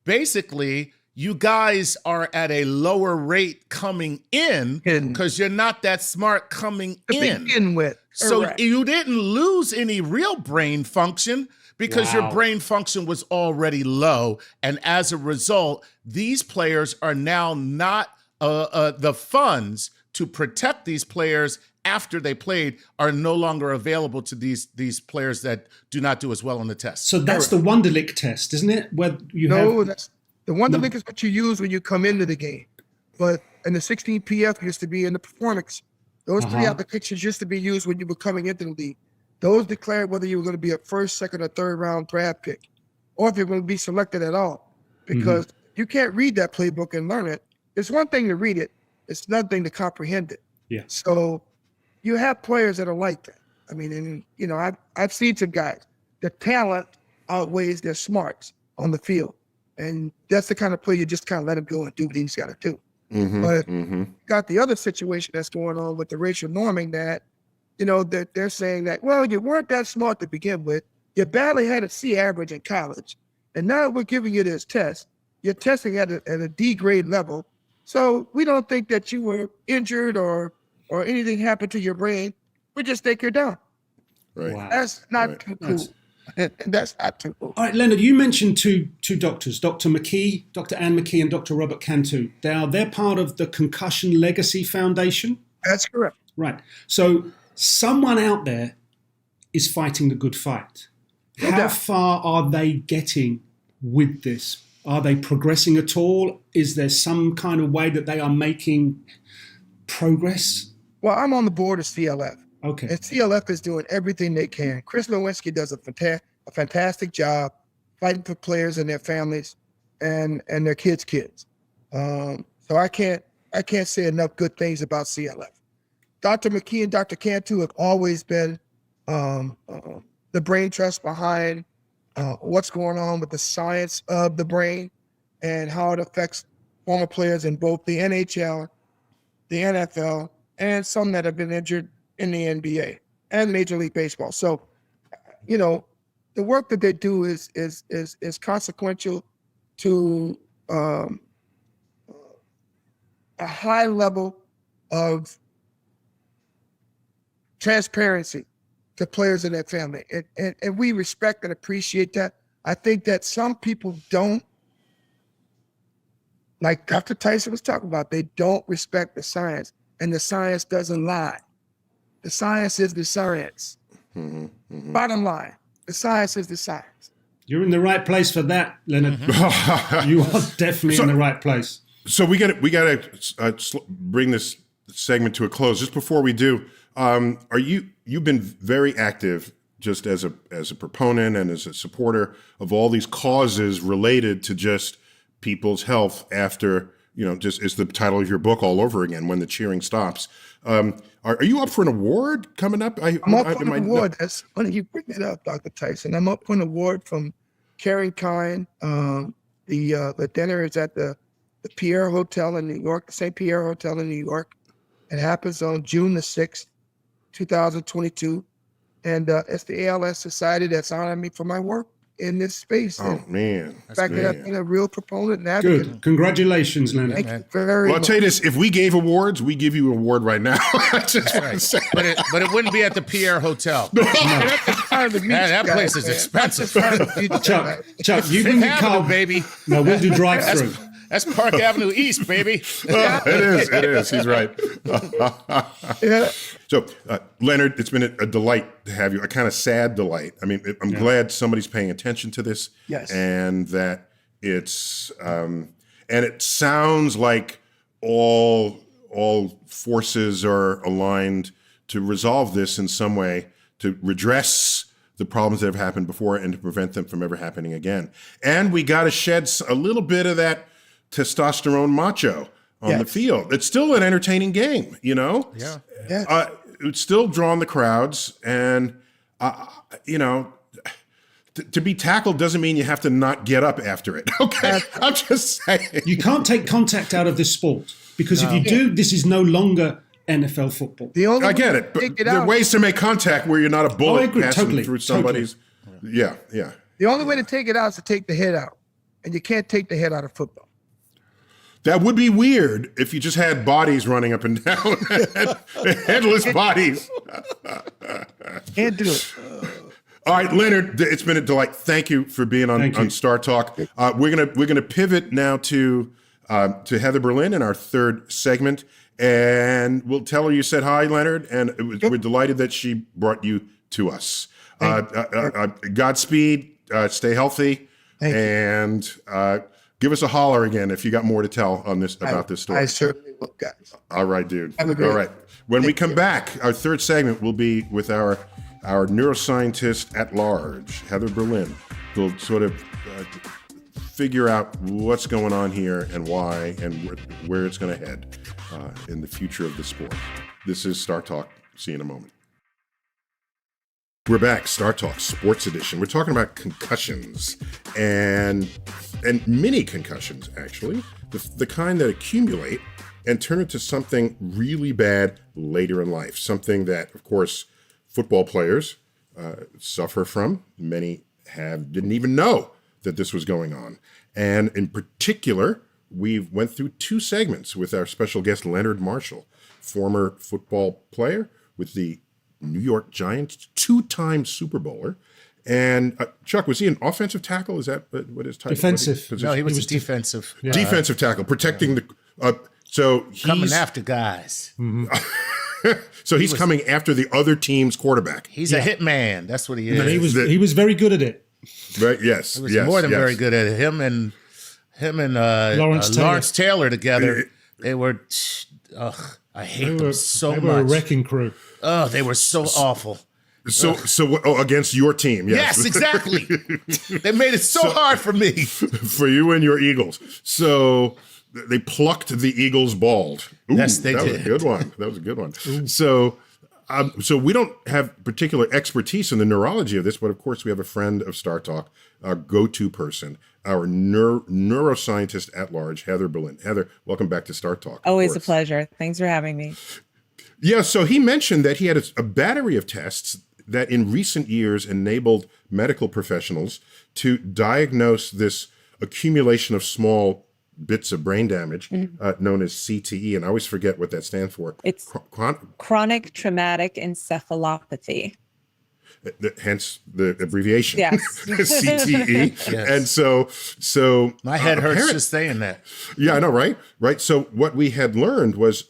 basically, you guys are at a lower rate coming in because you're not that smart coming in. Begin with. So you didn't lose any real brain function because your brain function was already low. And as a result, these players are now not the funds to protect these players after they played are no longer available to these players that do not do as well on the test. So that's the Wonderlic test, isn't it? Where you the Wonderlic is what you use when you come into the game. But and the 16 PF used to be in the performance. Those 3 applications used to be used when you were coming into the league. Those declared whether you were going to be a first, second, or third round draft pick, or if you're going to be selected at all. Because you can't read that playbook and learn it. It's one thing to read it. It's another thing to comprehend it. Yeah. So you have players that are like that. I mean, and I've seen some guys. The talent outweighs their smarts on the field. And that's the kind of play you just kind of let him go and do what he's got to do. But got the other situation that's going on with the racial norming that, that they're saying that, well, you weren't that smart to begin with. You barely had a C average in college. And now we're giving you this test. You're testing at a D grade level. So we don't think that you were injured or anything happened to your brain. We just think you're dumb. Right. Wow. That's not too cool. That's not too cool. All right, Leonard, you mentioned two doctors, Dr. McKee, Dr. Anne McKee, and Dr. Robert Cantu. They're part of the Concussion Legacy Foundation. That's correct. Right. So someone out there is fighting the good fight. How doubt. far are they getting with this? Are they progressing at all? Is there some kind of way that they are making progress? Well, I'm on the board of CLF. Okay. And CLF is doing everything they can. Chris Nowinski does a fantastic job fighting for players and their families and their kids' kids. So I can't say enough good things about CLF. Dr. McKee and Dr. Cantu have always been the brain trust behind what's going on with the science of the brain and how it affects former players in both the NHL, the NFL, and some that have been injured in the NBA and Major League Baseball. So, you know, the work that they do is consequential to a high level of transparency to players and their family. And we respect and appreciate that. I think that some people don't, like Dr. Tyson was talking about, they don't respect the science, and the science doesn't lie. The science is the science. Bottom line, the science is the science. You're in the right place for that, Leonard. You are definitely in the right place. So we got to bring this segment to a close. Just before we do, you've been very active just as a proponent and as a supporter of all these causes related to just people's health after, just is the title of your book all over again, When the Cheering Stops. Are you up for an award coming up? I'm up for an award. That's funny you bring it up, Dr. Tyson. I'm up for an award from Caring Kind. The dinner is at the Pierre Hotel in New York, the St. Pierre Hotel in New York. It happens on June the 6th, 2022. And it's the ALS Society that's honoring me for my work in this space. Oh, man. In fact, I've been a real proponent and advocate. Good. Congratulations, Leonard. Thank you very Well, I'll much. tell you this, if we gave awards, we give you an award right now. But it wouldn't be at the Pierre Hotel. That place is expensive. Chuck, you can get Carl, baby. No, we'll do drive-through. That's Park Avenue East, baby. It is. He's right. Yeah. So, Leonard, it's been a delight to have you, a kind of sad delight. I mean, I'm glad somebody's paying attention to this. Yes. And that it's, and it sounds like all forces are aligned to resolve this in some way, to redress the problems that have happened before and to prevent them from ever happening again. And we got to shed a little bit of that testosterone macho on the field. It's still an entertaining game, Yeah. It's still drawing the crowds, and to be tackled doesn't mean you have to not get up after it. Okay, I'm just saying. You can't take contact out of this sport because if you do, this is no longer NFL football. The only I get it, but there are ways to make contact where you're not a bullet passing through somebody's. Yeah. The only way to take it out is to take the head out, and you can't take the head out of football. That would be weird if you just had bodies running up and down, headless bodies. Can't do it. All right, Leonard, it's been a delight. Thank you for being on Star Talk. We're gonna pivot now to Heather Berlin in our third segment, and we'll tell her you said hi, Leonard, and we're delighted that she brought you to us. Godspeed. Stay healthy, and give us a holler again if you got more to tell on this about this story. I certainly will, guys. All right, dude. Have a great All right. When we come back, our third segment will be with our neuroscientist at large, Heather Berlin. We'll sort of figure out what's going on here and why and where it's going to head in the future of the sport. This is Star Talk. See you in a moment. We're back, Star Talk Sports Edition. We're talking about concussions and mini concussions, actually, the kind that accumulate and turn into something really bad later in life, something that, of course, football players suffer from. Many didn't even know that this was going on. And in particular, we went through 2 segments with our special guest, Leonard Marshall, former football player with the New York Giants, 2-time Super Bowler. And Chuck, was he an offensive tackle? Is that what his title? Defensive. No, he was a defensive. Defensive tackle, protecting the. So he's Coming after guys. So he's coming after the other team's quarterback. He's a hitman. That's what he is. And he was very good at it. Right? Yes. He was yes, more than yes. very good at it. Him and Lawrence Taylor together, they were. I hate them so they much. were a wrecking crew. Oh, they were so awful. So against your team, yes. Yes, exactly. They made it so hard for me. For you and your Eagles. So they plucked the Eagles bald. Ooh, Yes, they that did. was a good one. That was a good one. So we don't have particular expertise in the neurology of this, but of course we have a friend of Star Talk, our go-to person, our neuroscientist at large, Heather Berlin. Heather, welcome back to Star Talk. Always a pleasure. Thanks for having me. Yeah, so he mentioned that he had a battery of tests that in recent years enabled medical professionals to diagnose this accumulation of small bits of brain damage known as CTE. And I always forget what that stands for. It's chronic traumatic encephalopathy. Hence the abbreviation. Yes. CTE. Yes. And so My head hurts just saying that. Yeah, I know, right? Right. So what we had learned was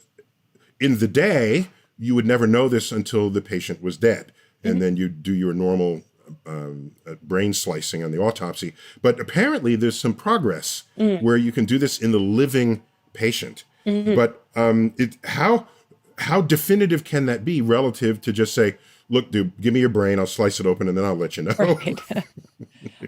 in the day, you would never know this until the patient was dead. And then you do your normal brain slicing on the autopsy. But apparently there's some progress where you can do this in the living patient. But how definitive can that be relative to just say, look, dude, give me your brain, I'll slice it open, and then I'll let you know. Right.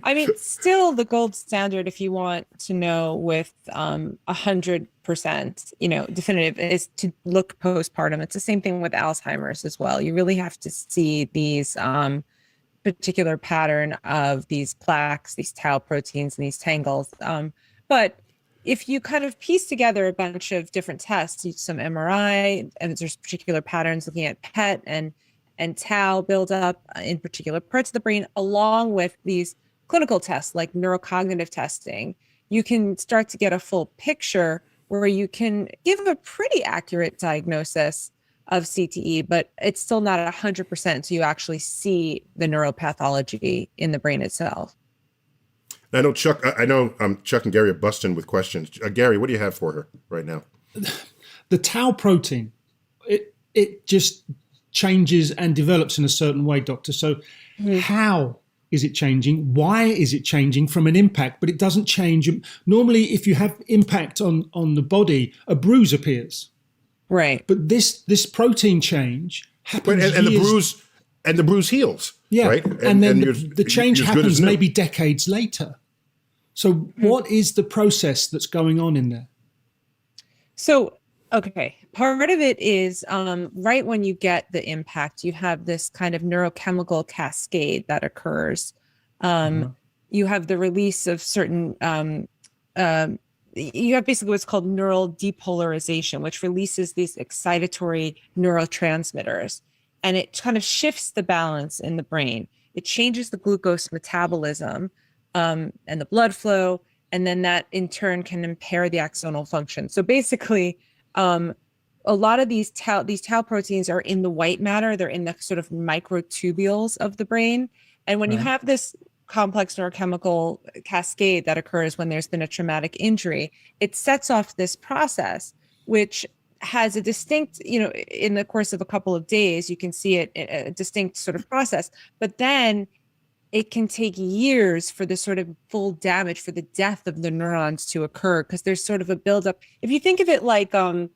I mean, still the gold standard, if you want to know with 100%, definitive, is to look postpartum. It's the same thing with Alzheimer's as well. You really have to see these particular pattern of these plaques, these tau proteins, and these tangles. But if you kind of piece together a bunch of different tests, some MRI, and there's particular patterns looking at PET and tau buildup in particular parts of the brain, along with these clinical tests like neurocognitive testing, you can start to get a full picture where you can give a pretty accurate diagnosis of CTE, but it's still not at 100% until you actually see the neuropathology in the brain itself. I know Chuck and Gary are busting with questions. Gary, what do you have for her right now? The tau protein, it just changes and develops in a certain way, doctor. So how is it changing? Why is it changing from an impact? But it doesn't change. Normally, if you have impact on the body, a bruise appears. Right. But this protein change happens and the bruise heals. Yeah. Right? And then the change happens maybe decades later. So what is the process that's going on in there? So, okay, part of it is right when you get the impact, you have this kind of neurochemical cascade that occurs. You have the release of certain, you have basically what's called neural depolarization, which releases these excitatory neurotransmitters. And it kind of shifts the balance in the brain. It changes the glucose metabolism and the blood flow. And then that in turn can impair the axonal function. So basically, a lot of these tau proteins are in the white matter. They're in the sort of microtubules of the brain. And when you have this complex neurochemical cascade that occurs when there's been a traumatic injury, it sets off this process, which has a distinct, in the course of a couple of days, you can see it, a distinct sort of process. But then it can take years for the sort of full damage, for the death of the neurons to occur, because there's sort of a buildup. If you think of it like, in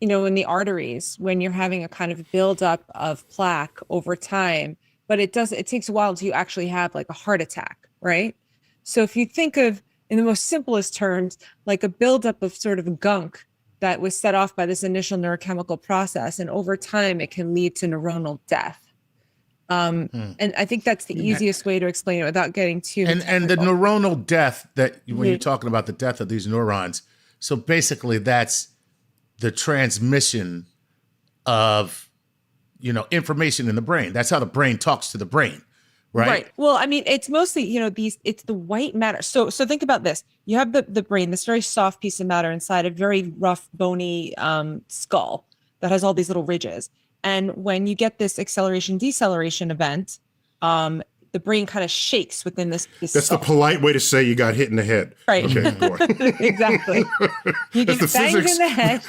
the arteries, when you're having a kind of buildup of plaque over time, but it takes a while until you actually have like a heart attack, right? So if you think of, in the most simplest terms, like a buildup of sort of gunk that was set off by this initial neurochemical process, and over time it can lead to neuronal death. And I think that's the easiest way to explain it without getting too and the neuronal death that when you're talking about the death of these neurons, so basically that's the transmission of information in the brain. That's how the brain talks to the brain. right? Well, I mean, it's mostly, it's the white matter. So think about this. You have the brain, this very soft piece of matter inside a very rough, bony skull that has all these little ridges. And when you get this acceleration deceleration event, the brain kind of shakes within this That's skull. the polite way to say you got hit in the head. Right. Okay, go on. Exactly. You get That's the banged physics. in the head.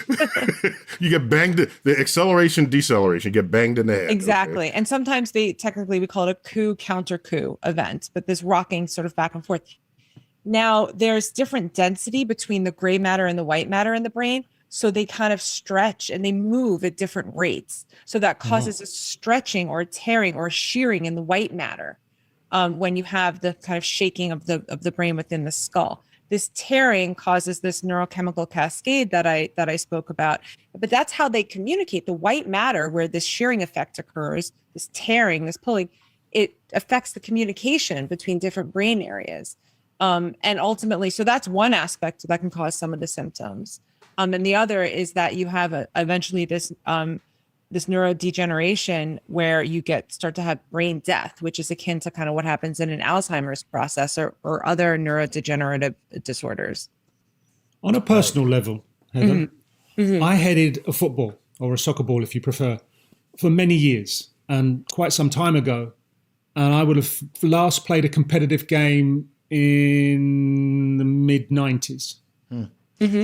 You get banged, the acceleration, deceleration, you get banged in the head. Exactly. Okay. And sometimes we call it a coup counter coup event, but this rocking sort of back and forth. Now there's different density between the gray matter and the white matter in the brain. So they kind of stretch and they move at different rates. So that causes a stretching or a tearing or a shearing in the white matter when you have the kind of shaking of the brain within the skull. This tearing causes this neurochemical cascade that I spoke about. But that's how they communicate. The white matter, where this shearing effect occurs, this tearing, this pulling, it affects the communication between different brain areas. And ultimately, so that's one aspect that can cause some of the symptoms. And the other is that you have eventually this neurodegeneration where you start to have brain death, which is akin to kind of what happens in an Alzheimer's process or other neurodegenerative disorders. On a personal level, Heather, I headed a football, or a soccer ball if you prefer, for many years and quite some time ago. And I would have last played a competitive game in the mid-90s.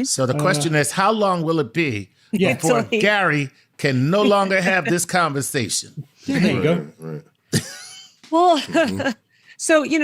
So the question is, how long will it be before Totally. Gary can no longer have this conversation? There you go. Well, so, there's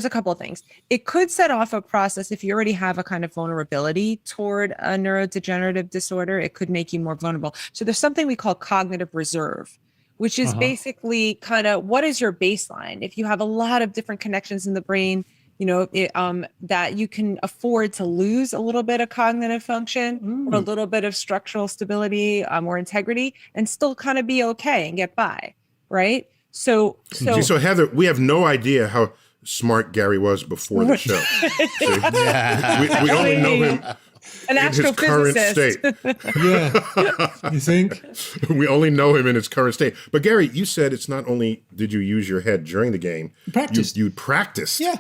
a couple of things. It could set off a process if you already have a kind of vulnerability toward a neurodegenerative disorder. It could make you more vulnerable. So there's something we call cognitive reserve, which is basically kind of what is your baseline? If you have a lot of different connections in the brain, that you can afford to lose a little bit of cognitive function or a little bit of structural stability or integrity and still kind of be okay and get by, right? So Heather, we have no idea how smart Gary was before the show. we only know him an in his current state. Yeah. You think? We only know him in his current state. But Gary, you said it's not only did you use your head during the game, Practiced. you practiced. Yeah.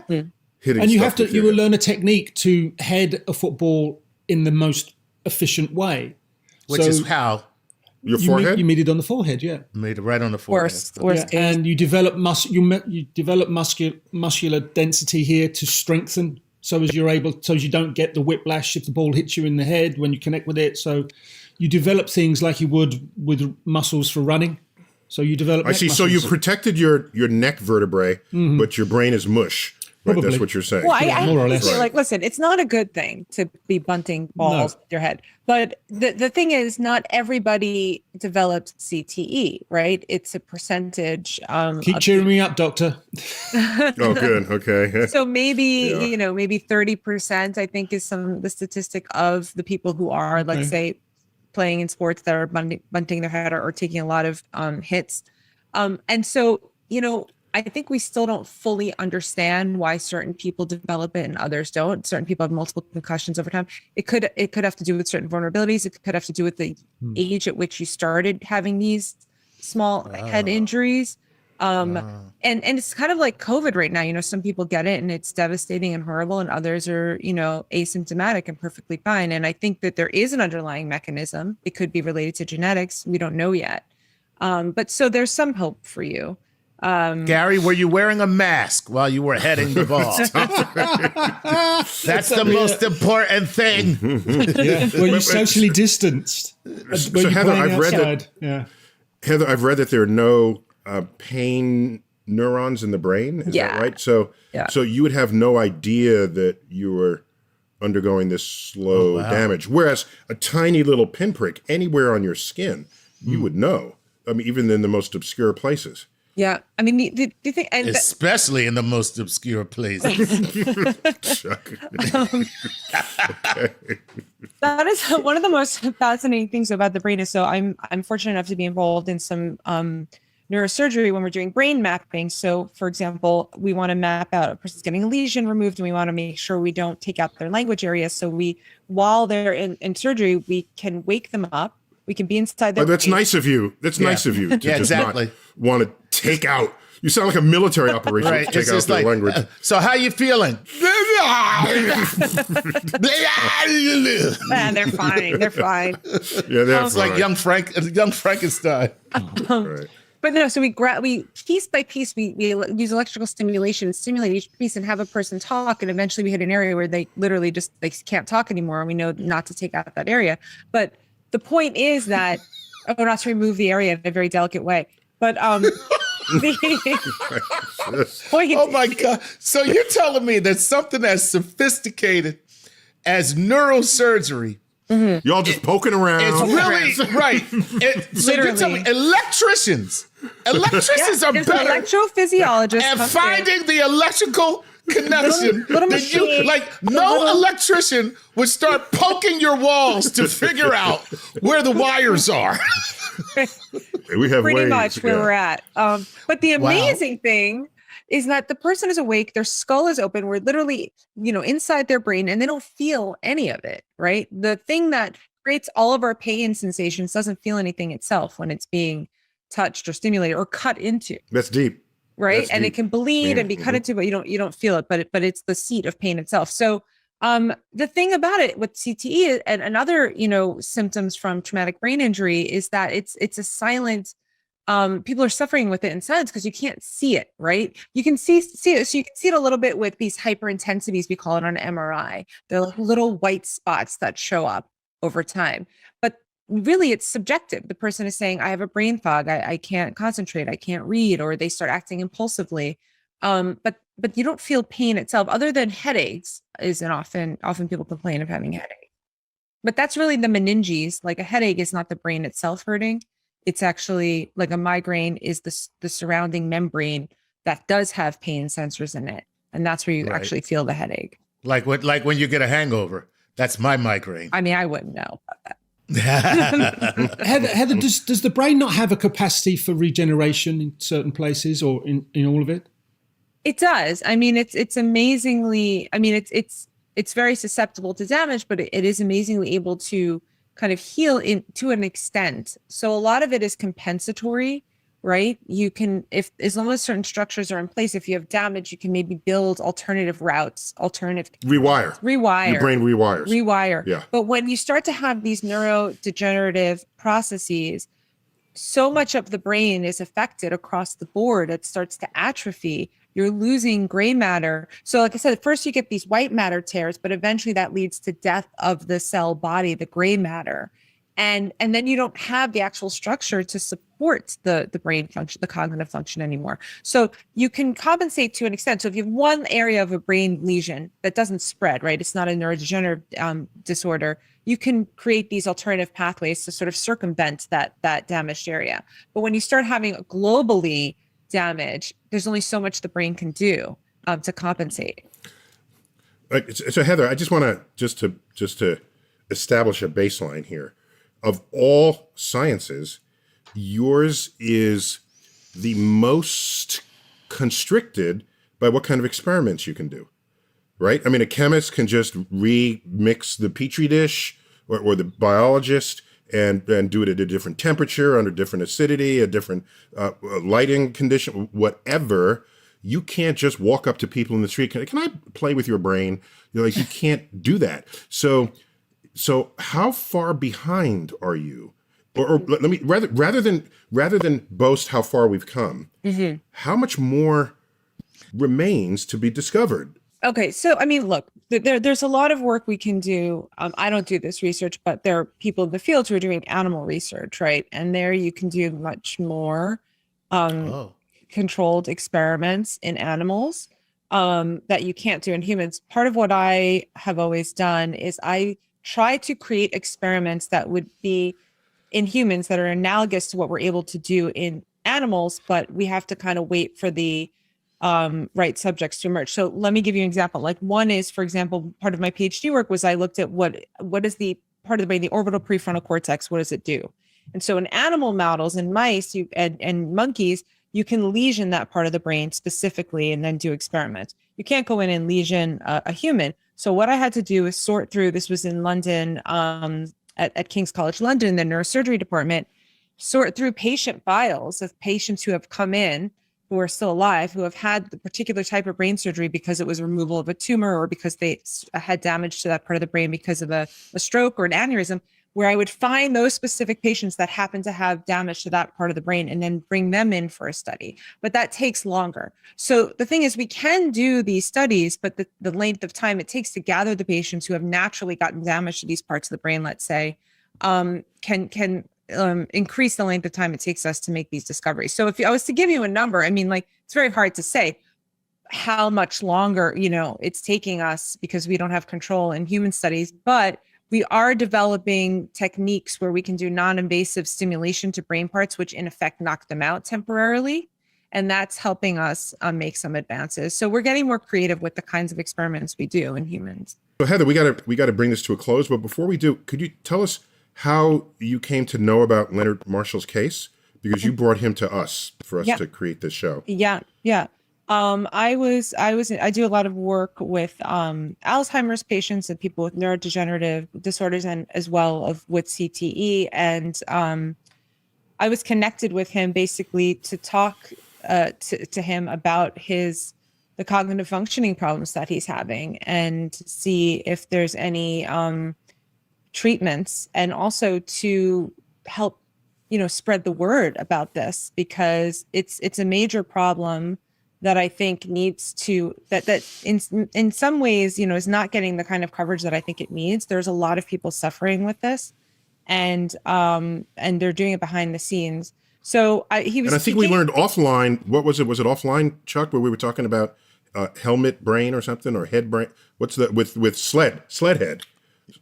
Hitting And you stuff have to, with your you will head. learn a technique to head a football in the most efficient way. Which So is how Your you forehead? meet it on the forehead, yeah. made it right on the forehead. worst case. And you develop muscular density here to strengthen, so as you don't get the whiplash if the ball hits you in the head when you connect with it. So you develop things like you would with muscles for running. So you develop. I see. So you muscles. protected your neck vertebrae, but your brain is mush. Right? Probably. That's what you're saying. Well, I More or less. say, like, listen, it's not a good thing to be bunting balls with your head. But the thing is, not everybody develops CTE, right? It's a percentage. Keep cheering me up, doctor. Oh, good. Okay. So maybe, maybe 30%, I think, is the statistic of the people who are, let's say, playing in sports that are bunting their head or taking a lot of hits. And so, I think we still don't fully understand why certain people develop it and others don't. Certain people have multiple concussions over time. It could have to do with certain vulnerabilities. It could have to do with the age at which you started having these small head injuries. And it's kind of like COVID right now. Some people get it and it's devastating and horrible, and others are, asymptomatic and perfectly fine. And I think that there is an underlying mechanism. It could be related to genetics. We don't know yet. But so there's some hope for you. Gary, were you wearing a mask while you were heading the ball? That's the most important thing. Yeah. Well, you socially distanced. So Heather, I've read that. Yeah. Heather, I've read that there are no pain neurons in the brain. Is that right? So you would have no idea that you were undergoing this slow damage. Whereas a tiny little pinprick anywhere on your skin, you would know. I mean, even in the most obscure places. Yeah, I mean, the thing, and especially in the most obscure places. That is one of the most fascinating things about the brain. Is so I'm fortunate enough to be involved in some neurosurgery when we're doing brain mapping. So, for example, we want to map out a person's getting a lesion removed, and we want to make sure we don't take out their language area. So while they're in surgery, we can wake them up We can be inside their Oh, that's brain. nice of you. That's nice of you to Yeah, just exactly. not want to take out. You sound like a military operation. Right. Take It's out just their like, language. so how you feeling? Ah, they're fine. They're fine. Yeah, that's It's like young Frankenstein. Right. But no, so we piece by piece, we use electrical stimulation and stimulate each piece and have a person talk. And eventually we hit an area where they literally just, they can't talk anymore. And we know not to take out that area. But the point is that, not to remove the area in a very delicate way. But Oh my God. So you're telling me that something as sophisticated as neurosurgery, Y'all just poking around. it's really right. So you're telling me electricians are there's an better electrophysiologist at come finding the electrical connection little than you. machine. Like no electrician would start poking your walls to figure out where the wires are. We have pretty ways, much where yeah. we're at. But the amazing thing is that the person is awake, their skull is open, we're literally, inside their brain, and they don't feel any of it, right? The thing that creates all of our pain sensations doesn't feel anything itself when it's being touched or stimulated or cut into, That's deep. right? That's And deep. it can bleed and be cut into, but you don't feel it, but it's the seat of pain itself. So the thing about it with CTE and other, symptoms from traumatic brain injury is that it's a silent, people are suffering with it in silence because you can't see it, right? You can see it. So you can see it a little bit with these hyperintensities, we call it on MRI. They're like little white spots that show up over time. But really it's subjective. The person is saying, I have a brain fog. I can't concentrate. I can't read, or they start acting impulsively. But you don't feel pain itself other than headaches often people complain of having headache. But that's really the meninges. Like a headache is not the brain itself hurting. It's actually like a migraine is the surrounding membrane that does have pain sensors in it. And that's where you actually feel the headache. Like when you get a hangover. That's my migraine. I mean, I wouldn't know about that. Heather, does the brain not have a capacity for regeneration in certain places or in all of it? It does. I mean, it's amazingly, it's very susceptible to damage, but it is amazingly able to kind of heal to an extent. So a lot of it is compensatory, right? You can, as long as certain structures are in place, if you have damage, you can maybe build alternative routes, Rewire. Your brain rewires. Yeah. But when you start to have these neurodegenerative processes, so much of the brain is affected across the board. It starts to atrophy. You're losing gray matter. So like I said, first you get these white matter tears, but eventually that leads to death of the cell body, the gray matter. And then you don't have the actual structure to support the brain function, the cognitive function anymore. So you can compensate to an extent. So if you have one area of a brain lesion that doesn't spread, right? It's not a neurodegenerative disorder. You can create these alternative pathways to sort of circumvent that damaged area. But when you start having globally damage, there's only so much the brain can do to compensate. So Heather, I just want to just to establish a baseline here. Of all sciences, yours is the most constricted by what kind of experiments you can do, right? I mean, a chemist can just remix the petri dish, or the biologist, and do it at a different temperature, under different acidity, a different lighting condition, whatever. You can't just walk up to people in the street. Can I play with your brain? You're like, you can't do that. So how far behind are you? Or let me rather than boast how far we've come, how much more remains to be discovered? Okay, so I mean, look, there's a lot of work we can do. I don't do this research, but there are people in the field who are doing animal research, right? And there you can do much more controlled experiments in animals that you can't do in humans. Part of what I have always done is I try to create experiments that would be in humans that are analogous to what we're able to do in animals, but we have to kind of wait for the right subjects to emerge. So let me give you an example. Like one is, for example, part of my PhD work was I looked at what is the part of the brain, the orbital prefrontal cortex, what does it do? And so in animal models, in mice and monkeys, you can lesion that part of the brain specifically and then do experiments. You can't go in and lesion a human. So what I had to do is sort through, this was in London, at King's College London, the neurosurgery department, sort through patient files of patients who have come in, who are still alive, who have had the particular type of brain surgery because it was removal of a tumor or because they had damage to that part of the brain because of a stroke or an aneurysm, where I would find those specific patients that happen to have damage to that part of the brain and then bring them in for a study. But that takes longer. So the thing is, we can do these studies, but the length of time it takes to gather the patients who have naturally gotten damage to these parts of the brain, let's say, can increase the length of time it takes us to make these discoveries. So if I was to give you a number, I mean, like, it's very hard to say how much longer, it's taking us because we don't have control in human studies, but we are developing techniques where we can do non-invasive stimulation to brain parts, which in effect knock them out temporarily. And that's helping us make some advances. So we're getting more creative with the kinds of experiments we do in humans. So Heather, we got to bring this to a close. But before we do, could you tell us how you came to know about Leonard Marshall's case? Because you brought him to us for us to create this show. Yeah. I do a lot of work with Alzheimer's patients and people with neurodegenerative disorders, and as well with CTE. And I was connected with him basically to talk to him about the cognitive functioning problems that he's having, and see if there's any treatments, and also to help spread the word about this, because it's a major problem that I think needs to, that in some ways, is not getting the kind of coverage that I think it needs. There's a lot of people suffering with this, and they're doing it behind the scenes. So I think we learned offline. What was it? Was it offline, Chuck, where we were talking about helmet brain or something, or head brain? What's that with sled head?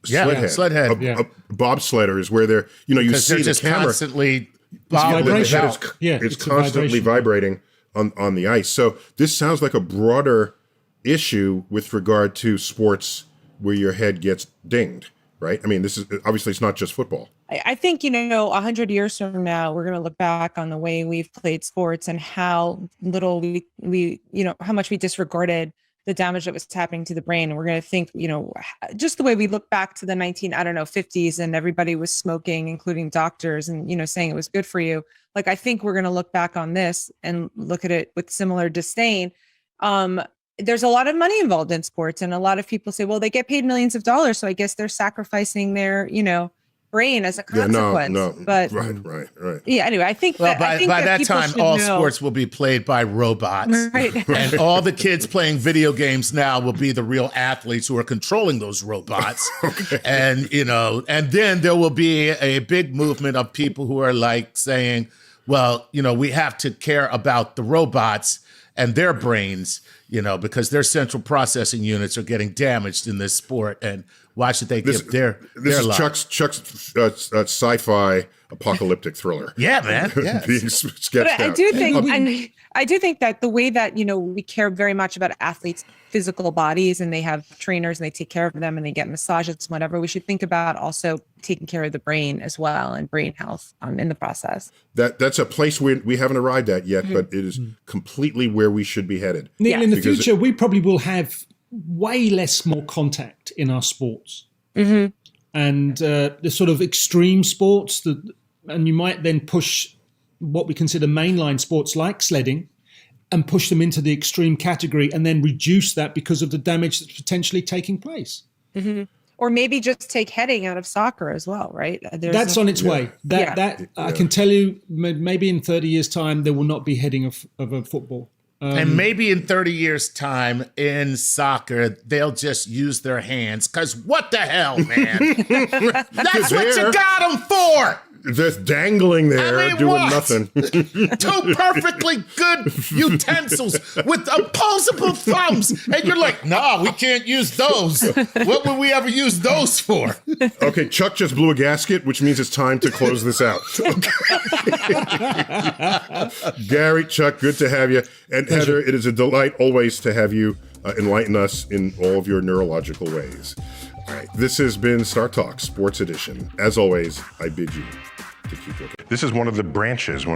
Sled head. A bobsledder is where they're, you see the just camera constantly it's constantly vibrating on the ice. So this sounds like a broader issue with regard to sports where your head gets dinged, right? I mean, this is obviously, it's not just football. I think, 100 years from now, we're going to look back on the way we've played sports and how little we how much we disregarded the damage that was happening to the brain. And we're going to think, just the way we look back to the 50s, and everybody was smoking, including doctors, and, saying it was good for you. Like, I think we're going to look back on this and look at it with similar disdain. There's a lot of money involved in sports, and a lot of people say, well, they get paid millions of dollars, so I guess they're sacrificing their, brain as a consequence. But right. Yeah. Anyway, I think by that time, all sports will be played by robots, right? And all the kids playing video games now will be the real athletes who are controlling those robots. Okay. And and then there will be a big movement of people who are like saying, well, we have to care about the robots and their brains, because their central processing units are getting damaged in this sport, and why should they give their life? Chuck's sci-fi apocalyptic thriller. Yeah, man. Yeah. Being sketched out. I do think that the way that, we care very much about athletes' physical bodies, and they have trainers and they take care of them and they get massages and whatever, we should think about also taking care of the brain as well, and brain health in the process. That's a place we haven't arrived at yet, but it is completely where we should be headed. Neil, in the future, we probably will have way more contact in our sports. Mm-hmm. And the sort of extreme sports, and you might then push what we consider mainline sports like sledding and push them into the extreme category, and then reduce that because of the damage that's potentially taking place. Mm-hmm. Or maybe just take heading out of soccer as well, right? That's on its way. I can tell you, maybe in 30 years' time, there will not be heading of a football. And maybe in 30 years' time in soccer, they'll just use their hands. Because what the hell, man? That's what you got them for. Just dangling there, doing nothing. Two perfectly good utensils with opposable thumbs. And you're like, nah, we can't use those. What would we ever use those for? Okay, Chuck just blew a gasket, which means it's time to close this out. Gary, Chuck, good to have you. And Heather, it is a delight always to have you enlighten us in all of your neurological ways. All right, this has been Star Talk Sports Edition. As always, I bid you to keep looking. This is one of the branches.